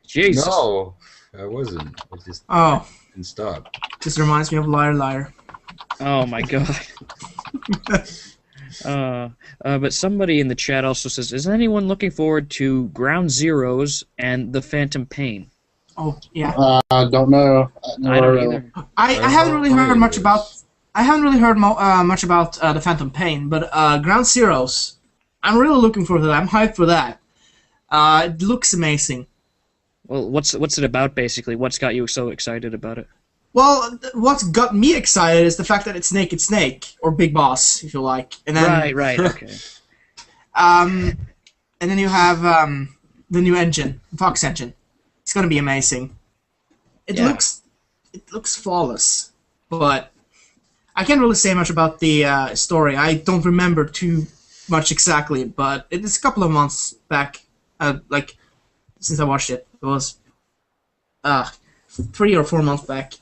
Jesus. No, I wasn't. I just Oh, didn't stop. this reminds me of Liar Liar. Oh, my God. But somebody in the chat also says, is anyone looking forward to Ground Zeroes and The Phantom Pain? Oh, yeah. Don't know. I don't either. I haven't really heard much about. I haven't really heard much about the Phantom Pain, but Ground Zeroes, I'm really looking forward to that. I'm hyped for that. It looks amazing. Well, what's it about, basically? What's got you so excited about it? Well, what's got me excited is the fact that it's Naked Snake, or Big Boss, if you like. And then, Right, okay. and then you have the new engine, Fox engine. It's gonna be amazing. It Yeah. looks flawless, but I can't really say much about the story. I don't remember too much exactly, but it's a couple of months back, like since I watched it. It was 3 or 4 months back.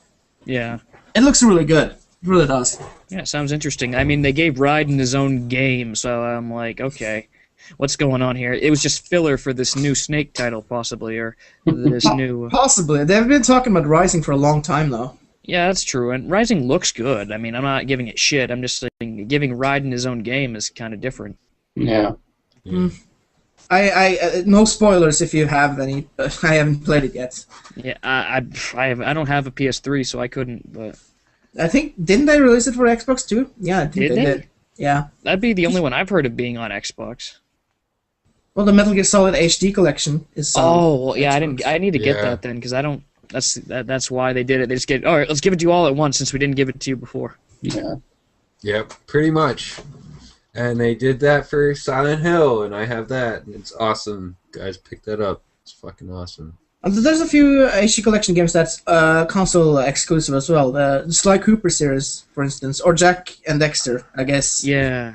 Yeah. It looks really good. It really does. Yeah, it sounds interesting. I mean, they gave Raiden his own game, so I'm like, okay, what's going on here? It was just filler for this new Snake title, possibly, or this new... Possibly. They've been talking about Rising for a long time, though. Yeah, that's true, and Rising looks good. I mean, I'm not giving it shit. I'm just saying giving Raiden his own game is kind of different. Yeah. I no spoilers if you have any. I haven't played it yet. Yeah, I don't have a PS3, so I couldn't, but... I think, didn't they release it for Xbox too? Yeah, I think Did they they? did. Yeah. That'd be the only one I've heard of being on Xbox. Well, the Metal Gear Solid HD collection is. Oh, well, yeah, Xbox. I need to get Yeah. that then, because I don't... That's why they did it. They just get, all right, let's give it to you all at once, since we didn't give it to you before. Yeah. Yep, pretty much. And they did that for Silent Hill, and I have that, and it's awesome. Guys, pick that up. It's fucking awesome. There's a few HD collection games that's console exclusive as well. The Sly Cooper series, for instance, or Jack and Dexter, I guess. Yeah.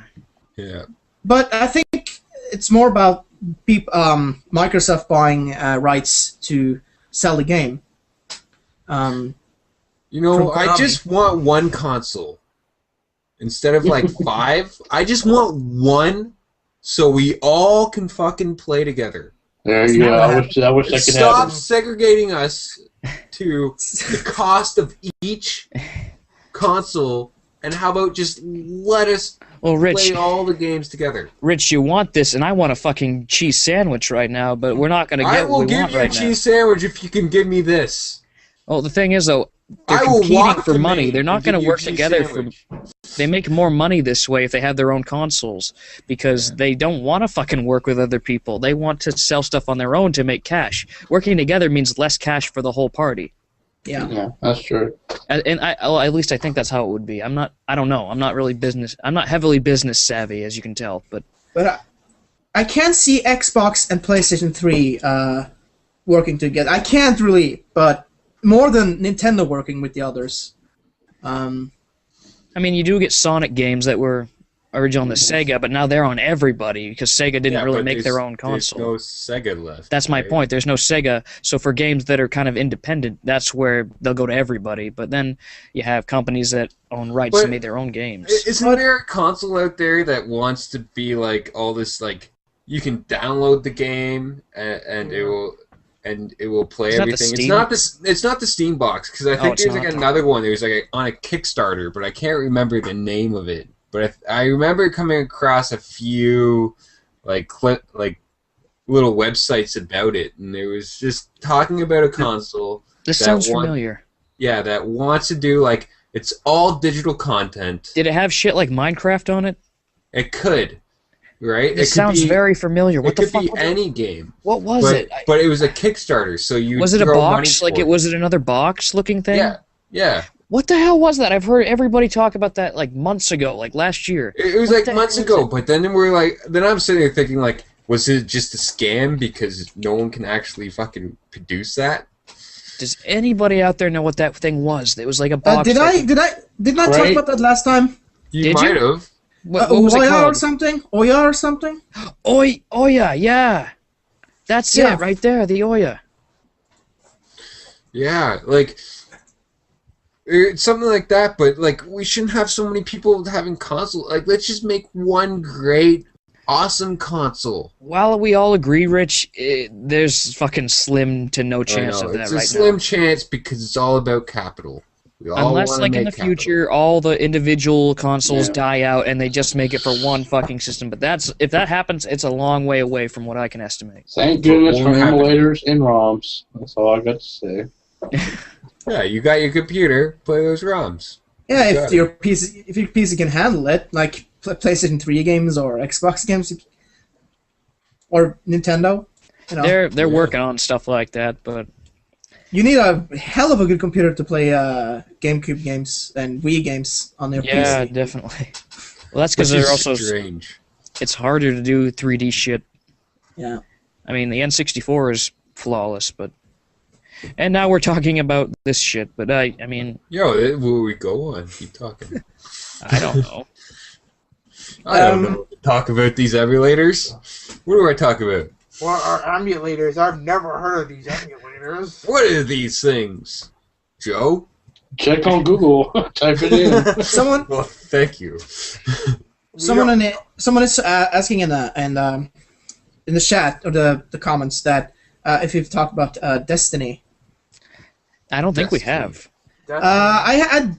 Yeah. But I think it's more about Microsoft buying rights to sell the game. You know, From I Konami. just want one console. Instead of like 5, I just want one so we all can fucking play together. There you go. I wish that could Stop happen. segregating us to the cost of each console, and how about just let us Well, Rich, play all the games together? Rich, you want this, and I want a fucking cheese sandwich right now, but we're not going to I get will what we give want you a right now. cheese sandwich if you can give me this. Well, the thing is, though, they're I will competing walk for to money. Maine They're not and going give to you a work cheese together. sandwich. They make more money this way if they have their own consoles, because they don't want to fucking work with other people. They want to sell stuff on their own to make cash. Working together means less cash for the whole party. Yeah. Yeah, that's true. And well, at least I think that's how it would be. I don't know. I'm not really I'm not heavily business savvy, as you can tell, but I can't see Xbox and PlayStation 3 working together. I can't really, but more than Nintendo working with the others. I mean, you do get Sonic games that were original on the Sega, but now they're on everybody because Sega didn't Yeah, really but make their own there's console. no Sega left. That's my right? point. There's no Sega, so for games that are kind of independent, that's where they'll go to everybody. But then you have companies that own rights But and made their own games. Isn't there a console out there that wants to be like all this, like you can download the game and it will play Is that the everything. Steam? It's not the Steam box, because I think it's there's not. like another one. There's like on a Kickstarter, but I can't remember the name of it. But I remember coming across a few like little websites about it, and it was just talking about a console. This that sounds one- familiar. Yeah, that wants to do like it's all digital content. Did it have shit like Minecraft on it? It could, right? This it could sounds be, very familiar. What it the could fuck be was it? any game. What was but, it? But it was a Kickstarter, so you Was it a throw box? money Like for it was it another box looking thing? Yeah, yeah. What the hell was that? I've heard everybody talk about that like months ago, like last year. It was What like the months hell ago, is it? but then we're like, then I'm sitting there thinking like, was it just a scam because no one can actually fucking produce that? Does anybody out there know what that thing was? It was like a box. Didn't I talk Right. about that last time? You Did might you? have. What was it Oya or called? something? Oya or something? Oya, yeah. That's Yeah. it right there, the Oya. Yeah, like something like that. But like, we shouldn't have so many people having console. Like, let's just make one great, awesome console. While we all agree, Rich, there's fucking slim to no chance of that it's right a slim now. chance because it's all about capital. We all Unless, wanna like, in make the future, capital. all the individual consoles Yeah. die out and they just make it for one fucking system. But if that happens, it's a long way away from what I can estimate. Thank goodness for won't happen. emulators and ROMs. That's all I got to say. Yeah, you got your computer, play those ROMs. Yeah, Got if it. your PC can handle it, like PlayStation 3 games or Xbox games, or Nintendo. You know, They're Yeah. working on stuff like that, but you need a hell of a good computer to play GameCube games and Wii games on your yeah, PC. definitely. Well, that's because Which they're is also strange. it's harder to do 3D shit. Yeah. I mean, the N64 is flawless, but and now we're talking about this shit. But I mean, Yo, will we go on? Keep talking. I don't know. I don't know what to talk about these emulators. What do I talk about? What are emulators? I've never heard of these emulators. What are these things? Joe? Check on Google. Type it in. Someone Well, thank you. someone is asking in the chat or the comments that if you've talked about Destiny. I don't think we Destiny. have. I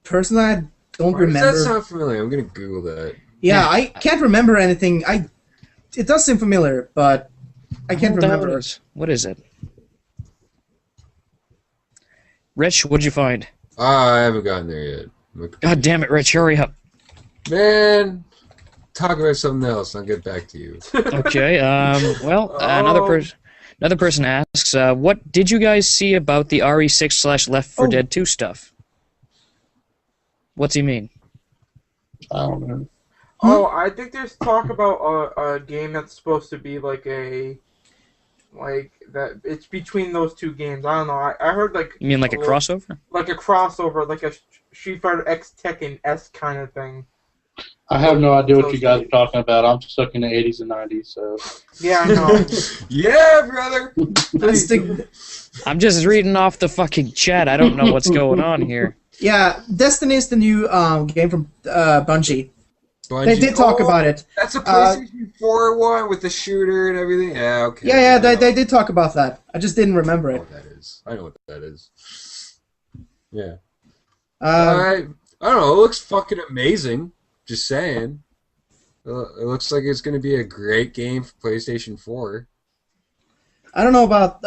personally I don't Why does that remember. sound familiar? I'm gonna Google that. Yeah, I can't remember anything. It does seem familiar, but I can't What the hell remember. What is it? Rich, what'd you find? I haven't gotten there yet. God damn it, Rich, hurry up. Man, talk about something else. I'll get back to you. Okay, well, another person asks, what did you guys see about the RE6 / Left 4 Oh. Dead 2 stuff? What's he mean? I don't know. Oh, I think there's talk about a game that's supposed to be like that. It's between those two games. I don't know. I heard like You mean like a little- crossover? like a crossover, like a Street Fighter X Tekken S kind of thing. I have no idea what you guys are talking about. I'm stuck in the 80s and 90s, so. Yeah, I know. Yeah, brother. That's the- I'm just reading off the fucking chat. I don't know what's going on here. yeah, Destiny is the new game from Bungie. They Bungie. did talk Oh, about it. That's a PlayStation 4 one with the shooter and everything. Yeah, okay. Yeah, I know. they did talk about that. I just didn't remember I know it. what that is. I know what that is. Yeah. Uh, I don't know. It looks fucking amazing. Just saying. It looks like it's going to be a great game for PlayStation 4. I don't know about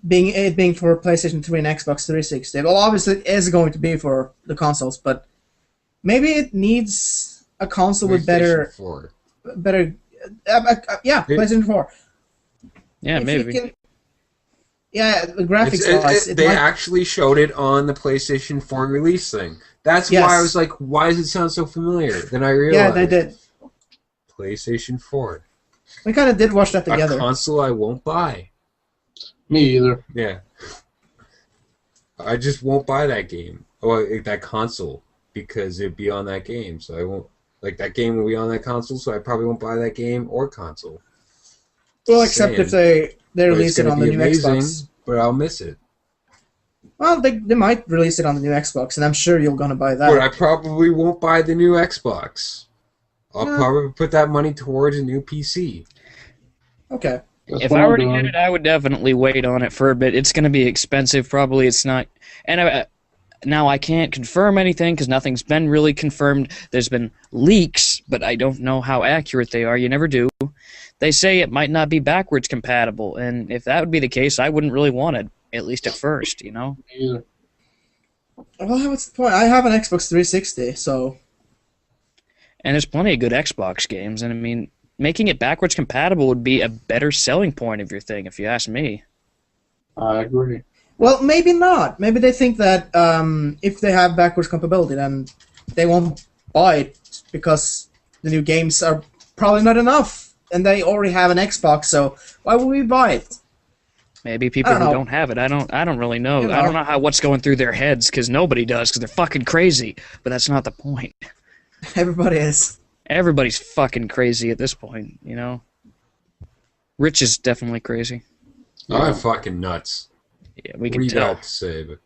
being for PlayStation 3 and Xbox 360. Well, obviously it is going to be for the consoles, but maybe it needs a console with PlayStation 4. better. PlayStation 4. Yeah, If maybe. you can- yeah, the graphics wise, They actually showed it on the PlayStation 4 release thing. That's Yes. why I was like, why does it sound so familiar? Then I realized. yeah, they did. PlayStation 4. We kind of did watch that A together. console I won't buy. Me either. Yeah. I just won't buy that game. Or that console. Because it'd be on that game. So I won't. Like, that game will be on that console, so I probably won't buy that game or console. Well, except if they But it's release it gonna on the be new amazing, Xbox. but I'll miss it. Well, they might release it on the new Xbox, and I'm sure you're gonna buy that. But I probably won't buy the new Xbox. I'll Yeah. probably put that money towards a new PC. Okay. That's If what I I'm were to doing. get it, I would definitely wait on it for a bit. It's going to be expensive, probably. It's not. And now I can't confirm anything because nothing's been really confirmed. There's been leaks, but I don't know how accurate they are. You never do. They say it might not be backwards compatible, and if that would be the case, I wouldn't really want it, at least at first, you know? Me either. Well, what's the point? I have an Xbox 360, so And there's plenty of good Xbox games, and I mean, making it backwards compatible would be a better selling point of your thing, if you ask me. I agree. well, maybe not. Maybe they think that if they have backwards compatibility, then they won't buy it because the new games are probably not enough, and they already have an Xbox. So why would we buy it? Maybe people I don't who know. don't have it. I don't really know. You I don't know. know what's going through their heads because nobody does because they're fucking crazy. But that's not the point. Everybody is. Everybody's fucking crazy at this point, you know? Rich is definitely crazy. I'm fucking nuts. Yeah, we What can do you tell. got to say? But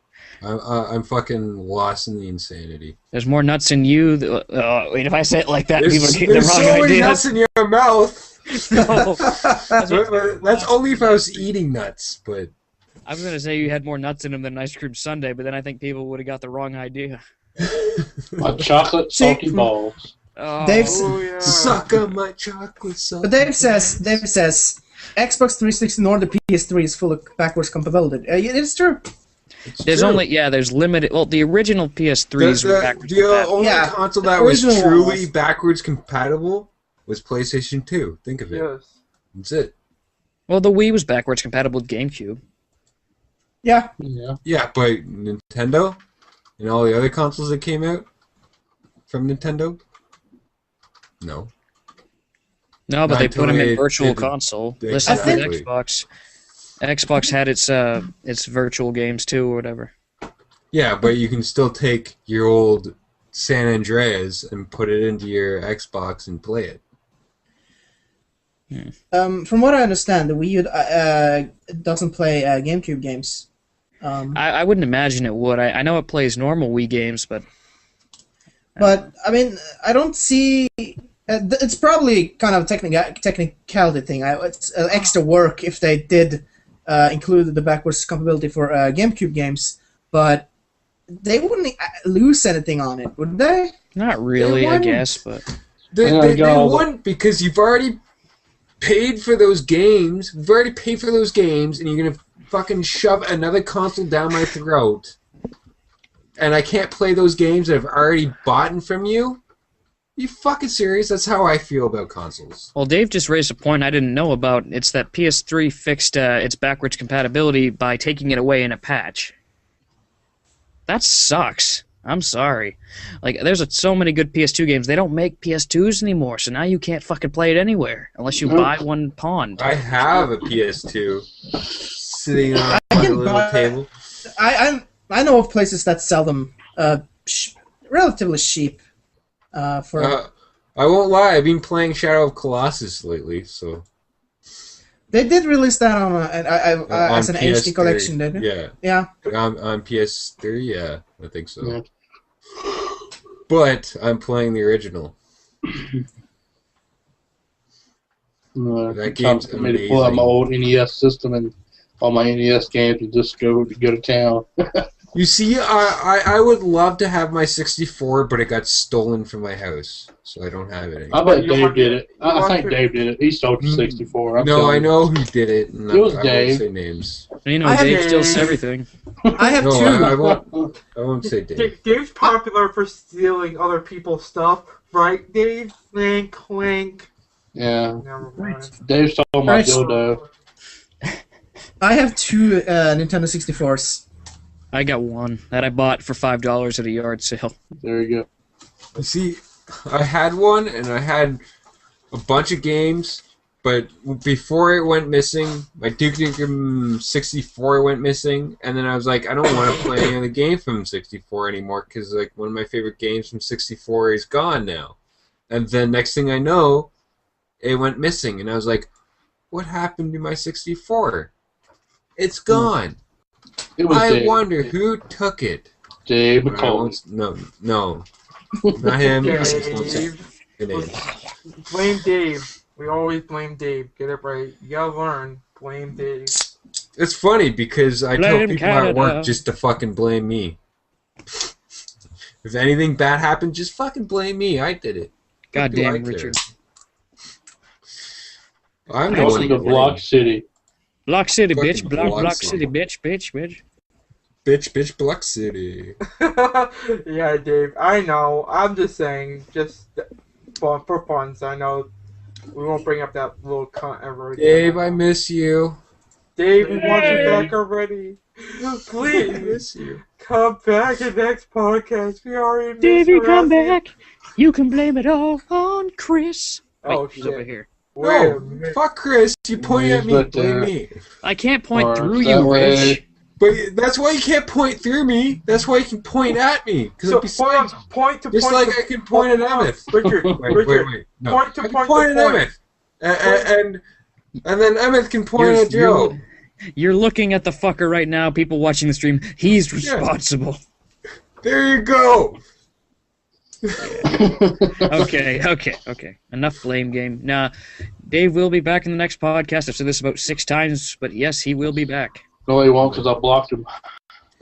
I'm fucking lost in the insanity. There's more nuts in you. Wait, if I say it like that, people are getting the There's wrong so many ideas. nuts in your mouth. No. That's only if I was eating nuts, but I was going to say you had more nuts in them than an ice cream sundae, but then I think people would have got the wrong idea. My chocolate salty balls. Oh, Dave's- yeah. suck on my chocolate sauce. But Dave says, Xbox 360 nor the PS3 is full of backwards compatibility. It's true. It's there's true. only, there's limited, well, the original PS3s were backwards the compatible. only Yeah, console the that was original truly was. backwards compatible was PlayStation 2. Think of it. Yes. That's it. Well, the Wii was backwards compatible with GameCube. Yeah. Yeah. Yeah, but Nintendo and all the other consoles that came out from Nintendo? No. No, but Not they put them until in they Virtual did the- Console. they- Listen to Exactly. Xbox. Xbox had its virtual games too, or whatever. Yeah, but you can still take your old San Andreas and put it into your Xbox and play it. From what I understand, the Wii U doesn't play GameCube games. I wouldn't imagine it would. I know it plays normal Wii games, but But I mean, I don't see. It's probably kind of a technicality thing. It's extra work if they did include the backwards compatibility for GameCube games, but they wouldn't lose anything on it, would they? not really, I wouldn't. guess. But They got all the- wouldn't because you've already paid for those games. You've already paid for those games, and you're going to fucking shove another console down my throat. And I can't play those games that I've already bought from you? You fucking serious? That's how I feel about consoles. well, Dave just raised a point I didn't know about. It's that PS3 fixed its backwards compatibility by taking it away in a patch. That sucks. I'm sorry. Like, there's so many good PS2 games. They don't make PS2s anymore, so now you can't fucking play it anywhere unless you buy one pawned. I have a PS2 sitting on I my can little buy- table. I know of places that sell them relatively cheap. For I won't lie, I've been playing Shadow of Colossus lately, so... they did release that on as an on HD PS3, collection, didn't it? Yeah. Yeah. On PS3, yeah, I think so. Yeah. But I'm playing the original. That It's game's time for me to pull out my old NES system and all my NES games and just go to town. You see, I would love to have my 64, but it got stolen from my house, so I don't have it I anymore. bet You Dave want- did it. you I want think to- Dave did it. He stole your 64. I'm No, telling I you. know who did it, and It was I won't Dave. say names. You know, I have- Dave steals everything. I have No, two. I won't say Dave. Dave's popular for stealing other people's stuff, right, Dave? Link, link. Yeah. Never mind. Dave stole my Right. dildo. I have two Nintendo 64s. I got one that I bought for $5 at a yard sale. There you go. You see, I had one, and I had a bunch of games, but before it went missing, my Duke Nukem 64 went missing, and then I was like, I don't want to play any of the game from 64 anymore, because like one of my favorite games from 64 is gone now. And then next thing I know, it went missing, and I was like, what happened to my 64? It's gone. It was I Dave. wonder who took it. Dave I McCall. won't- No, not him. I just won't say Dave. the name. Blame Dave. We always blame Dave. Get it right. You gotta learn. Blame Dave. It's funny because I tell Blame people at Canada. work just to fucking blame me. If anything bad happened, just fucking blame me. I did it. God What do I damn, care? Richard. I'm the one Welcome to to Block City. Block City, Fucking bitch. Block Block City, City. bitch. bitch, Block City. Yeah, Dave. I know. I'm just saying. Just for fun. I know we won't bring up that little cunt ever again. Dave, I miss you. Dave, we want you back already. I Please miss you. come back in next podcast. We already miss Davey, you, come Razzie. back. You can blame it all on Chris. Wait, Oh he's over shit. here. Wait a No, minute. fuck Chris. You point at me. But, Blame me. I can't point Or through that you, way. Rich. But that's why you can't point through me. That's why you can point at me. So point to just point. like I can point at Emmeth. Richard, Wait. No. Point to I can point point to at point. Emmeth. And then Emmeth can point at Joe. You're looking at the fucker right now, people watching the stream. He's responsible. There you go. Okay. Enough blame game. Nah, Dave will be back in the next podcast. I've said this about 6 times, but yes, he will be back. No, he won't because I blocked him.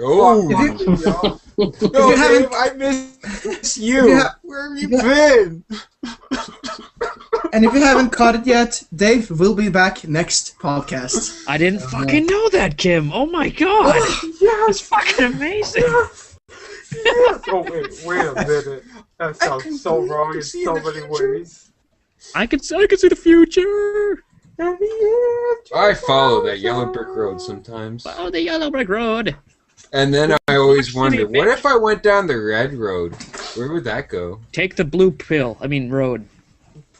Oh. If you No, haven't- Dave, I miss you. Where have you been? And if you haven't caught it yet, Dave will be back next podcast. I didn't fucking know that, Kim. Oh my god. That's fucking amazing. Yes. Oh wait a minute. That sounds so wrong in so many ways. I can see the future. I follow that yellow brick road sometimes. Oh, the yellow brick road. And then I always wonder, what if I went down the red road? Where would that go? Take the blue pill. I mean, road.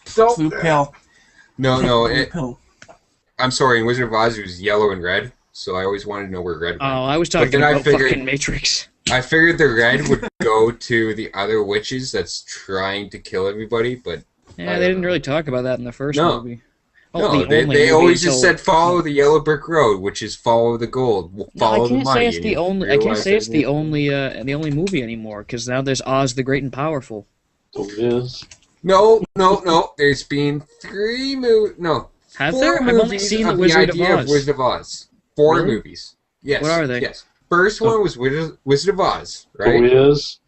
So Blue pill. No, Blue pill. I'm sorry, in Wizard of Oz it was yellow and red, so I always wanted to know where red went. Oh, I was talking then I about figured- fucking Matrix. I figured the red would go to the other witches that's trying to kill everybody, but Yeah, they didn't really talk about that in the first No. movie. no, they always just said follow the yellow brick road, which is follow the gold, follow the money. I can't say it's the only movie anymore because now there's Oz the Great and Powerful. So it is. No. There's been 3 movies. No, Have 4 there? I've movies only seen of the Wizard of idea Oz. of Wizard of Oz. 4 Really? movies. Yes. What are they? Yes. First one was Wizard of Oz, So right? it is.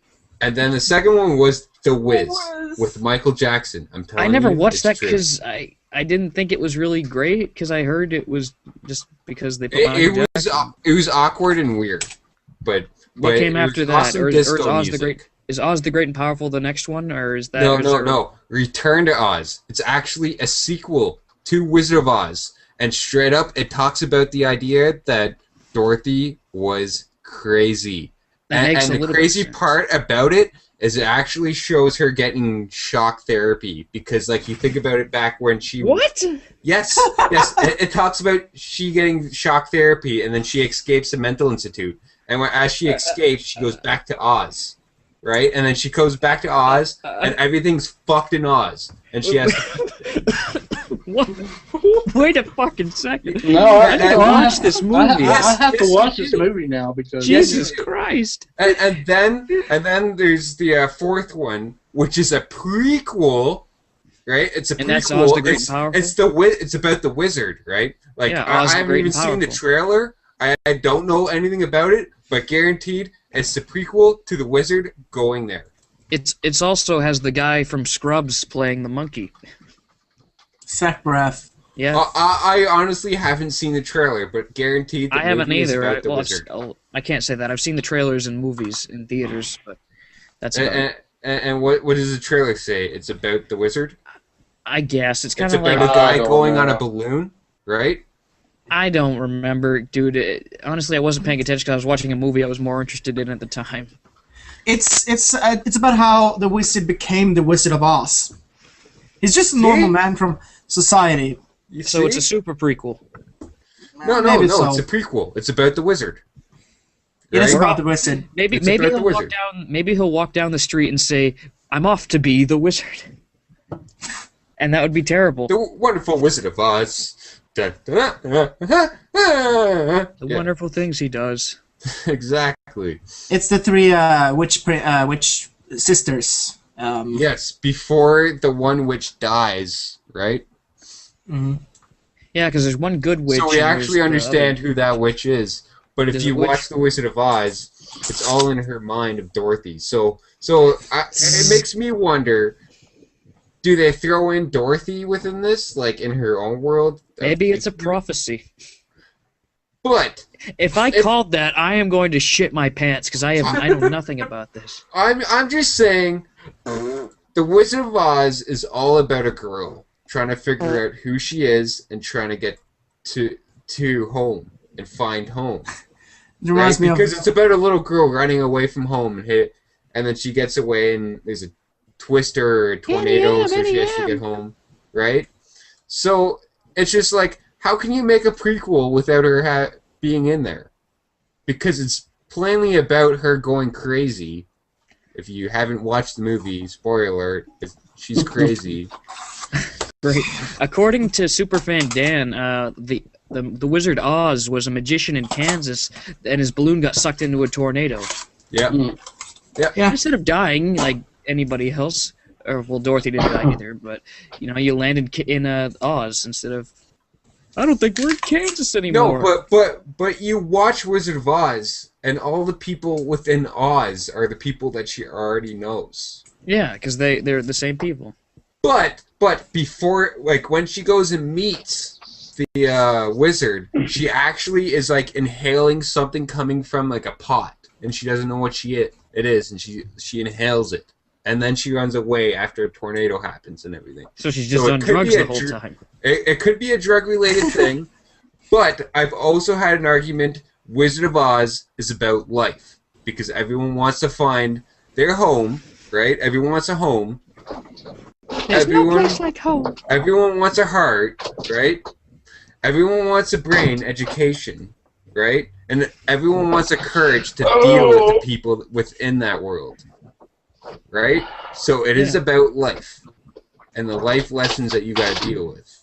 And then the second one was The Wiz with Michael Jackson. I'm telling I you, never watched it's that true. because I didn't think it was really great because I heard it was just because they put It was awkward and weird, but What came it after was that? awesome Or is disco Oz the music. Great? Is Oz the Great and Powerful the next one, or is that? No. Return to Oz. It's actually a sequel to Wizard of Oz, and straight up, it talks about the idea that Dorothy was crazy. That makes a And the little crazy sense. part about it is it actually shows her getting shock therapy because, like, you think about it back when she What? Yes. It talks about she getting shock therapy, and then she escapes a mental institute. And as she escapes, she goes back to Oz, right? And then she goes back to Oz, and everything's fucked in Oz, and she has. What? Wait a fucking second. No, I need to watch this movie. I have to Yes, watch you this do. movie now because Jesus Christ. And then there's the 4th one, which is a prequel, right? It's a And prequel. that's Oz the Great and Powerful? It's about the wizard, right? Like Yeah, I Oz the haven't Great even and seen the Powerful. trailer. I don't know anything about it, but guaranteed it's the prequel to the wizard going there. It's also has the guy from Scrubs playing the monkey. Zach Braff. Yeah. I honestly haven't seen the trailer, but guaranteed the I haven't movie is either. about the wizard. I can't say that. I've seen the trailers in movies in theaters, but that's about it. And what does the trailer say? It's about the wizard? I guess it's kind It's of about like a guy I don't going know. on a balloon, right? I don't remember, dude. Honestly, I wasn't paying attention because I was watching a movie I was more interested in at the time. It's about how the wizard became the Wizard of Oz. He's just a normal man from society. So it's a super prequel. No, Maybe it's so. a prequel. It's about the wizard. It is Right? about the wizard. Maybe It's maybe about the he'll walk wizard. down. Maybe he'll walk down the street and say, "I'm off to be the wizard," and that would be terrible. The wonderful Wizard of Oz. The Yeah, wonderful things he does. exactly. It's the 3 witch sisters. Yes, before the one witch dies, right? Mhm. Yeah, because there's one good witch. So we and there's actually the understand other. who that witch is. But if There's you a witch. watch The Wizard of Oz, it's all in her mind of Dorothy. So it makes me wonder, do they throw in Dorothy within this, like in her own world? Maybe it's a prophecy. But If I called that, I am going to shit my pants because I know nothing about this. I'm just saying, The Wizard of Oz is all about a girl trying to figure out who she is and trying to get to home and find home. It reminds me Because of it's about a little girl running away from home and then she gets away and there's a twister or a tornado, so she has to get home, right? So it's just like, how can you make a prequel without her being in there? because it's plainly about her going crazy. If you haven't watched the movie, spoiler alert, she's crazy. Great. According to Superfan Dan, the Wizard Oz was a magician in Kansas, and his balloon got sucked into a tornado. Yeah. Yeah. Instead of dying like anybody else, or well, Dorothy didn't die either, but you landed in Oz instead of. I don't think we're in Kansas anymore. No, but you watch Wizard of Oz, and all the people within Oz are the people that she already knows. Yeah, because they're the same people. But before, like, when she goes and meets the wizard, she actually is like inhaling something coming from like a pot, and she doesn't know what it is, and she inhales it, and then she runs away after a tornado happens and everything. So she's just on drugs the whole time. It could be a drug-related thing, but I've also had an argument. Wizard of Oz is about life because everyone wants to find their home, right? Everyone wants a home. There's no place like home. Everyone wants a heart, right? Everyone wants a brain, education, right? And everyone wants a courage to deal with the people within that world, right? So it is about life and the life lessons that you got to deal with.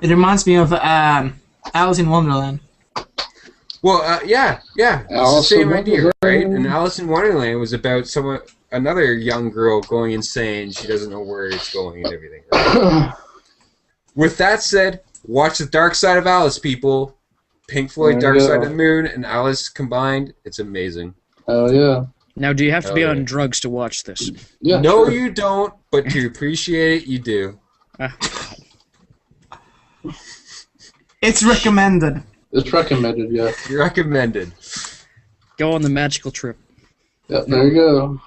It reminds me of Alice in Wonderland. Well, yeah. It's the same idea, right? And Alice in Wonderland was about another young girl going insane. She doesn't know where it's going and everything. Right? With that said, watch The Dark Side of Alice, people. Pink Floyd, Dark Side of the Moon, and Alice combined. It's amazing. Oh, yeah. Now, do you have to be on drugs to watch this? Yeah, no, sure. you don't, but to appreciate it, you do. It's recommended. It's recommended, yeah. Recommended. Go on the magical trip. Yep, there you go.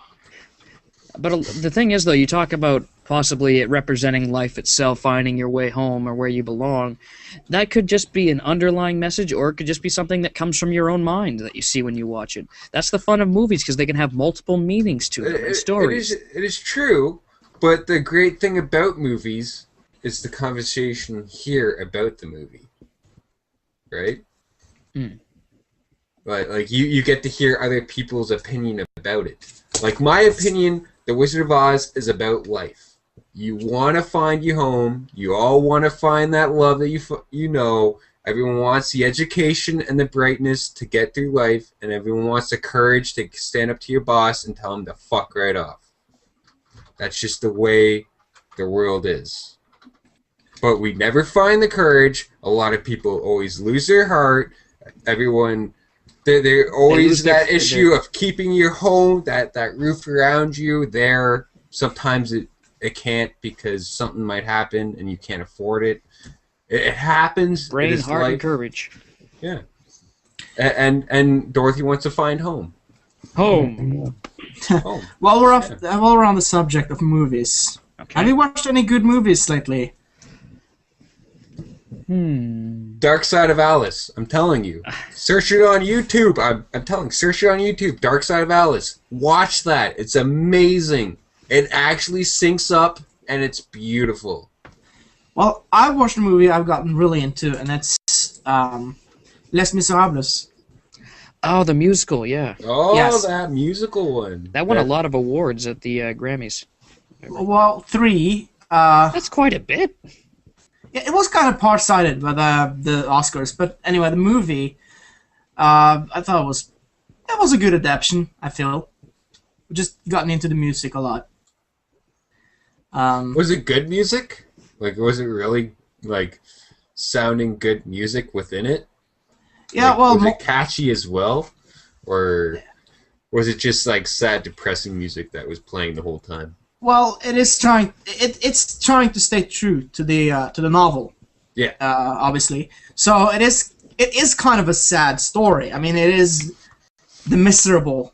But the thing is, though, you talk about possibly it representing life itself, finding your way home or where you belong. That could just be an underlying message, or it could just be something that comes from your own mind that you see when you watch it. That's the fun of movies, because they can have multiple meanings to them and stories. It is true, but the great thing about movies is the conversation here about the movie. Right? Like you get to hear other people's opinion about it. Like my opinion, The Wizard of Oz is about life. You want to find your home. You all want to find that love that you know. Everyone wants the education and the brightness to get through life, and everyone wants the courage to stand up to your boss and tell him to fuck right off. That's just the way the world is. But we never find the courage. A lot of people always lose their heart. Everyone, they're always that issue of keeping your home, that roof around you there. Sometimes it can't because something might happen and you can't afford it. It happens. Brain, heart, and courage. Yeah. And Dorothy wants to find home. Home. Home. While we're on the subject of movies, have you watched any good movies lately? Dark Side of Alice. I'm telling you. Search it on YouTube. Search it on YouTube. Dark Side of Alice. Watch that. It's amazing. It actually syncs up, and it's beautiful. Well, I watched a movie I've gotten really into, and that's Les Miserables. Oh, the musical, yeah. Oh, Yes. that musical one. That won a lot of awards at the Grammys. Well, 3. That's quite a bit. It was kind of part-sided by the Oscars, but anyway, the movie, I thought it was a good adaptation. I feel, just gotten into the music a lot. Was it good music? Like, was it really like sounding good music within it? Yeah, like, well, was it catchy as well, or was it just like sad, depressing music that was playing the whole time? Well, it's trying to stay true to the novel. Yeah. Obviously. So it is kind of a sad story. I mean, it is The Miserable.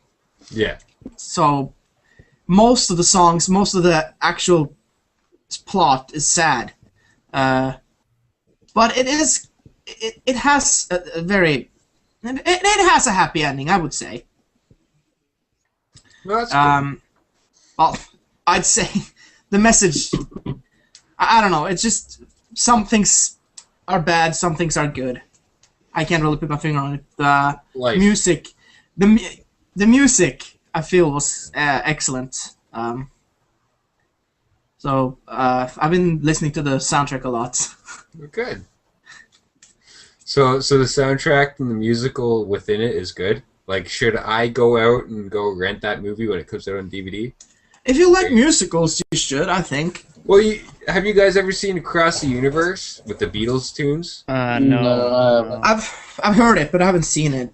Yeah. So most of the songs, most of the actual plot is sad. But it has a very it has a happy ending, I would say. Well, that's good. Well, I'd say the message, I don't know, it's just some things are bad, some things are good. I can't really put my finger on it. The Life. music, the music I feel was excellent. So I've been listening to the soundtrack a lot. Good. So the soundtrack and the musical within it is good. Like, should I go out and go rent that movie when it comes out on DVD? If you like musicals, you should, I think. Well, have you guys ever seen Across the Universe with the Beatles tunes? No. I've heard it, but I haven't seen it.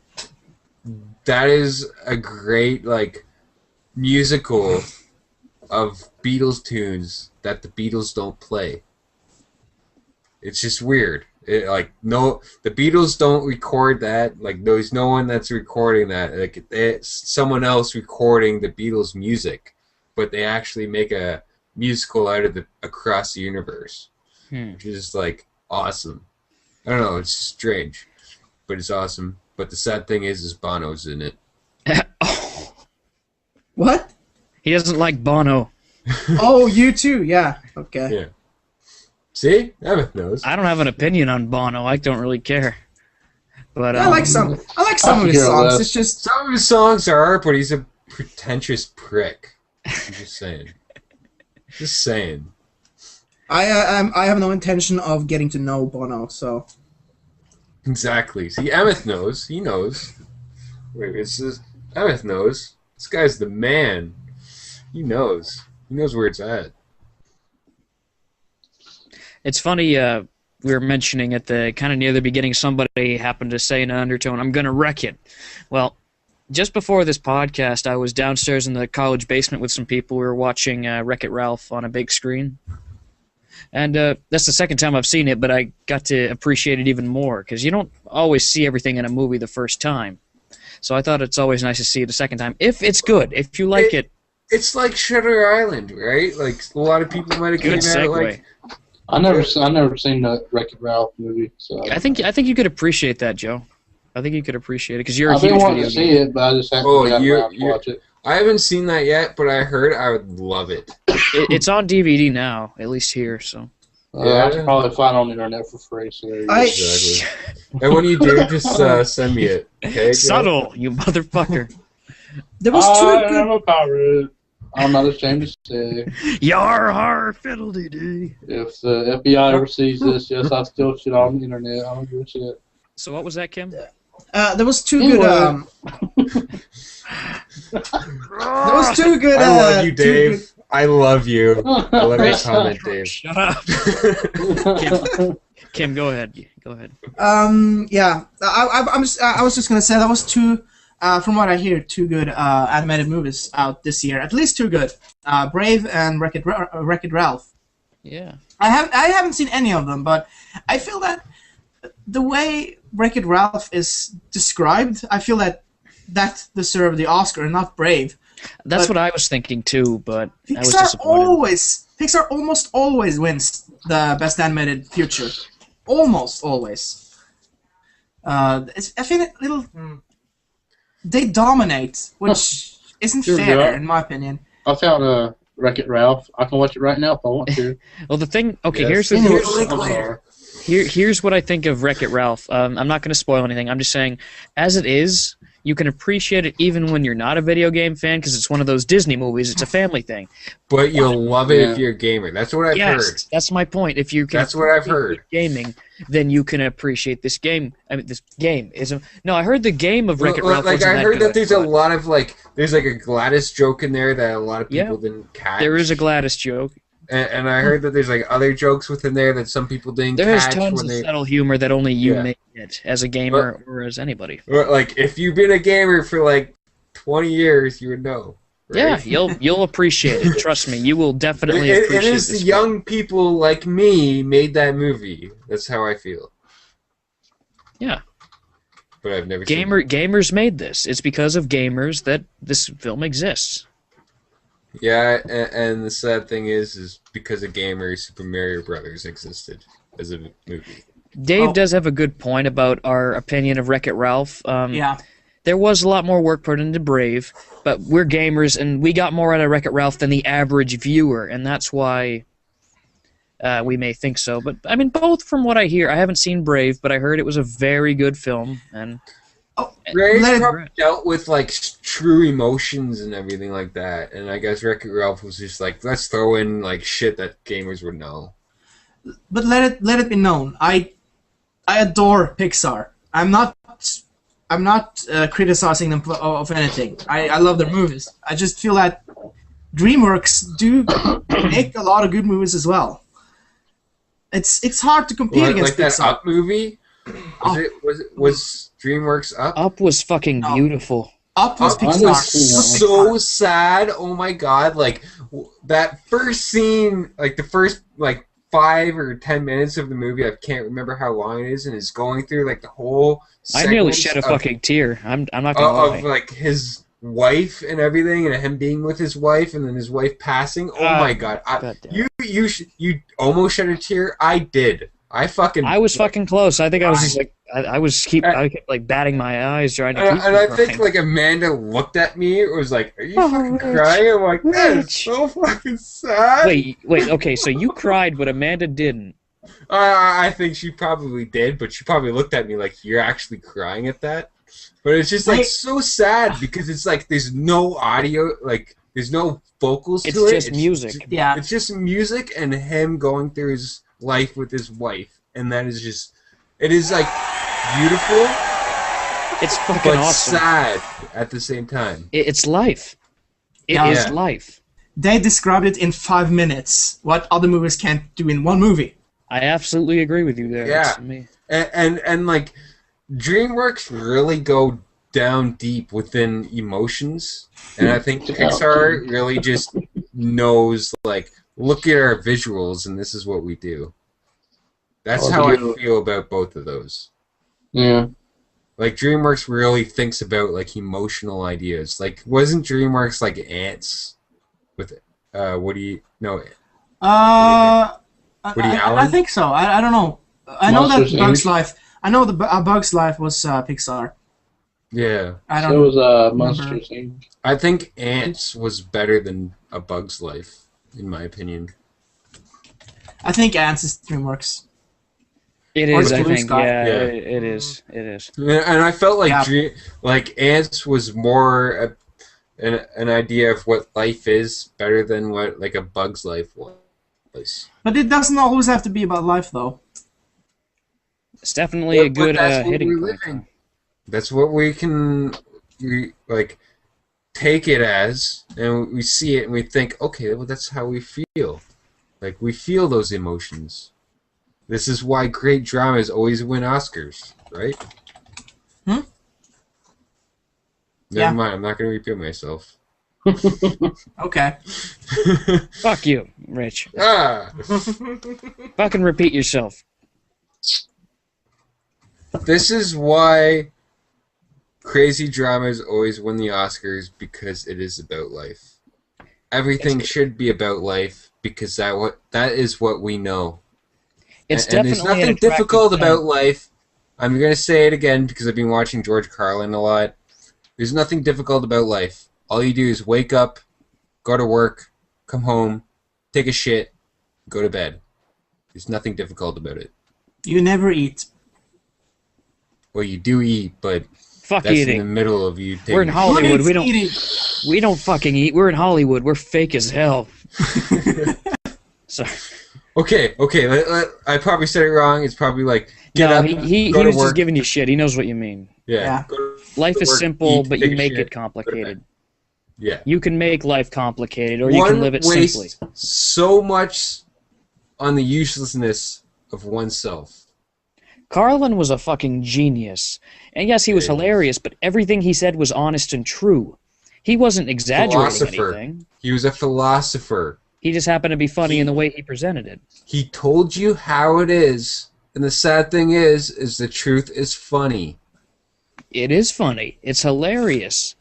That is a great, like, musical of Beatles tunes that the Beatles don't play. It's just weird. The Beatles don't record that. Like, there's no one that's recording that. Like, it's someone else recording the Beatles music, but they actually make a musical out of the Across the Universe, which is like awesome. I don't know. It's strange, but it's awesome. But the sad thing is Bono's in it. What? He doesn't like Bono. Oh, you too? Yeah. Okay. Yeah. See, Emmeth knows. I don't have an opinion on Bono. I don't really care. But I like some. I like some of his songs. It's just some of his songs are, but he's a pretentious prick. I'm just saying. Just saying. I have no intention of getting to know Bono, so. Exactly. See, Emmeth knows. He knows. Wait, Emmeth knows. This guy's the man. He knows. He knows where it's at. it's funny, we were mentioning at the kind of near the beginning, somebody happened to say in an undertone, "I'm going to wreck it." Well, just before this podcast, I was downstairs in the college basement with some people. We were watching Wreck-It Ralph on a big screen. And that's the second time I've seen it, but I got to appreciate it even more, because you don't always see everything in a movie the first time. So I thought it's always nice to see it a second time, if it's good, if you like it. It's like Shutter Island, right? Like, a lot of people might have Good came out segue. like... I never seen the Wreck-It Ralph movie. So I think you could appreciate that, Joe. I think you could appreciate it, because you're a I've huge been wanting video to game. see it, but I just haven't gotten around to watch it. I haven't seen that yet, but I heard I would love it. It's on DVD now, at least here, so... I can probably find it on the internet for free. So there you go. Exactly. And when you do, just send me it. Okay? Subtle, you motherfucker. There was I two am good. a pirate. I'm not ashamed to say. Yar har fiddle-dee-dee. If the FBI ever sees this, yes, I still shit on the internet. I don't give a shit. So what was that, Kim? There was two Anyway. good. There was two good. I love you, two Dave. I love you. I love your comment, Dave. Shut up. Kim, go ahead. Go ahead. Yeah. I was just gonna say that was two. From what I hear, two good animated movies out this year. At least two good. Brave and Wreck-It Ralph. Yeah. I haven't seen any of them, but I feel that the way Wreck-It Ralph is described, I feel that deserved the Oscar and not Brave. That's But what I was thinking too, but I was Pixar disappointed. Pixar almost always wins the best animated feature. Almost always. I feel a little. They dominate, which isn't Here we fair go. in my opinion. I found Wreck-It Ralph. I can watch it right now if I want to. Well, the thing. Okay, Yes. here's what I think of Wreck-It Ralph. I'm not going to spoil anything. I'm just saying, as it is, you can appreciate it even when you're not a video game fan, because it's one of those Disney movies. It's a family thing. But you'll love it if Yeah. you're a gamer. That's what I've heard. Yes, that's my point. If you can That's what I've appreciate heard. gaming, then you can appreciate this game. I mean, this game is a... No, I heard the game of Wreck-It Ralph Like, wasn't I heard good, that there's a lot of, like, there's like a Gladys joke in there that a lot of people didn't catch. There is a Gladys joke. And I heard that there's like other jokes within there that some people didn't There is catch tons when of they... subtle humor that only you Yeah. may get as a gamer or as anybody. Or, like, if you've been a gamer for like 20 years, you would know. Right? Yeah, you'll appreciate it. Trust me, you will definitely It appreciate is the this. young people like me made that movie. That's how I feel. Yeah. But I've never seen it. Gamers made this. It's because of gamers that this film exists. Yeah, and the sad thing is because of gamers, Super Mario Brothers existed as a movie. Dave Oh. does have a good point about our opinion of Wreck-It Ralph. Yeah. There was a lot more work put into Brave, but we're gamers, and we got more out of Wreck-It Ralph than the average viewer, and that's why we may think so. But I mean, both from what I hear, I haven't seen Brave, but I heard it was a very good film. And Brave probably dealt with like true emotions and everything like that. And I guess Wreck-It Ralph was just like, let's throw in like shit that gamers would know. But let it be known, I adore Pixar. I'm not criticizing them of anything. I love their movies. I just feel that DreamWorks do make a lot of good movies as well. It's hard to compete against like Pixar. That Up movie. Was DreamWorks Up? Up was fucking beautiful. Up was Pixar. Was so sad. Oh my god! Like that first scene, like the first 5 or 10 minutes of the movie. I can't remember how long it is, and it's going through like the whole. I nearly shed a fucking tear. I'm not gonna lie. Of like his wife and everything, and him being with his wife, and then his wife passing. Oh my god! You almost shed a tear. I did. I was fucking close. I think I was just like I kept like batting my eyes trying to keep and I think like Amanda looked at me. It was like, "Are you fucking crying?" I'm like, "That is so fucking sad." Wait. Okay, so you cried, but Amanda didn't. I think she probably did, but she probably looked at me like, "You're actually crying at that." But it's just like so sad because it's like there's no audio, like there's no vocals to it. It's just music. Yeah. It's just music and him going through his life with his wife, and that is just, it is like beautiful. It's fucking but awesome. Sad at the same time. It's life. It is life. They described it in 5 minutes. What other movies can't do in one movie. I absolutely agree with you there. Yeah. And like DreamWorks really go down deep within emotions, and I think Pixar really just knows like, look at our visuals, and this is what we do. That's how I feel about both of those. Yeah. Like, DreamWorks really thinks about, like, emotional ideas. Like, wasn't DreamWorks, like, Ants? With, Woody... No. Woody Allen? I think so. I don't know. I know that Bugs Life... I know the Bugs Life was Pixar. Yeah. I don't know. So was Monsters, Inc. I think Ants was better than A Bug's Life, in my opinion. I think Ants is DreamWorks. It is, I think. Yeah, it is. And I felt like like Ants was more an idea of what life is, better than what like A Bug's Life was. But it doesn't always have to be about life, though. It's definitely a good hitting point. That's what we can like take it as, and we see it and we think, okay, well that's how we feel. Like we feel those emotions. This is why great dramas always win Oscars, right? Never mind, I'm not going to repeat myself. Okay. Fuck you, Rich. Ah! Fucking repeat yourself. This is why crazy dramas always win the Oscars, because it is about life. Everything should be about life, because that is what we know. It's and there's nothing difficult about life. I'm going to say it again because I've been watching George Carlin a lot. There's nothing difficult about life. All you do is wake up, go to work, come home, take a shit, go to bed. There's nothing difficult about it. You never eat. Well, you do eat, but that's eating. In the middle of you taking We're in Hollywood. We don't fucking eat. We're in Hollywood. We're fake as hell. Sorry. Okay. I probably said it wrong. It's probably like get up, he go was to work. just giving you shit. He knows what you mean. Yeah. Life is work, simple, eat, but take you a make shit, it complicated. Yeah. You can make life complicated, or you can live it simply. So much on the uselessness of oneself. Carlin was a fucking genius. And yes, he was hilarious, but everything he said was honest and true. He wasn't exaggerating anything. He was a philosopher. He just happened to be funny in the way he presented it. He told you how it is, and the sad thing is the truth is funny. It is funny. It's hilarious.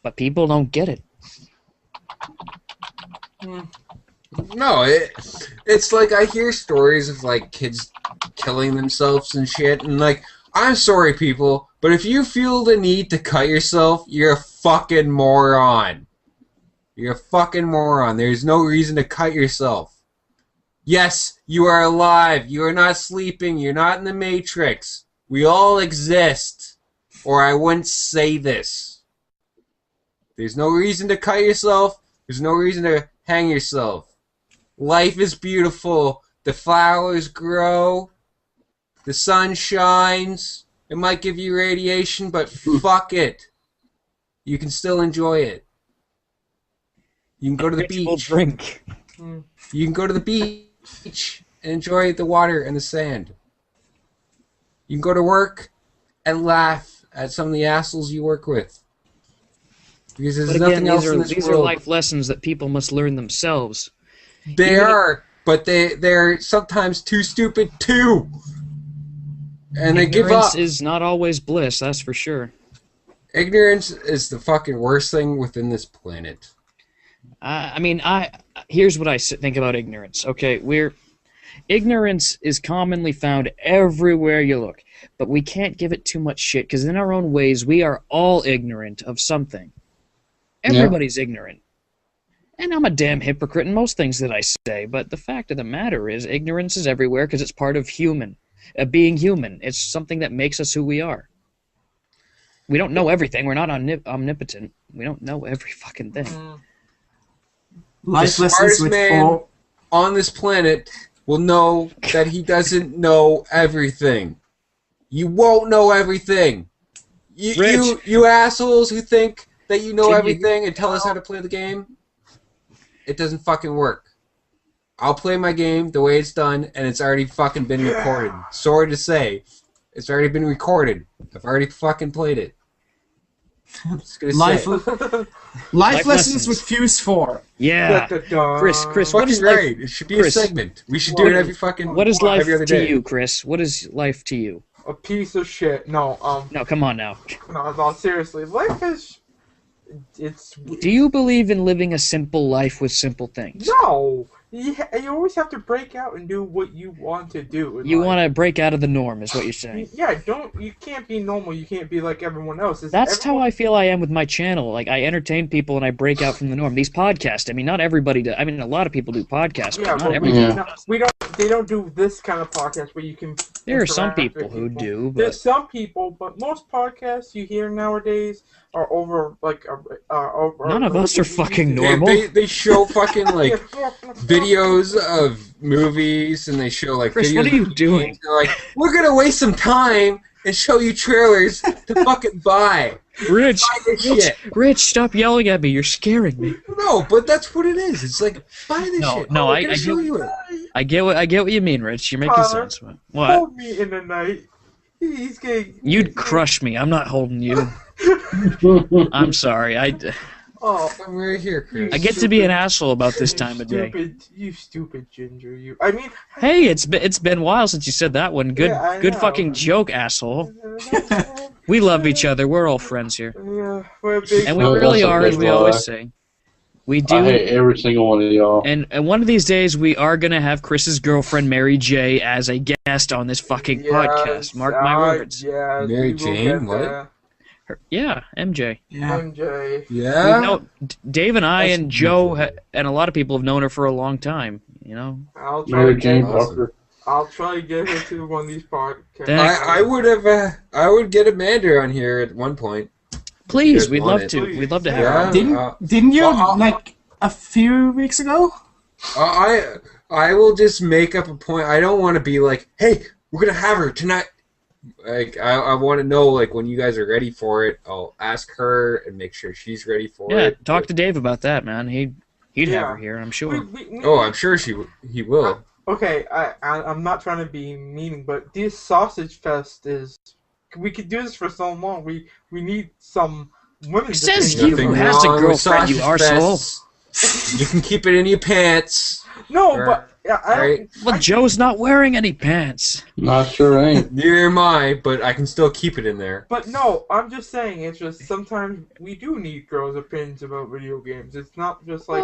But people don't get it. No, it's like I hear stories of like kids killing themselves and shit, and like, I'm sorry people, but if you feel the need to cut yourself, you're a fucking moron. You're a fucking moron. There's no reason to cut yourself. Yes, you are alive. You are not sleeping. You're not in the Matrix. We all exist. Or I wouldn't say this. There's no reason to cut yourself. There's no reason to hang yourself. Life is beautiful. The flowers grow. The sun shines. It might give you radiation, but fuck it. You can still enjoy it. You can go to the beach. Drink. You can go to the beach and enjoy the water and the sand. You can go to work and laugh at some of the assholes you work with. Because there's nothing else in this these world. are life lessons that people must learn themselves. They are, but they're sometimes too stupid too. And they give up. Ignorance is not always bliss, that's for sure. Ignorance is the fucking worst thing within this planet. Here's what I think about ignorance. Okay, ignorance is commonly found everywhere you look, but we can't give it too much shit because in our own ways we are all ignorant of something. Everybody's ignorant. And I'm a damn hypocrite in most things that I say, but the fact of the matter is ignorance is everywhere because it's part of being human. It's something that makes us who we are. We don't know everything. We're not omnipotent. We don't know every fucking thing. Life The lessons smartest with man 4. on this planet will know that he doesn't know everything. You won't know everything. You assholes who think that you know everything and tell us how to play the game, it doesn't fucking work. I'll play my game the way it's done, and it's already fucking been recorded. Sorry to say, it's already been recorded. I've already fucking played it. Life lessons with Fuse-4. Yeah. Chris, what is fucking life? It should be a segment. We should do it every fucking. What is life every other to day. you, Chris? What is life to you? A piece of shit. No, No, come on now. no, seriously. Life is... It's... Do you believe in living a simple life with simple things? No! You always have to break out and do what you want to do. You want to break out of the norm, is what you're saying. Yeah, you can't be normal. You can't be like everyone else. That's how I feel I am with my channel. Like, I entertain people and I break out from the norm. These podcasts, I mean, not everybody does. I mean, a lot of people do podcasts, but not everybody. They don't do this kind of podcast where you can... There are some people who do, but... There's some people, but most podcasts you hear nowadays are over, like... None of us are fucking normal. They show fucking, like, videos of movies, and they show, like, Chris, videos what are you of doing? games. They're like, we're gonna waste some time and show you trailers to fucking buy. Rich, Shit. Rich, stop yelling at me. You're scaring me. No, but that's what it is. It's like, buy this shit. No, I show you it. I get what you mean, Rich. You're making sense. What? Hold me in the night. He's getting... You'd crush me. I'm not holding you. I'm sorry. Oh, I'm right here, Chris. I get to be an asshole about this time of day. You stupid ginger, you. I mean... Hey, it's been a while since you said that one. Good know. fucking joke, asshole. We love each other. We're all friends here. Yeah, we're big... And we really are, as we always say. We do. I hate every single one of y'all. And one of these days, we are going to have Chris's girlfriend, Mary J., as a guest on this fucking podcast. Mark my words. Yeah, Mary Jane? What? Yeah, MJ. Yeah. MJ. Yeah? Dave and I and Joe and a lot of people have known her for a long time, you know? Mary Jane Parker. I'll try to get her to one of these podcasts. I would get Amanda on here at one point. Please, we'd love to. We'd love to have her on. Didn't you, like, a few weeks ago? I will just make up a point. I don't want to be like, hey, we're going to have her tonight. Like, I want to know, like, when you guys are ready for it, I'll ask her and make sure she's ready for it. Yeah, talk to Dave about that, man. He'd have her here, I'm sure. I'm sure he will. Okay, I'm not trying to be mean, but this sausage fest is... We could do this for so long. We need some women. Says you who has a girlfriend, you arsehole. You can keep it in your pants. No, but Well, Joe's not wearing any pants. Not sure ain't. Neither am I, but I can still keep it in there. But no, I'm just saying, it's just sometimes we do need girls' opinions about video games. It's not just like...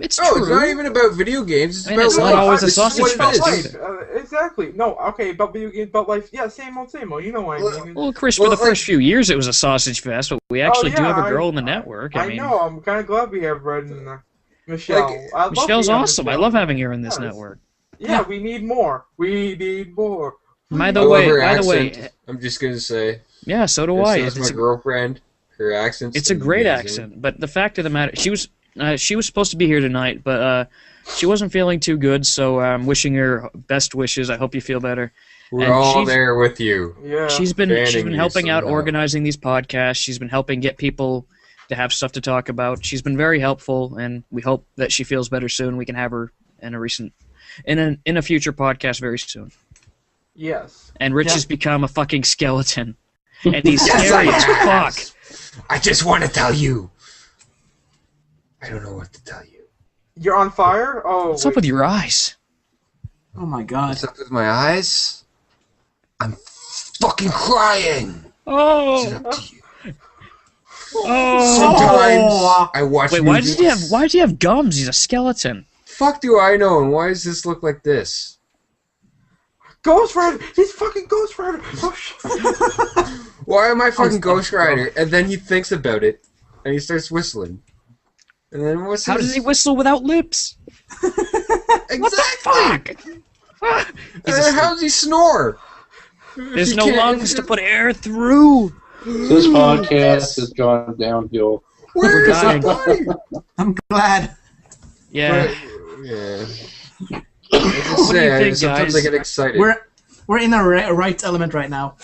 it's true. It's not even about video games. It's about it's not always a sausage fest. Exactly. No, okay, about video games, about life. Yeah, same old, same old. You know what I mean. Well, Chris, for the first few years, it was a sausage fest, but we actually do have a girl in the network. I mean, know. I'm kind of glad we have Red and Michelle. Michelle's awesome. I love having her in this network. Yeah, we need more. We need more. By I the love way, her by the accent. way, I'm just gonna say. yeah, so do And I. so is my girlfriend. Her accent's It's a great amazing. accent, but the fact of the matter, she was supposed to be here tonight, but she wasn't feeling too good, so I'm wishing her best wishes. I hope you feel better. We're And all she's- there with you. Yeah. She's been Fanning you helping out somehow. organizing these podcasts. She's been helping get people to have stuff to talk about. She's been very helpful, and we hope that she feels better soon. We can have her in a future podcast very soon. Yes. And Rich Yeah. has become a fucking skeleton, and he's Yes, scary I as have. fuck. I just want to tell you. I don't know what to tell you. You're on fire? Oh. What's up with your eyes? Oh my god. What's up with my eyes? I'm fucking crying. Is it Oh, up to you? oh. Sometimes I watch Wait, movies. why does he have gums? He's a skeleton. Fuck do I know, and why does this look like this? Ghost Rider! He's fucking Ghost Rider! Oh, shit. Why am I fucking stop, Ghost bro. Rider? And then he thinks about it, and he starts whistling. And then what's How his... does he whistle without lips? Exactly! Fuck! And then how does he snore? There's If no he can't- lungs to put air through. This podcast has gone downhill. Where We're is dying. the body? I'm glad. Yeah. Yeah. What do you think, Sometimes guys? I get excited. We're in our right element right now.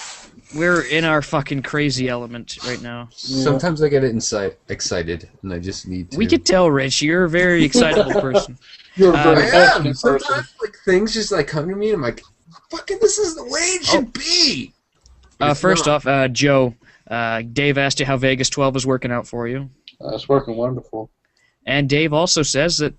We're in our fucking crazy element right now. Sometimes I get excited, and I just need to. We could tell, Rich, you're a very excitable person. You're a I very I passionate am. person. Sometimes like things just like come to me, and I'm like, "Fucking, this is the way it should be." But it's First not. off, Joe, Dave asked you how Vegas 12 is working out for you. It's working wonderful. And Dave also says that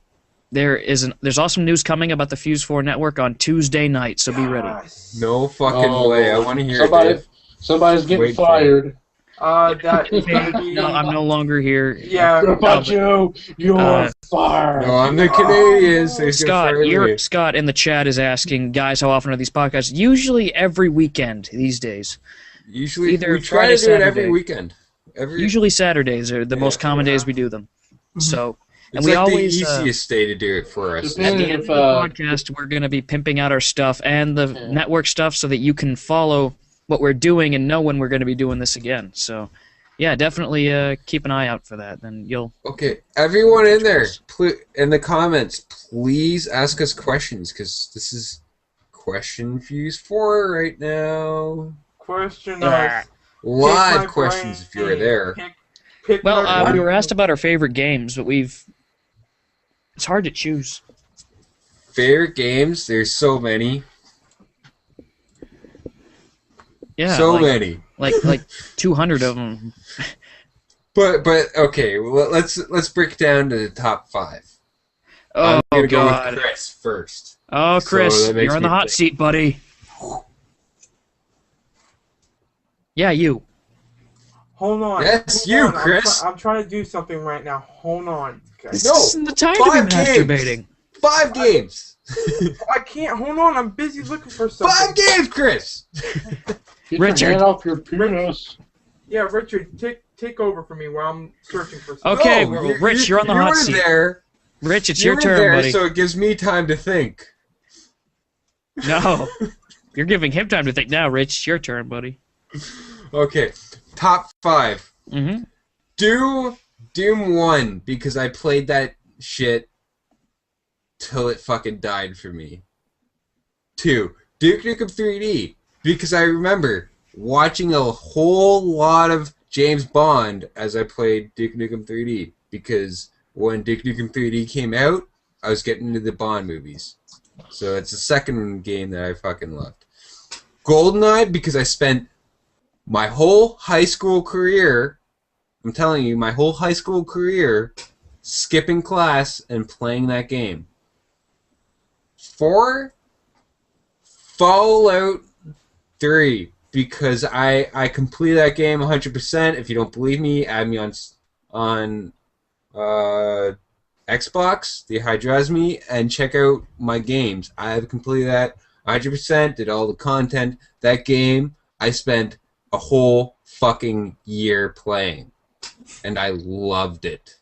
there's awesome news coming about the Fuse-4 network on Tuesday night, so be ready. Yes. No fucking Oh, way. I want to hear somebody- it. Dave. Somebody's getting Wait for fired. That is gonna be. No, I'm no longer here. Yeah. GrandpaJoe, you're Uh, fired. No, I'm the Canadian. So he's Scott, gonna fire me. Scott in the chat is asking, guys, how often are these podcasts? Usually every weekend these days. Usually, either we try Friday, to do it Saturday. every weekend. Usually Saturdays are the most common Yeah. days we do them. So, and It's we like always the easiest day to do it for us. at the Depending end of if the podcast, we're going to be pimping out our stuff and the Yeah. network stuff so that you can follow what we're doing and know when we're going to be doing this again. So, yeah, definitely keep an eye out for that. Then you'll. Okay, everyone in there, in the comments, please ask us questions, because this is Question Fuse 4 right now. Question Ah. us. Live Pick my questions if you were brain. there. Pick Well, my we brain. were asked about our favorite games, but it's hard to choose. Favorite games? There's so many. Yeah, So like, many. like 200 of them. But okay, well, let's break it down to the top 5. Oh I'm gonna go God! with Chris first. Oh, So Chris, that makes you're on the me hot think. seat, buddy. Yeah, you. Hold on. Yes, Hold you, on. Chris. I'm trying to do something right now. Hold on. Okay. This No, isn't the time to 5 be games. masturbating. 5 games. I can't. Hold on. I'm busy looking for something. 5 games, Chris. Get Richard. your hand off your penis. Yeah, Richard, take over for me while I'm searching for something. Okay, No, well, Rich, you're on the hot were seat. There. Rich, it's You your were turn, there, buddy. so it gives me time to think. No, you're giving him time to think now. Rich, it's your turn, buddy. Okay, top 5. Mm-hmm. Doom 1, because I played that shit till it fucking died for me. 2, Duke Nukem 3D, because I remember watching a whole lot of James Bond as I played Duke Nukem 3D, because when Duke Nukem 3D came out, I was getting into the Bond movies. So it's the second game that I fucking loved. GoldenEye, because I spent my whole high school career, I'm telling you, my whole high school career, skipping class and playing that game. 4, Fallout 3, because I completed that game 100%. If you don't believe me, add me on Xbox, TheHydrosme, and check out my games. I have completed that 100%, did all the content. That game, I spent a whole fucking year playing, and I loved it.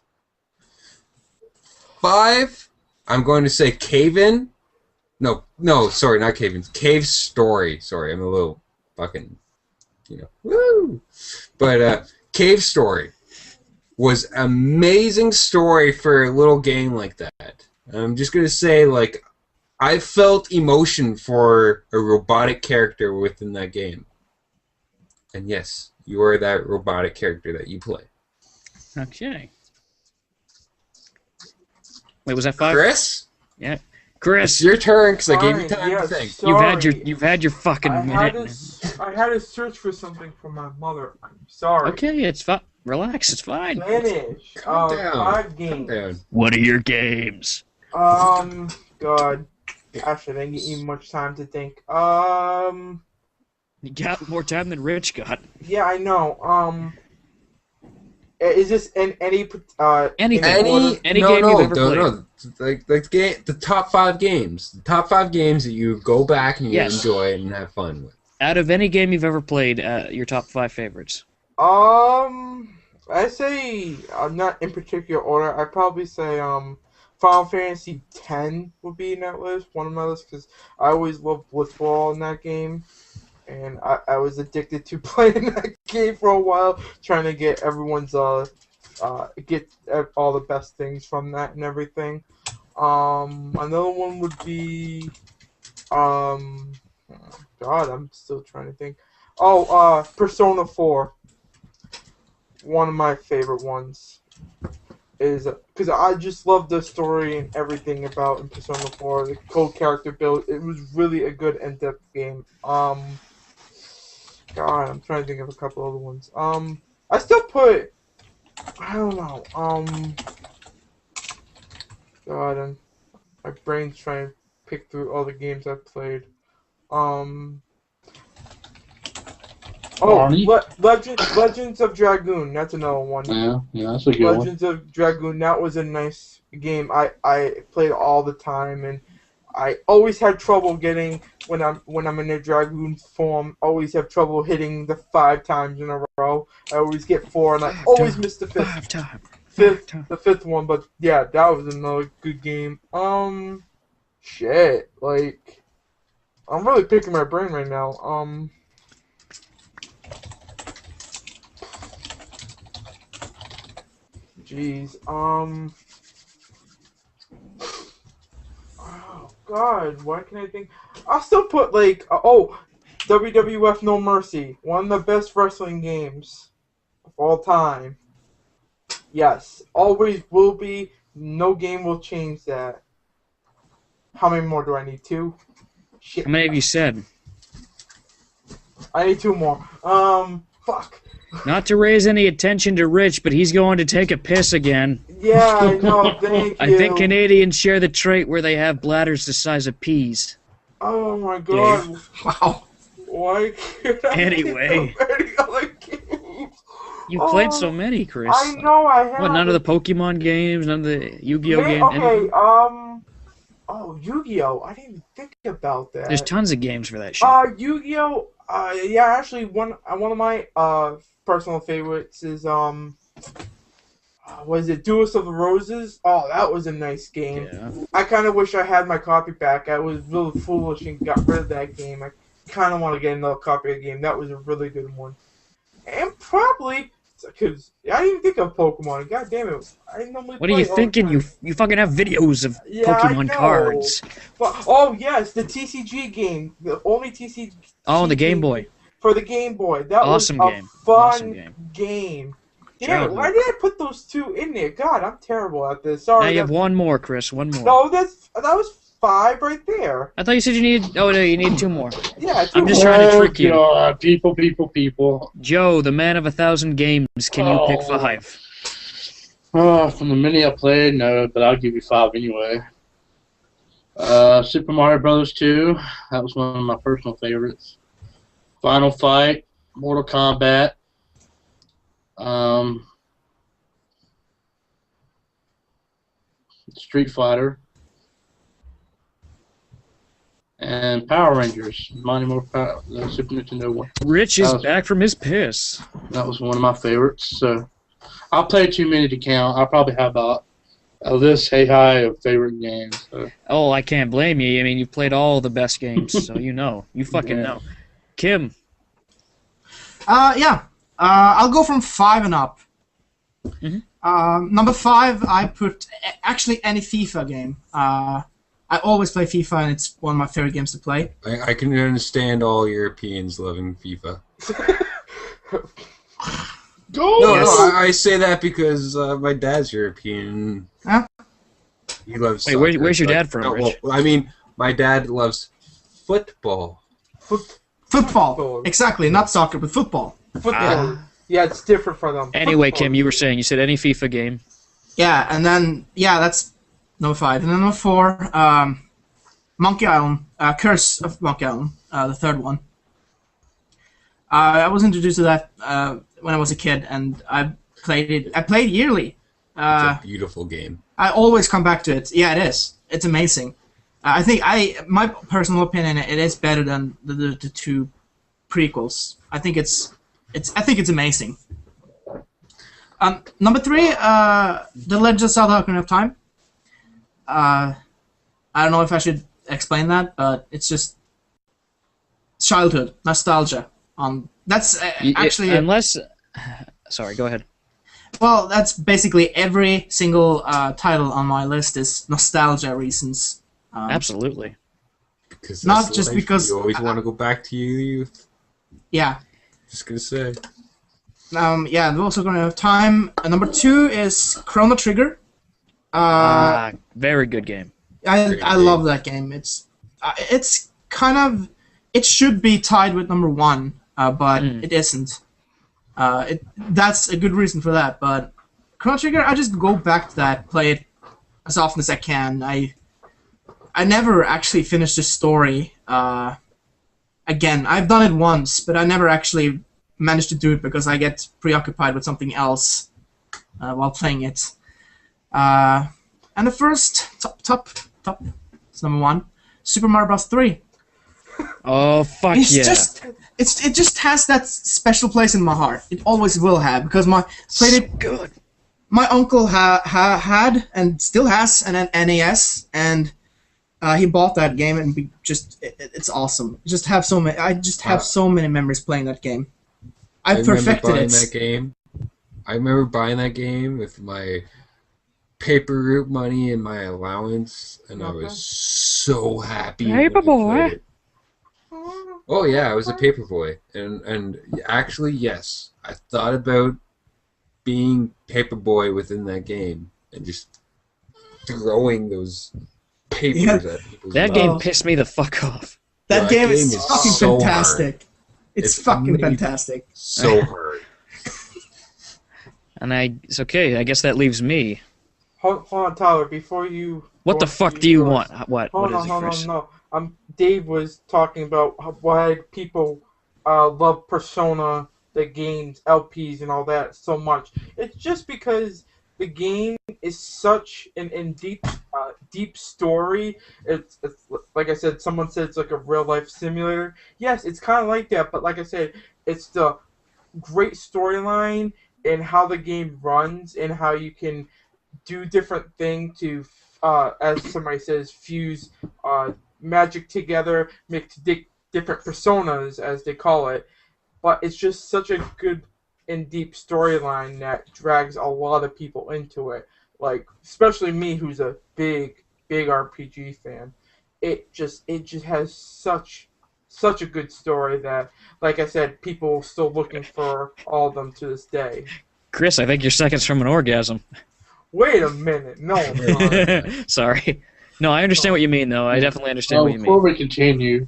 5, I'm going to say Cave-In, No, sorry, not Cave. Cave Story. Sorry, I'm a little fucking, woo. But Cave Story was amazing story for a little game like that. I'm just gonna say, like, I felt emotion for a robotic character within that game. And yes, you are that robotic character that you play. Okay. Wait, was that 5? Chris? Yeah. Chris, It's your turn, because I gave you time to think. Sorry. you've had your fucking minute. I had to search for something from my mother. I'm sorry. Okay, it's fine. Relax, it's fine. Finish. Calm down. 5 games. Calm down. What are your games? God. Gosh, I didn't give you much time to think. You got more time than Rich got. Yeah, I know. Is this in any Anything. Any no, game no, you've ever no, played. no. Like the top 5 games. The top 5 games that you go back and you enjoy and have fun with. Out of any game you've ever played, your top 5 favorites. I say not in particular order. I'd probably say Final Fantasy X would be in that list, one of my lists, because I always loved Blitzball in that game, and I was addicted to playing that game for a while, trying to get everyone's get all the best things from that and everything. Another one would be God, I'm still trying to think. Persona 4. One of my favorite ones is because I just love the story and everything about in Persona 4. The cool character build. It was really a good in-depth game. God, I'm trying to think of a couple other ones. I still put. I don't know. God, my brain's trying to pick through all the games I've played. Legends of Dragoon. That's another one. Yeah, that's a good one. Legends of Dragoon. That was a nice game. I played all the time, and I always had trouble getting when I'm in a Dragoon form. Always have trouble hitting the 5 times in a row. I always get 4, and I always miss the 5th. 5 times. The 5th one. But yeah, that was another good game. Shit. Like, I'm really picking my brain right now. Jeez. Oh God, why can I think? I'll still put like WWF No Mercy, one of the best wrestling games of all time. Yes, always will be. No game will change that. How many more do I need? 2? Shit. How many have you said? I need 2 more. Fuck. Not to raise any attention to Rich, but he's going to take a piss again. Yeah, I know. Thank you. I think Canadians share the trait where they have bladders the size of peas. Oh my God. Dave. Wow. Why can't I Anyway. think of any other games? You played so many, Chris. I know I have. What, none of the Pokemon games, none of the Yu-Gi-Oh games? Okay, Yu-Gi-Oh! I didn't even think about that. There's tons of games for that shit. Yu-Gi-Oh! Yeah, actually, one of my personal favorites is was it Duelist of the Roses? Oh, that was a nice game. Yeah. I kind of wish I had my copy back. I was really foolish and got rid of that game. I kind of want to get another copy of the game. That was a really good one. And probably, because I didn't even think of Pokemon. God damn it. I normally What are you thinking? You fucking have videos of Pokemon cards. But, oh, yes, the TCG game. The only TCG Oh, the Game Boy. For the Game Boy. That Awesome was a game. fun Awesome game. Damn it, Childhood. why did I put those 2 in there? God, I'm terrible at this. Sorry. Now you have one more, Chris. One more. No, that was 5 right there. I thought you said you needed... Oh, no, you need 2 more. Yeah, 2 I'm just more. trying to trick you. God, people. Joe, the man of 1,000 games, can you pick 5? From the many I played, no, but I'll give you 5 anyway. Super Mario Bros. 2, that was one of my personal favorites. Final Fight, Mortal Kombat, Street Fighter, and Power Rangers, Mighty Morphin Power, the Super Nintendo one. Rich is back from his piss. That was one of my favorites. So I played too many to count. I probably have about a list high of favorite games. So. Oh, I can't blame you. I mean, you've played all the best games, so you know. You fucking know. Kim. Yeah. I'll go from 5 and up. Number 5, I put actually any FIFA game. I always play FIFA, and it's one of my favorite games to play. I can understand all Europeans loving FIFA. No, I say that because my dad's European. Huh? He loves. Wait, soccer. where's your dad from, Rich? Well, I mean, my dad loves football. Football. Exactly, not soccer, but football. Football. Yeah, it's different for them. Anyway, Football. Kim, you were saying, you said any FIFA game. Yeah, and then, that's number 5. And then number 4, Monkey Island, Curse of Monkey Island, the third one. I was introduced to that when I was a kid, and I played it. I played yearly. It's a beautiful game. I always come back to it. Yeah, it is. It's amazing. I think my personal opinion, it is better than the 2 prequels. I think it's amazing. Number 3, The Legend of Zelda: Ocarina of Time. I don't know if I should explain that, but it's just childhood nostalgia. That's actually unless. Sorry, go ahead. Well, that's basically every single title on my list is nostalgia reasons. Absolutely. Because not just life. because You always want to go back to your youth. Yeah. Just gonna say. Yeah, we're also going to have time. Number 2 is Chrono Trigger. Very good game. I love that game. It's kind of, it should be tied with number 1, but it isn't. That's a good reason for that. But Chrono Trigger, I just go back to that, play it as often as I can. I never actually finished the story. Again, I've done it once, but I never actually managed to do it because I get preoccupied with something else while playing it. And the first top, it's number 1, Super Mario Bros. 3. Oh fuck It's yeah! it just has that special place in my heart. It always will have because Good. My uncle had and still has an NES, and he bought that game, and it's awesome. I just have so many memories playing that game. I perfected it. I remember buying that game with my paper route money and my allowance, and I was so happy. Paperboy. Oh yeah, I was a paperboy, and actually yes, I thought about being paperboy within that game and just throwing those papers at people. That game pissed me the fuck off. That game is fucking so fantastic. Hard. It's fucking fantastic. So hard. And it's okay. I guess that leaves me. Hold on, Tyler. Before you. What the fuck do you want? What? Hold What is on, it, Chris? no. Dave was talking about why people love Persona, the games, LPs, and all that so much. It's just because the game is such an deep story. It's like I said. Someone said it's like a real life simulator. Yes, it's kind of like that. But like I said, it's the great storyline and how the game runs and how you can do different things to, as somebody says, fuse magic together, make different personas, as they call it. But it's just such a good and deep storyline that drags a lot of people into it. Like, especially me, who's a big RPG fan. It just has such a good story that, like I said, people are still looking for all of them to this day. Chris, I think you're seconds from an orgasm. Wait a minute. No, I'm not. Sorry. No, I understand what you mean, though. I definitely understand what you Before mean. we continue,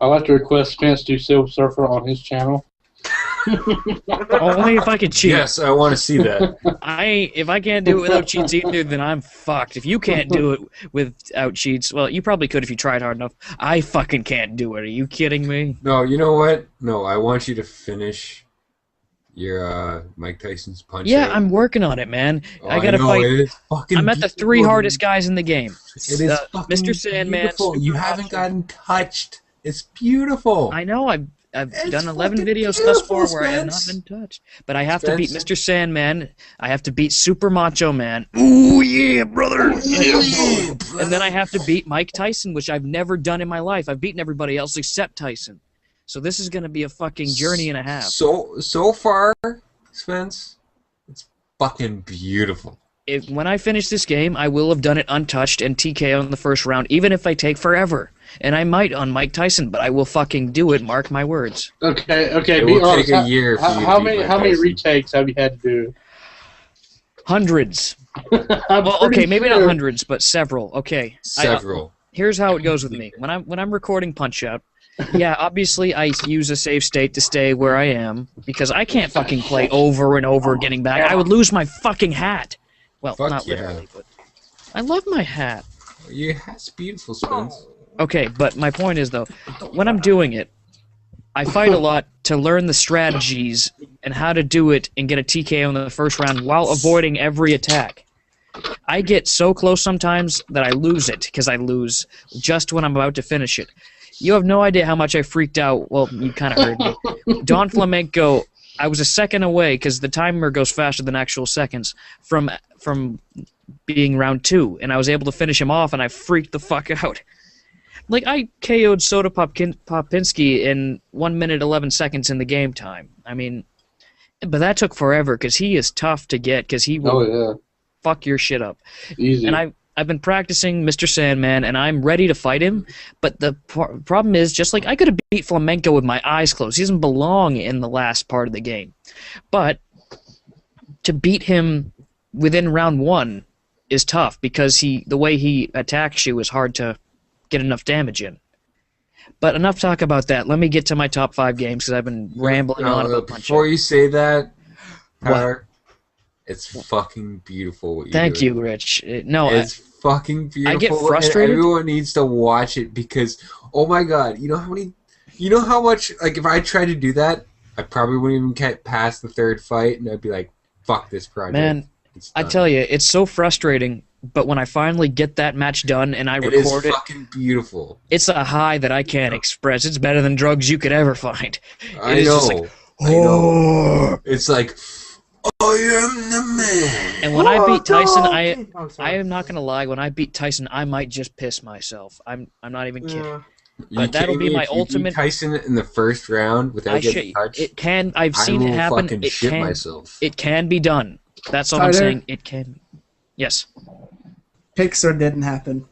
I'd like to request Spence do Silver Surfer on his channel. Only if I could cheat. Yes, I want to see that. If I can't do it without cheats either, then I'm fucked. If you can't do it without cheats, well, you probably could if you tried hard enough. I fucking can't do it. Are you kidding me? No, you know what? No, I want you to finish your Mike Tyson's punch. Yeah, out. I'm working on it, man. Oh, I gotta know, fight. it is fucking I'm at the 3 beautiful. hardest guys in the game. It is fucking Mr. Sandman. beautiful. You haven't gotten touched. It's beautiful. I know. I've It's done 11 fucking videos thus far beautiful, where I have not Spence. been touched. But I have to beat Spence. Mr. Sandman. I have to beat Super Macho Man. Ooh, yeah, brother. And then I have to beat Mike Tyson, which I've never done in my life. I've beaten everybody else except Tyson. So this is going to be a fucking journey and a half. So far, Spence, it's fucking beautiful. When I finish this game, I will have done it untouched and TKO in the first round, even if I take forever. And I might on Mike Tyson, but I will fucking do it, mark my words. Okay. It Be will honest. take a year for you to How beat many Mike how many Tyson. retakes have you had to do? Hundreds. I'm Well, pretty okay, maybe not sure. hundreds, but several. Okay. Several. Here's how it goes with me. When I'm recording Punch-Out, yeah, obviously I use a save state to stay where I am, because I can't fucking play over and over getting back. I would lose my fucking hat. Well, Fuck not yeah. literally, but I love my hat. Your hat's beautiful, Spence. Okay, but my point is, though, when I'm doing it, I fight a lot to learn the strategies and how to do it and get a TKO in the first round while avoiding every attack. I get so close sometimes that I lose it, because I lose just when I'm about to finish it. You have no idea how much I freaked out. Well, you kind of heard me. Don Flamenco, I was a second away, because the timer goes faster than actual seconds, from being round 2, and I was able to finish him off, and I freaked the fuck out. Like, I KO'd Soda Popinski in 1 minute 11 seconds in the game time. I mean, but that took forever, because he is tough to get, because he will Oh fuck your shit up. yeah. Easy. And I've been practicing Mr. Sandman, and I'm ready to fight him, but the problem is, just like I could have beat Flamenco with my eyes closed. He doesn't belong in the last part of the game. But to beat him within round 1 is tough, because the way he attacks you is hard to get enough damage in. But enough talk about that. Let me get to my top 5 games, because I've been rambling on about Before you say that, What? Tyler, it's fucking beautiful what you're Thank doing. you, Rich. No, It's fucking beautiful. get frustrated. And everyone needs to watch it, because, oh my god, you know how much, like, if I tried to do that, I probably wouldn't even get past the 3rd fight, and I'd be like, fuck this project. man, It's I done. tell you, it's so frustrating. But when I finally get that match done and I It is record it, fucking beautiful. it's a high that I can't express. It's better than drugs you could ever find. I It is know. just like, I know. It's like, I am the man. And when I beat Tyson, I'm I sorry. am not gonna lie. When I beat Tyson, I might just piss myself. I'm not even kidding. Yeah. But that'll be my If you beat ultimate- Tyson in the first round without getting touched. I've seen I it will happen. fucking It shit can. myself. It can be done. That's all I'm Tyler? saying. It can. Yes. Pixar didn't happen.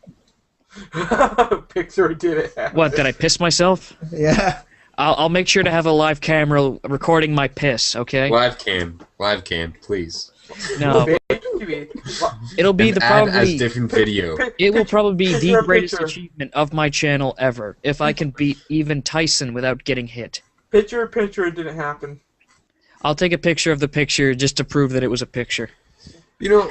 Pixar did it. What? Did I piss myself? Yeah. I'll make sure to have a live camera recording my piss. Okay. Live cam, please. No, it'll be And the add as probably. different video. It will probably be the Picture a greatest picture. achievement of my channel ever, if I can beat even Tyson without getting hit. Picture didn't happen. I'll take a picture of the picture just to prove that it was a picture. You know,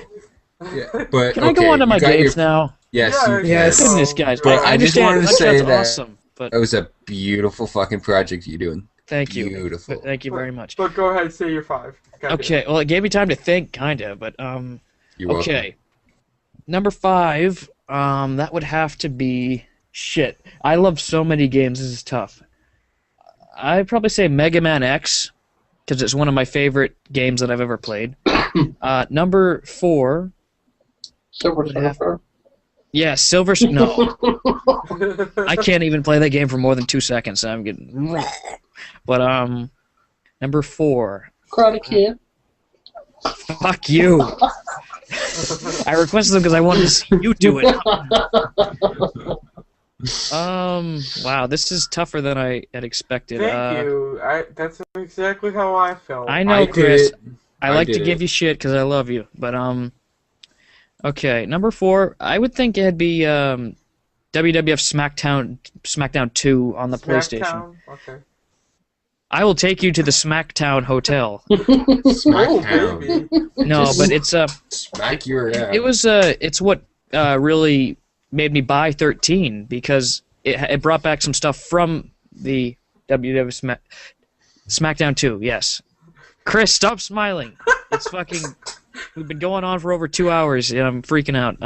yeah, but Can I go on to my games now? Yes, Yeah, you yes. can. Goodness, guys. But I just understand wanted to Punch-Out's say that- awesome, but That was a beautiful fucking project you're doing. thank you. Beautiful. Thank you very much. But go ahead, say your 5. Goddamn. Okay, well, it gave me time to think, kinda, but, You're welcome. okay. Number 5, that would have to be... Shit. I love so many games, this is tough. I'd probably say Mega Man X, because it's one of my favorite games that I've ever played. Number 4... Silver would have- Surfer. Yeah, Silver... No. I can't even play that game for more than 2 seconds. I'm getting... But, number 4... Karate Kid. Fuck you. I requested them because I wanted to see you do it. Wow, this is tougher than I had expected. Thank you. That's exactly how I felt. I know, I did Chris. it. I I like to did give it. you shit because I love you, but okay, number 4. I would think it'd be WWF SmackDown 2 on the PlayStation. Smackdown? Okay. I will take you to the SmackDown Hotel. Smackdown. baby. No, Just- but it's Smack your ass. it was it's what really made me buy 13 because it brought back some stuff from the WWF SmackDown 2. Yes, Chris, stop smiling. It's fucking. We've been going on for over 2 hours, and I'm freaking out.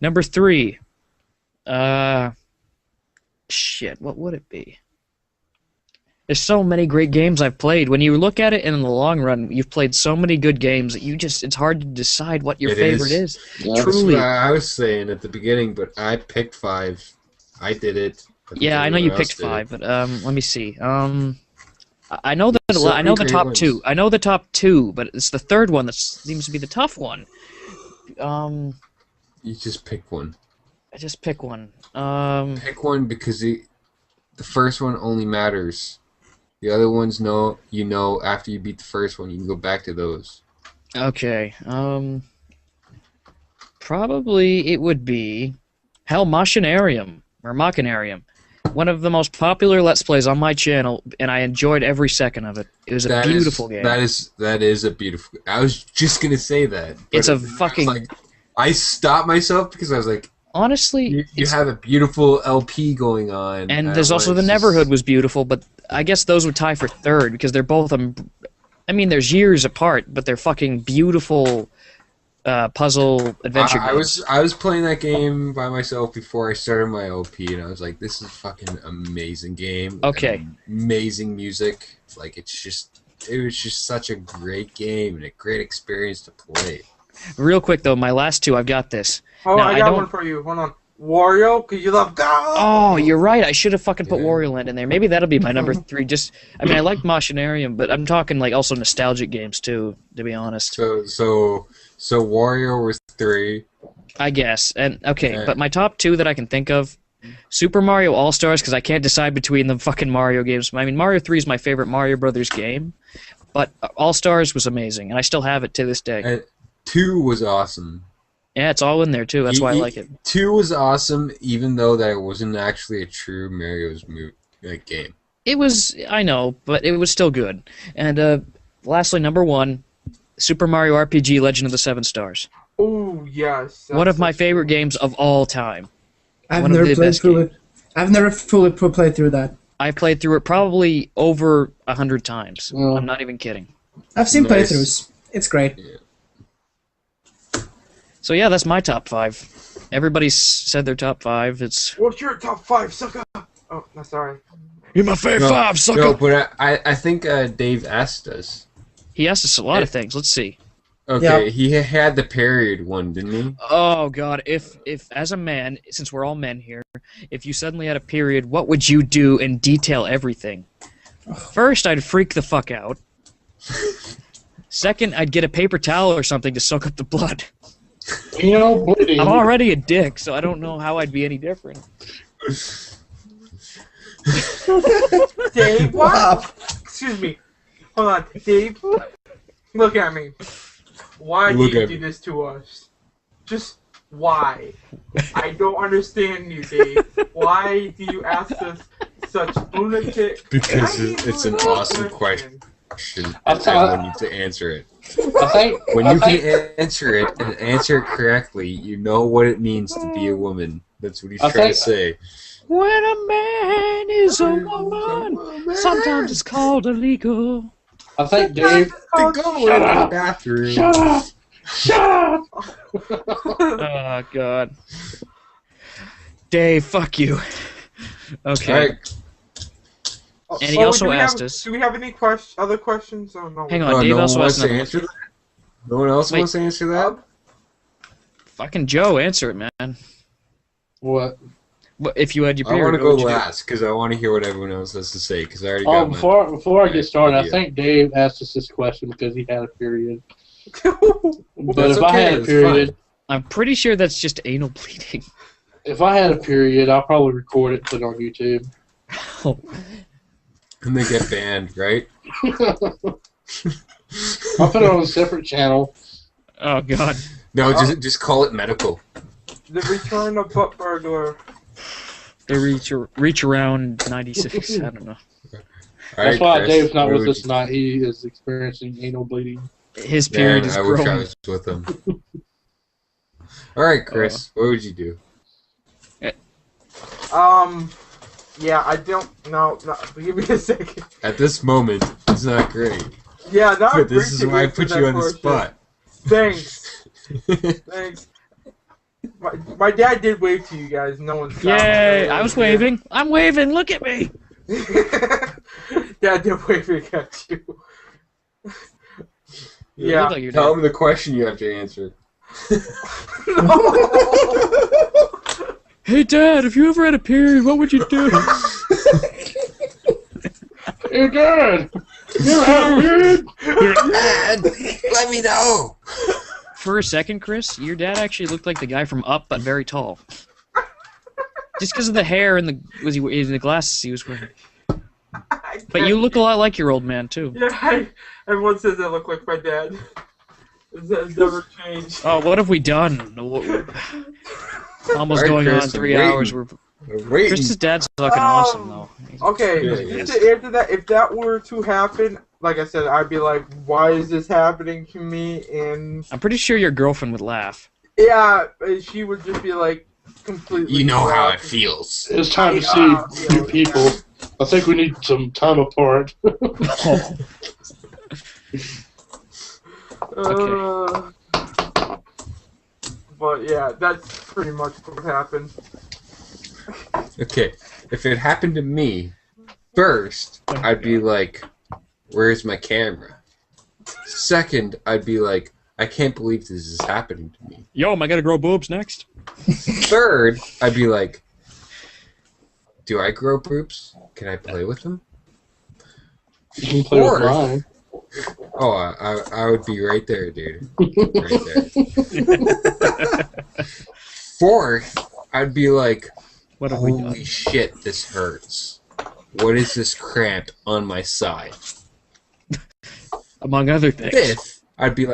Number 3. Shit. What would it be? There's so many great games I've played. When you look at it in the long run, you've played so many good games that it's hard to decide what your favorite is. Yeah, Truly. That's what I was saying at the beginning, but I picked 5. I did it. Yeah, I know you picked 5, but let me see. I know the top 2. I know the top 2, but it's the third one that seems to be the tough one. You just pick one. I just pick one. Pick one because the first one only matters. The other ones, after you beat the first one, you can go back to those. Okay. Probably it would be Machinarium. One of the most popular Let's Plays on my channel, and I enjoyed every second of it. It was a beautiful game. That is a beautiful. I was just gonna say that. It's a fucking. I stopped myself because I was like, honestly, you have a beautiful LP going on, and there's also the Neverhood was beautiful, but I guess those would tie for third because they're both. I mean, there's years apart, but they're fucking beautiful. Puzzle adventure games. I was playing that game by myself before I started my LP, and I was like, "This is a fucking amazing game." Okay. Amazing music. Like it was just such a great game and a great experience to play. Real quick though, my last 2, I've got this. Oh, now, I got one for you. Hold on. Wario, because you love God. Oh, you're right. I should have fucking put Wario Land in there. Maybe that'll be my number 3. I like Machinarium, but I'm talking like also nostalgic games too, to be honest. So Wario was 3. I guess. And okay, but my top 2 that I can think of, Super Mario All-Stars, because I can't decide between the fucking Mario games. I mean, Mario 3 is my favorite Mario Brothers game, but All-Stars was amazing, and I still have it to this day. And 2 was awesome. Yeah, it's all in there too. That's why I like it. 2 was awesome, even though that it wasn't actually a true Mario's game. It was, I know, but it was still good. And lastly, number 1, Super Mario RPG Legend of the Seven Stars. Oh, yes. One of my favorite games of all time. I've never played through it. I've never fully played through that. I played through it probably over 100 times. Well, I'm not even kidding. I've seen Nice. playthroughs. It's great. Yeah. So yeah, that's my top 5. Everybody said their top 5. It's What's your top 5, sucker? Oh, no, sorry. you're my favorite 5, sucker. No, but I think Dave asked us. He asked us a lot of things. Let's see. Okay, Yeah. he had the period one, didn't he? Oh God, if as a man, since we're all men here, if you suddenly had a period, what would you do and detail everything? First, I'd freak the fuck out. Second, I'd get a paper towel or something to soak up the blood. Bleeding. I'm already a dick, so I don't know how I'd be any different. Dave, Wow. what? Excuse me. Hold on. Dave, look at me. Why do Look you at do me. this to us? Just why? I don't understand you, Dave. Why do you ask us such lunatic... Because I hate it's an lunatic awesome questions. question. I'll tell- Everyone needs to answer it. I think When I you think- can answer it and answer it correctly, you know what it means to be a woman. That's what he's I trying think- to say. When a man is a woman, sometimes it's called illegal. I think Dave. Oh, To go shut into the up. bathroom. Shut up! Shut up! Oh God, Dave, fuck you. Okay. Alright. And he also do we asked have, us- Do we have any other questions? Oh, no. Hang on, Oh, Dave no one also wants asked to another answer that? No one else Wait. wants to answer that? Fucking Joe, answer it, man. What? If you had your I period, want to what go would you do? last because I want to hear what everyone else has to say because I already Oh, got my... before I get started, I idea. think Dave asked us this question because he had a period. But That's if I okay, had a it's period, I'm pretty sure that's just anal bleeding. if I had a period, I'll probably record it and put it on YouTube. And they get banned, right? I'll put it on a separate channel. Oh God. No, just call it medical. The return of butt burglar. They reach around 96. I don't know. That's why Chris, Dave's not what with would us you- tonight. He is experiencing anal bleeding. His period Man, is I wish I growing. was with him. Alright, Chris, what would you do? Yeah, I don't know. No, give me a second. At this moment, it's not great. Yeah, not But this is great to why I answer put that you on the question. spot. Thanks. Thanks. My dad did wave to you guys. No one saw Yay! it. I was waving. I'm waving. Look at me. Dad did waving at you. You Yeah. look like your Tell dad. him the question you have to answer. Hey, Dad, if you ever had a period, what would you do? Hey, Dad! You have weird? Dad, let me know. For a second, Chris, your dad actually looked like the guy from Up, but very tall. Just because of the hair and the glasses he was wearing. But you look a lot like your old man too. Yeah, everyone says I look like my dad. It's never changed. Oh, what have we done? Almost Alright, going Chris, on 3 I'm hours. Wait. Chris's dad's fucking awesome though. Okay, Yeah, just to answer that, if that were to happen, like I said, I'd be like, why is this happening to me? And I'm pretty sure your girlfriend would laugh. yeah, she would just be like, completely. You know how it shocked. feels. It's time to see new people. I think we need some time apart. But yeah, that's pretty much what happened. Okay, if it happened to me, first, I'd be like, where's my camera? Second, I'd be like, I can't believe this is happening to me. Yo, am I gonna grow boobs next? Third, I'd be like, do I grow boobs? Can I play with them? You can play with Fourth, mine. oh, I would be right there, dude. Right there. Fourth, I'd be like, What have we done? holy shit, this hurts. What is this cramp on my side? Among other things. Fifth, I'd be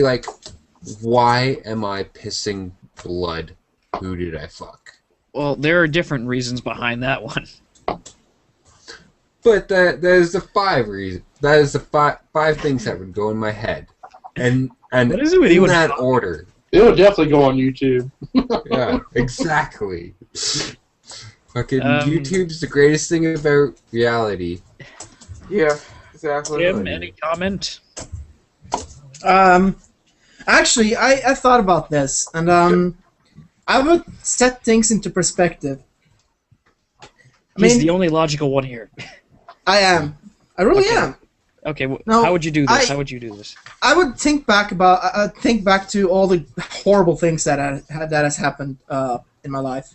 like, why am I pissing blood? Who did I fuck? Well, there are different reasons behind that one. But that is the five reasons. That is the five things that would go in my head, and What is it with you in and that fuck? order. It will definitely go on YouTube. Yeah, exactly. Fucking Um, YouTube's the greatest thing about reality. Yeah, exactly. Tim, any comment? Actually, I thought about this, and I would set things into perspective. I He's mean, the only logical one here. I am. I really Okay. am. Okay, No, how would you do this? I- How would you do this? I would think back to all the horrible things that has happened in my life,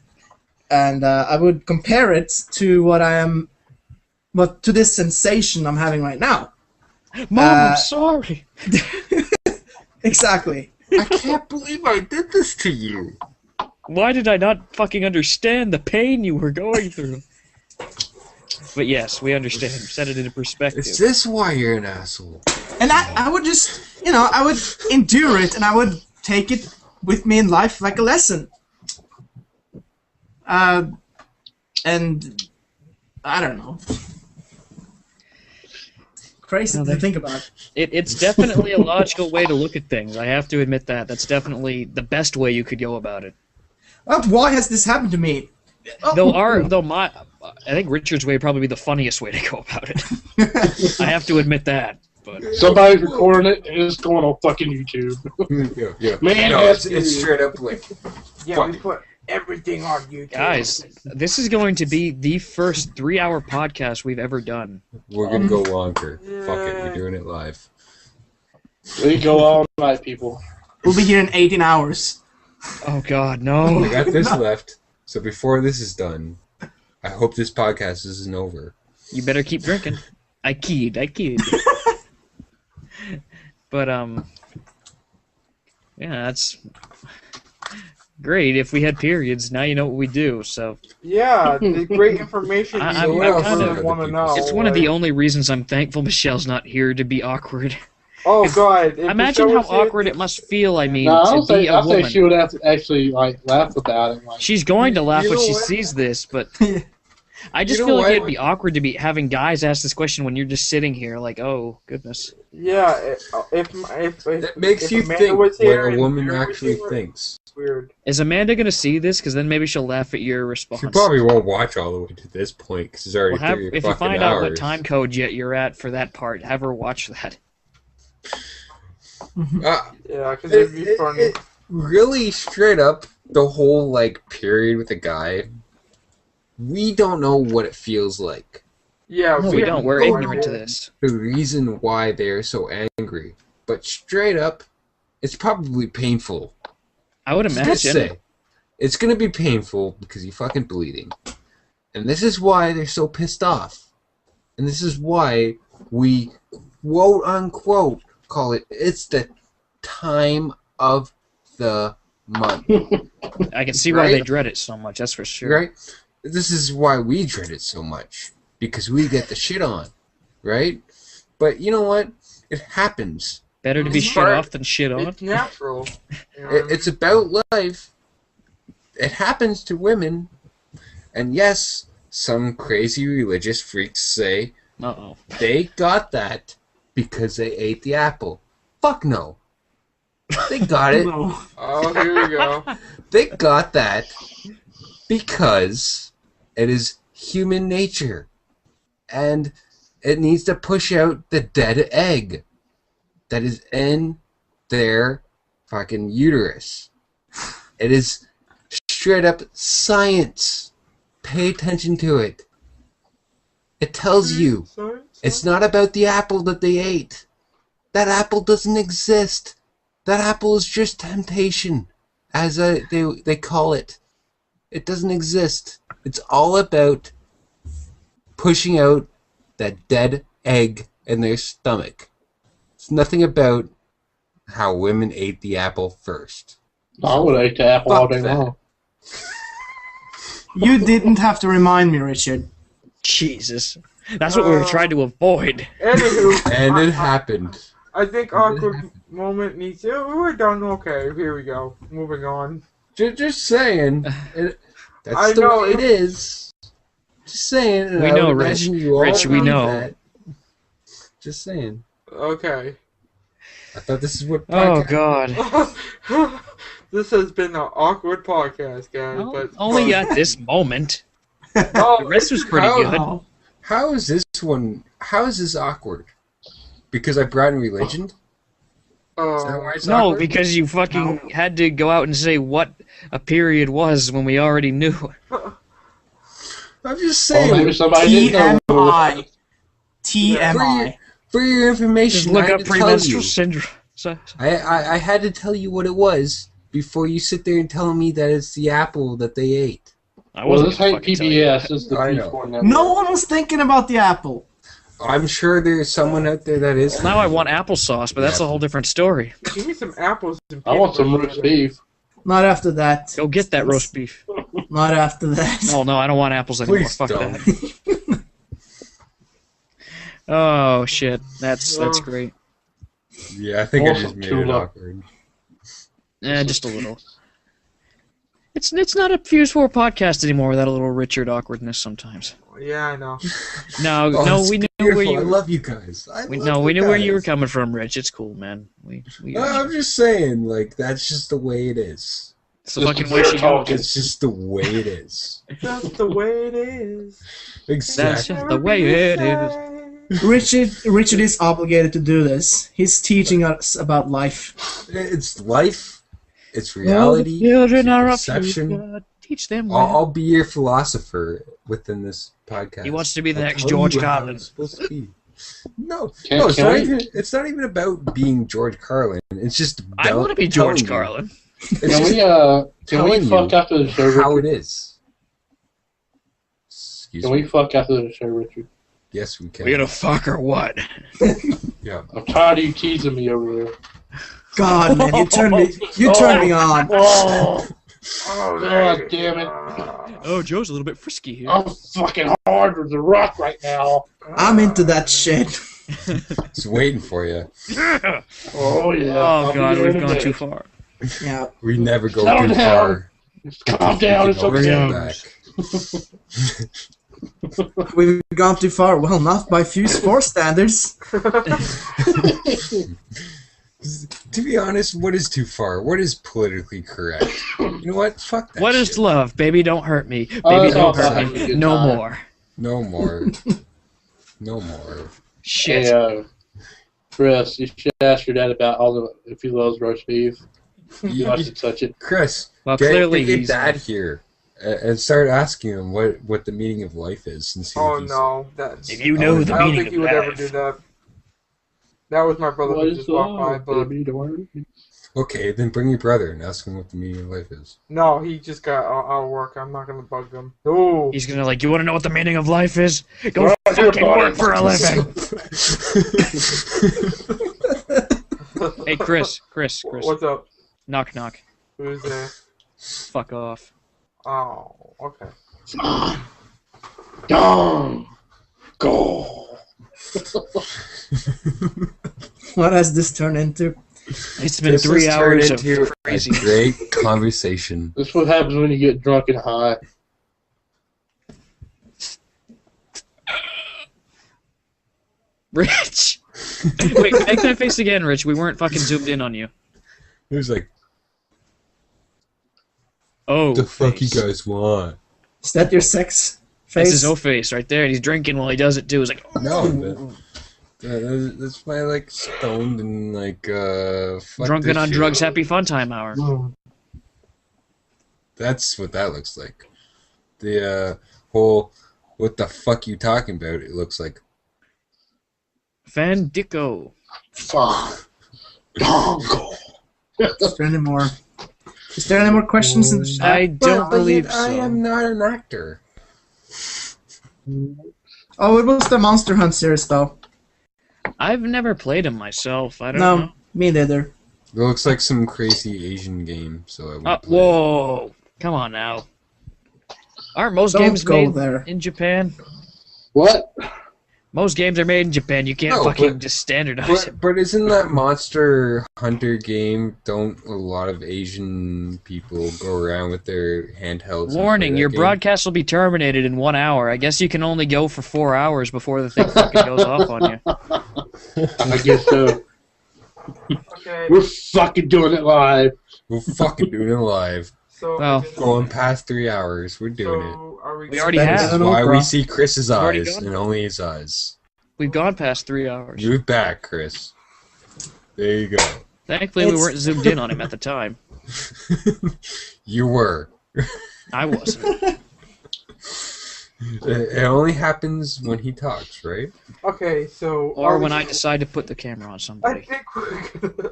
and I would compare it to to this sensation I'm having right now. Mom, I'm sorry. Exactly. I can't believe I did this to you. Why did I not fucking understand the pain you were going through? But yes, we understand. Set it into perspective. Is this why you're an asshole? And I would just, I would endure it, and I would take it with me in life like a lesson. And I don't know. Crazy to think about. It's definitely a logical way to look at things. I have to admit that. That's definitely the best way you could go about it. Why has this happened to me? I think Richard's way would probably be the funniest way to go about it. I have to admit that. But Somebody's recording it, and it's going on fucking YouTube. Yeah. Man, No, that's it's straight up like, Yeah, we put everything on YouTube. guys, this is going to be the first 3-hour podcast we've ever done. we're gonna go longer. Fuck it, we're doing it live. We go all night, people. We'll be here in 18 hours. Oh God, no! I got this left, so before this is done, I hope this podcast isn't over. You better keep drinking. I kid. But yeah, that's great. If we had periods, now you know what we do. So Yeah, the great information I'm you kind of- want to know. it's one of the like- only reasons I'm thankful Michelle's not here to be awkward. Oh God! if Imagine Michelle how was here- awkward it must feel. I mean, No, to be a I think woman. she would have to actually laugh about it. Like, She's going to laugh You when know she what? sees this, but I just You know feel like what? it'd be awkward to be having guys ask this question when you're just sitting here, like, oh goodness. Yeah, if That makes if you Amanda think was what here a and woman Vera was actually here, thinks. it's weird. Is Amanda gonna see this? Because then maybe she'll laugh at your response. She probably won't watch all the way to this point because it's already Well, 3 if you fucking find hours. out what time code you're at for that part, have her watch that. Yeah, because it'd be funny. It really straight up the whole period with a guy. We don't know what it feels like. Yeah, No, we don't. We're have no ignorant to idea. this. The reason why they're so angry. But straight up, it's probably painful. I would Just imagine. say, it's gonna be painful because you're fucking bleeding. And this is why they're so pissed off. And this is why we, quote unquote, call it, it's the time of the month. I can see why Right? they dread it so much. That's for sure. Right? This is why we dread it so much. Because we get the shit on. Right? But you know what? It happens. Better to be shit Right. off than shit on. It's natural. You know what I mean? It's about life. It happens to women. And yes, some crazy religious freaks say Uh-oh. they got that because they ate the apple. Fuck no. They got it. No. Oh, here we go. They got that because it is human nature. And it needs to push out the dead egg that is in their fucking uterus. It is straight up science. Pay attention to it. It tells you Sorry? it's not about the apple that they ate. That apple doesn't exist. That apple is just temptation, as they call it. It doesn't exist. It's all about pushing out that dead egg in their stomach. It's nothing about how women ate the apple first. I would have ate the apple all Fuck day that. long. You didn't have to remind me, Richard. Jesus. That's what we were trying to avoid. Anywho, And it happened. I think awkward moment needs. Yeah, we were done. Okay, here we go. Moving on. Just saying. That's I the know, way it is. Just saying. and We I would know, Rich. imagine you all Rich, we believe know. that. Just saying. Okay. I thought this is what. Oh, podcast- God. This has been an awkward podcast, guys. Well, but only at this moment. Oh, The rest was pretty How- good. Oh. How is this one? How is this awkward? Because I brought in religion? Is that why it's No, awkward? because you fucking had to go out and say what a period was when we already knew. I'm just Well, maybe saying. somebody didn't know. TMI. TMI. For your information, Just look I up had to tell premenstrual you. syndrome. I had to tell you what it was before you sit there and tell me that it's the apple that they ate. I Well, wasn't this gonna ain't fucking tell you PBS. that. This is the I know. Fuse-4 network. No one was thinking about the apple. I'm sure there's someone out there that is. Now I want applesauce, but that's a whole different story. Give me some apples and I want some peanut roast butter. beef. Not after that. Go get that roast beef. Not after that. Oh no, I don't want apples anymore. Please Fuck don't. that. Oh shit, that's great. Yeah, I think I Also just made too it low. awkward. Just a little. It's not a Fuse-4 podcast anymore without a little Richard awkwardness sometimes. Yeah, I know. No, Oh, no, it's we knew beautiful. where you. I love you guys. We knew where you were coming from, Rich. It's cool, man. We I'm just saying, like, that's just the way it is. it's the fucking way she goes. It's just the way it is. That's the way it is. That's Exactly. just the way it is. Richard is obligated to do this. He's teaching us about life. It's life. It's reality. Children it's are of perception. future. Teach them I'll, well. I'll be your philosopher within this podcast. He wants to be the I'll next tell George you how Carlin. it's supposed to be. No, Can- no, it's can not we- even. It's not even about being George Carlin. It's just. I want to be telling George you. Carlin. It's Can just we can telling we you fuck after the show, how Richard? it is. Excuse Can me. we fuck after the show, Richard? Yes, we can. We gonna fuck or what? Yeah. I'm tired of you teasing me over there. God, man, you turned me on. Oh, Oh, God damn it. Oh, Joe's a little bit frisky here. I'm fucking hard as a rock right now. I'm into that shit. It's waiting for you. Oh, yeah. Oh I'll be god, there we've in a gone minute. too far. Yeah. We never go Settle too down. far. Calm down, it's We can okay. always come back. We've gone too far. Well, not by Fuse-4 standards. To be honest, what is too far? What is politically correct? You know what? Fuck that What shit. is love? Baby, don't hurt me. Oh, Baby, it's all don't hurt about me. having a good No time. more. No more. No more. Shit. Hey, Chris, you should ask your dad about if he loves roast beef. You You- have to touch it. Chris, Well, get clearly your he's. dad here, and start asking him what the meaning of life is. And see Oh if he's, no, that's. If you know the I don't meaning think of he would ever do life. that. That was my brother What who is just walked by, love? but Baby, don't worry. Okay, then bring your brother and ask him what the meaning of life is. no, he just got out of work. I'm not gonna bug him. No. He's gonna you want to know what the meaning of life is? Go Well, fucking you're work for a fine. living. Hey, Chris. What's up? Knock, knock. Who's there? Fuck off. Oh, okay. Don't go. What has this turned into? It's been This 3 has hours turned of into crazy. a great conversation. This is what happens when you get drunk and high. Rich! Wait, make that face again, Rich. We weren't fucking zoomed in on you. He was like, Oh, "The fuck you face. guys want?" Is that your sex That's face? his O face right there, and he's drinking while he does it too. He's like, No, but that's my like stoned and like fuck drunken this on shit. drugs, happy fun time hour. That's what that looks like. The whole "what the fuck you talking about?" It looks like. Fandico. Fuck. Don't go. Is there any more? Is there any more questions in the chat? I don't believe I so. am not an actor. Oh, it was the Monster Hunt series, though. I've never played him myself. I don't No, know. me neither. It looks like some crazy Asian game, so I won't play it. Whoa! Come on now. Aren't most Don't games go made there. in Japan? What? Most games are made in Japan. You can't No, fucking but- just standardize it. But isn't that Monster Hunter game? Don't a lot of Asian people go around with their handhelds? and play Warning, that your game? broadcast will be terminated in 1 hour. I guess you can only go for 4 hours before the thing fucking goes off on you. I guess so. Okay. We're fucking doing it live. We're fucking doing it live. So Well, Going past 3 hours. We're doing it. so are We already That have. is This is an why opera. we see Chris's already eyes gone. and only his eyes. We've gone past 3 hours. Move back, Chris. There you go. Thankfully, we It's- weren't zoomed in on him at the time. You were. I wasn't. It only happens when he talks, right? Okay, so Or are when we- I decide to put the camera on I somebody. think we're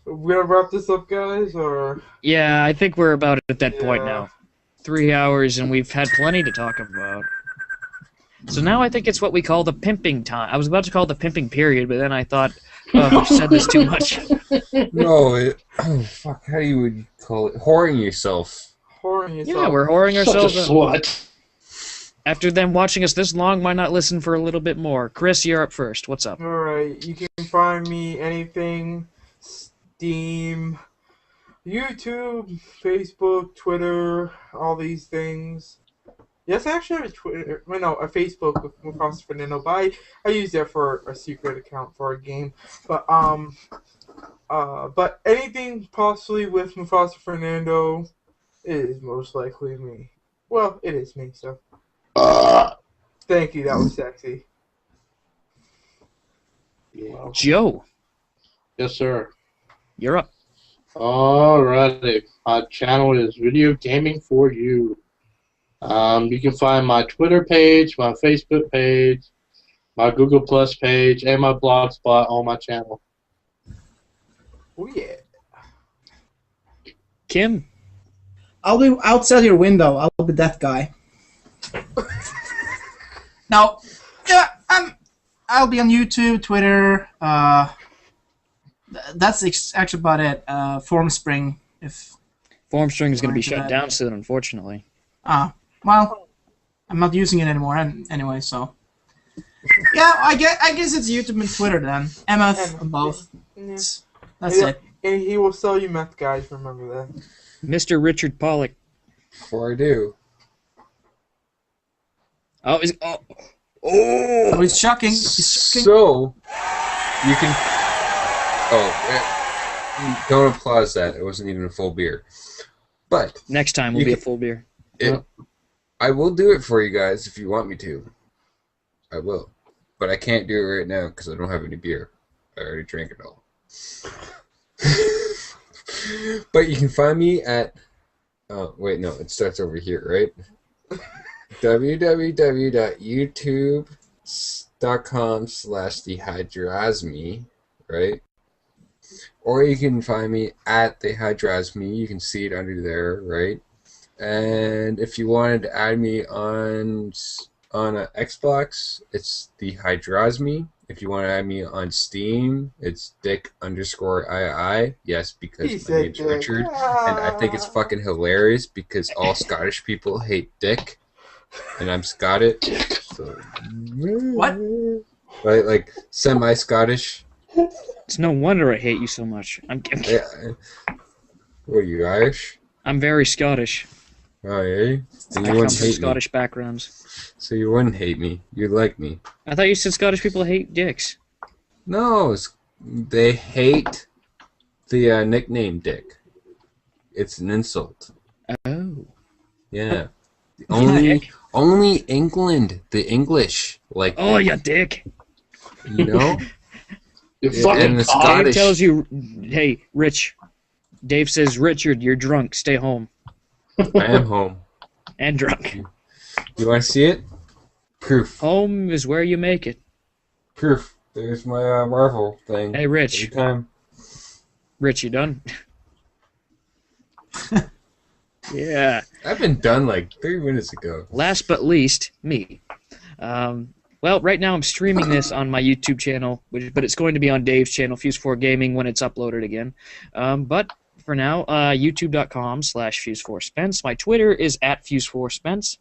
gonna wrap this up, guys, or Yeah, I think we're about at that point Yeah. now. 3 hours, and we've had plenty to talk about. So now I think it's what we call the pimping time. I was about to call it the pimping period, but then I thought, oh, I've said this too much. No, oh fuck, how you would call it? Whoring yourself. whoring yourself. Yeah, we're whoring Such a ourselves out. slut. After them watching us this long, why not listen for a little bit more? Chris, you're up first. What's up? Alright, you can find me anything Steam, YouTube, Facebook, Twitter, all these things. Yes, actually, I have a Twitter. Well, no, a Facebook with MufasaFernando, but I use that for a secret account for a game. But anything possibly with MufasaFernando is most likely me. Well, it is me. So thank you. That was sexy. Joe, Yes, sir. you're up. Alrighty. My channel is Video Gaming for You. You can find my Twitter page, my Facebook page, my Google Plus page, and my Blogspot on my channel. Oh yeah. Kim, I'll be outside your window. I'll be that guy. Now, yeah, I'll be on YouTube, Twitter. That's actually about it. Formspring, if Formstring is going to be Right, shut right. down soon, unfortunately. well, I'm not using it anymore anyway. So, yeah, I guess it's YouTube and Twitter then. Emmeth on both. Yeah. That's Yeah. it. And he will sell you meth, guys. Remember that. Mr. Richard Pollock. Before I do, Oh, Oh, he's shocking. He's shocking. so you can. Don't applause that. It wasn't even a full beer. But next time will You be a can- full beer. I will do it for you guys if you want me to. I will. But I can't do it right now because I don't have any beer. I already drank it all. But you can find me at Oh, wait, no, it starts over here, right? www.youtube.com/TheHydrosme, right? Or you can find me at TheHydrosme. You can see it under there, right? And if you wanted to add me on Xbox, it's TheHydrosme. If you want to add me on Steam, it's Dick_II. Yes, because He my said name's Dick. Richard, and I think it's fucking hilarious because all Scottish people hate Dick, and I'm Scottish. So, What? right, like semi-Scottish. It's no wonder I hate you so much. I'm Yeah. What are you, Irish? I'm very Scottish. Oh, yeah? Then I you come wouldn't from hate me. Scottish backgrounds. So you wouldn't hate me. You'd like me. I thought you said Scottish people hate dicks. No, they hate the nickname Dick. It's an insult. Oh. Yeah. Dick? Only England, the English, like, Oh, you dick. you know? You Yeah, fucking and the cock. Dave Scottish. tells you, hey, Rich. Dave says, Richard, you're drunk. Stay home. I am home. And drunk. You want to see it? Proof. Home is where you make it. Proof. There's my Marvel thing. Hey, Rich. Every time. Rich, you done? Yeah. I've been done like 30 minutes ago. Last but least, me. Well, right now I'm streaming this on my YouTube channel, but it's going to be on Dave's channel, Fuse-4 Gaming, when it's uploaded again. But for now, youtube.com/Fuse4Spence. My Twitter is @Fuse4Spence.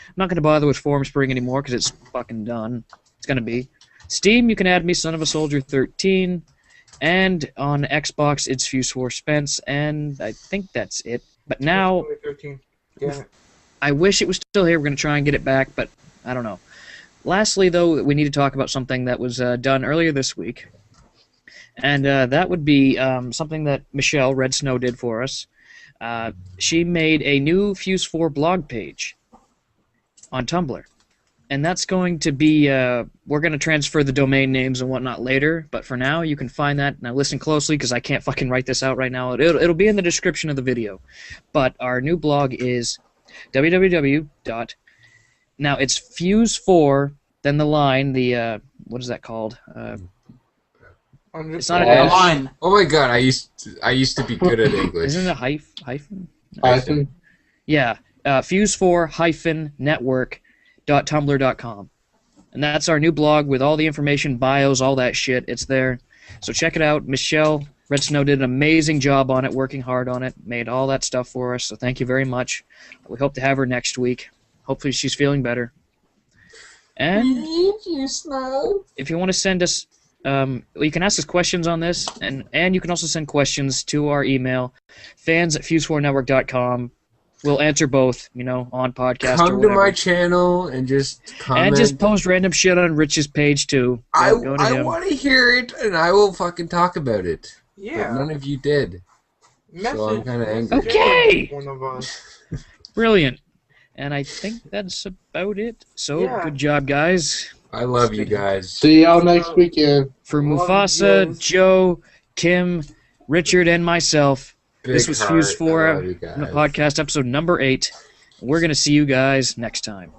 I'm not going to bother with Forum Spring anymore because it's fucking done. It's going to be. Steam, you can add me, Son of a Soldier 13. And on Xbox, it's Fuse4Spence. And I think that's it. But now, 13. Yeah. I wish it was still here. We're going to try and get it back, but I don't know. Lastly, though, we need to talk about something that was done earlier this week. And that would be something that Michelle Red Snow did for us. She made a new Fuse-4 blog page on Tumblr. And that's going to be, we're going to transfer the domain names and whatnot later, but for now, you can find that. Now listen closely, because I can't fucking write this out right now. It'll be in the description of the video. But our new blog is www. Now, it's Fuse-4, then the line, what is that called? It's not A a line. Oh my god, I used to be good at English. Isn't it a hyphen? Hyphen. Yeah, Fuse4-network.tumblr.com. And that's our new blog with all the information, bios, all that shit. It's there. So check it out. Michelle Red Snow did an amazing job on it, working hard on it, made all that stuff for us. So thank you very much. We hope to have her next week. Hopefully she's feeling better. And if you want to send us, you can ask us questions on this, and you can also send questions to our email, fans@fuse4network.com. We'll answer both, on podcast or Come to whatever. my channel and just comment. And just post random shit on Rich's page, too. Go to I him. want to hear it, and I will fucking talk about it. Yeah. But none of you did. So I'm kind of angry. Okay. One of us. Brilliant. And I think that's about it. So, Yeah. good job, guys. I love you guys. See y'all next weekend. For Love Mufasa, you. Joe, Kim, Richard, and myself, this Big was heart. Fuse-4 I love you on the guys. podcast episode number 8. We're going to see you guys next time.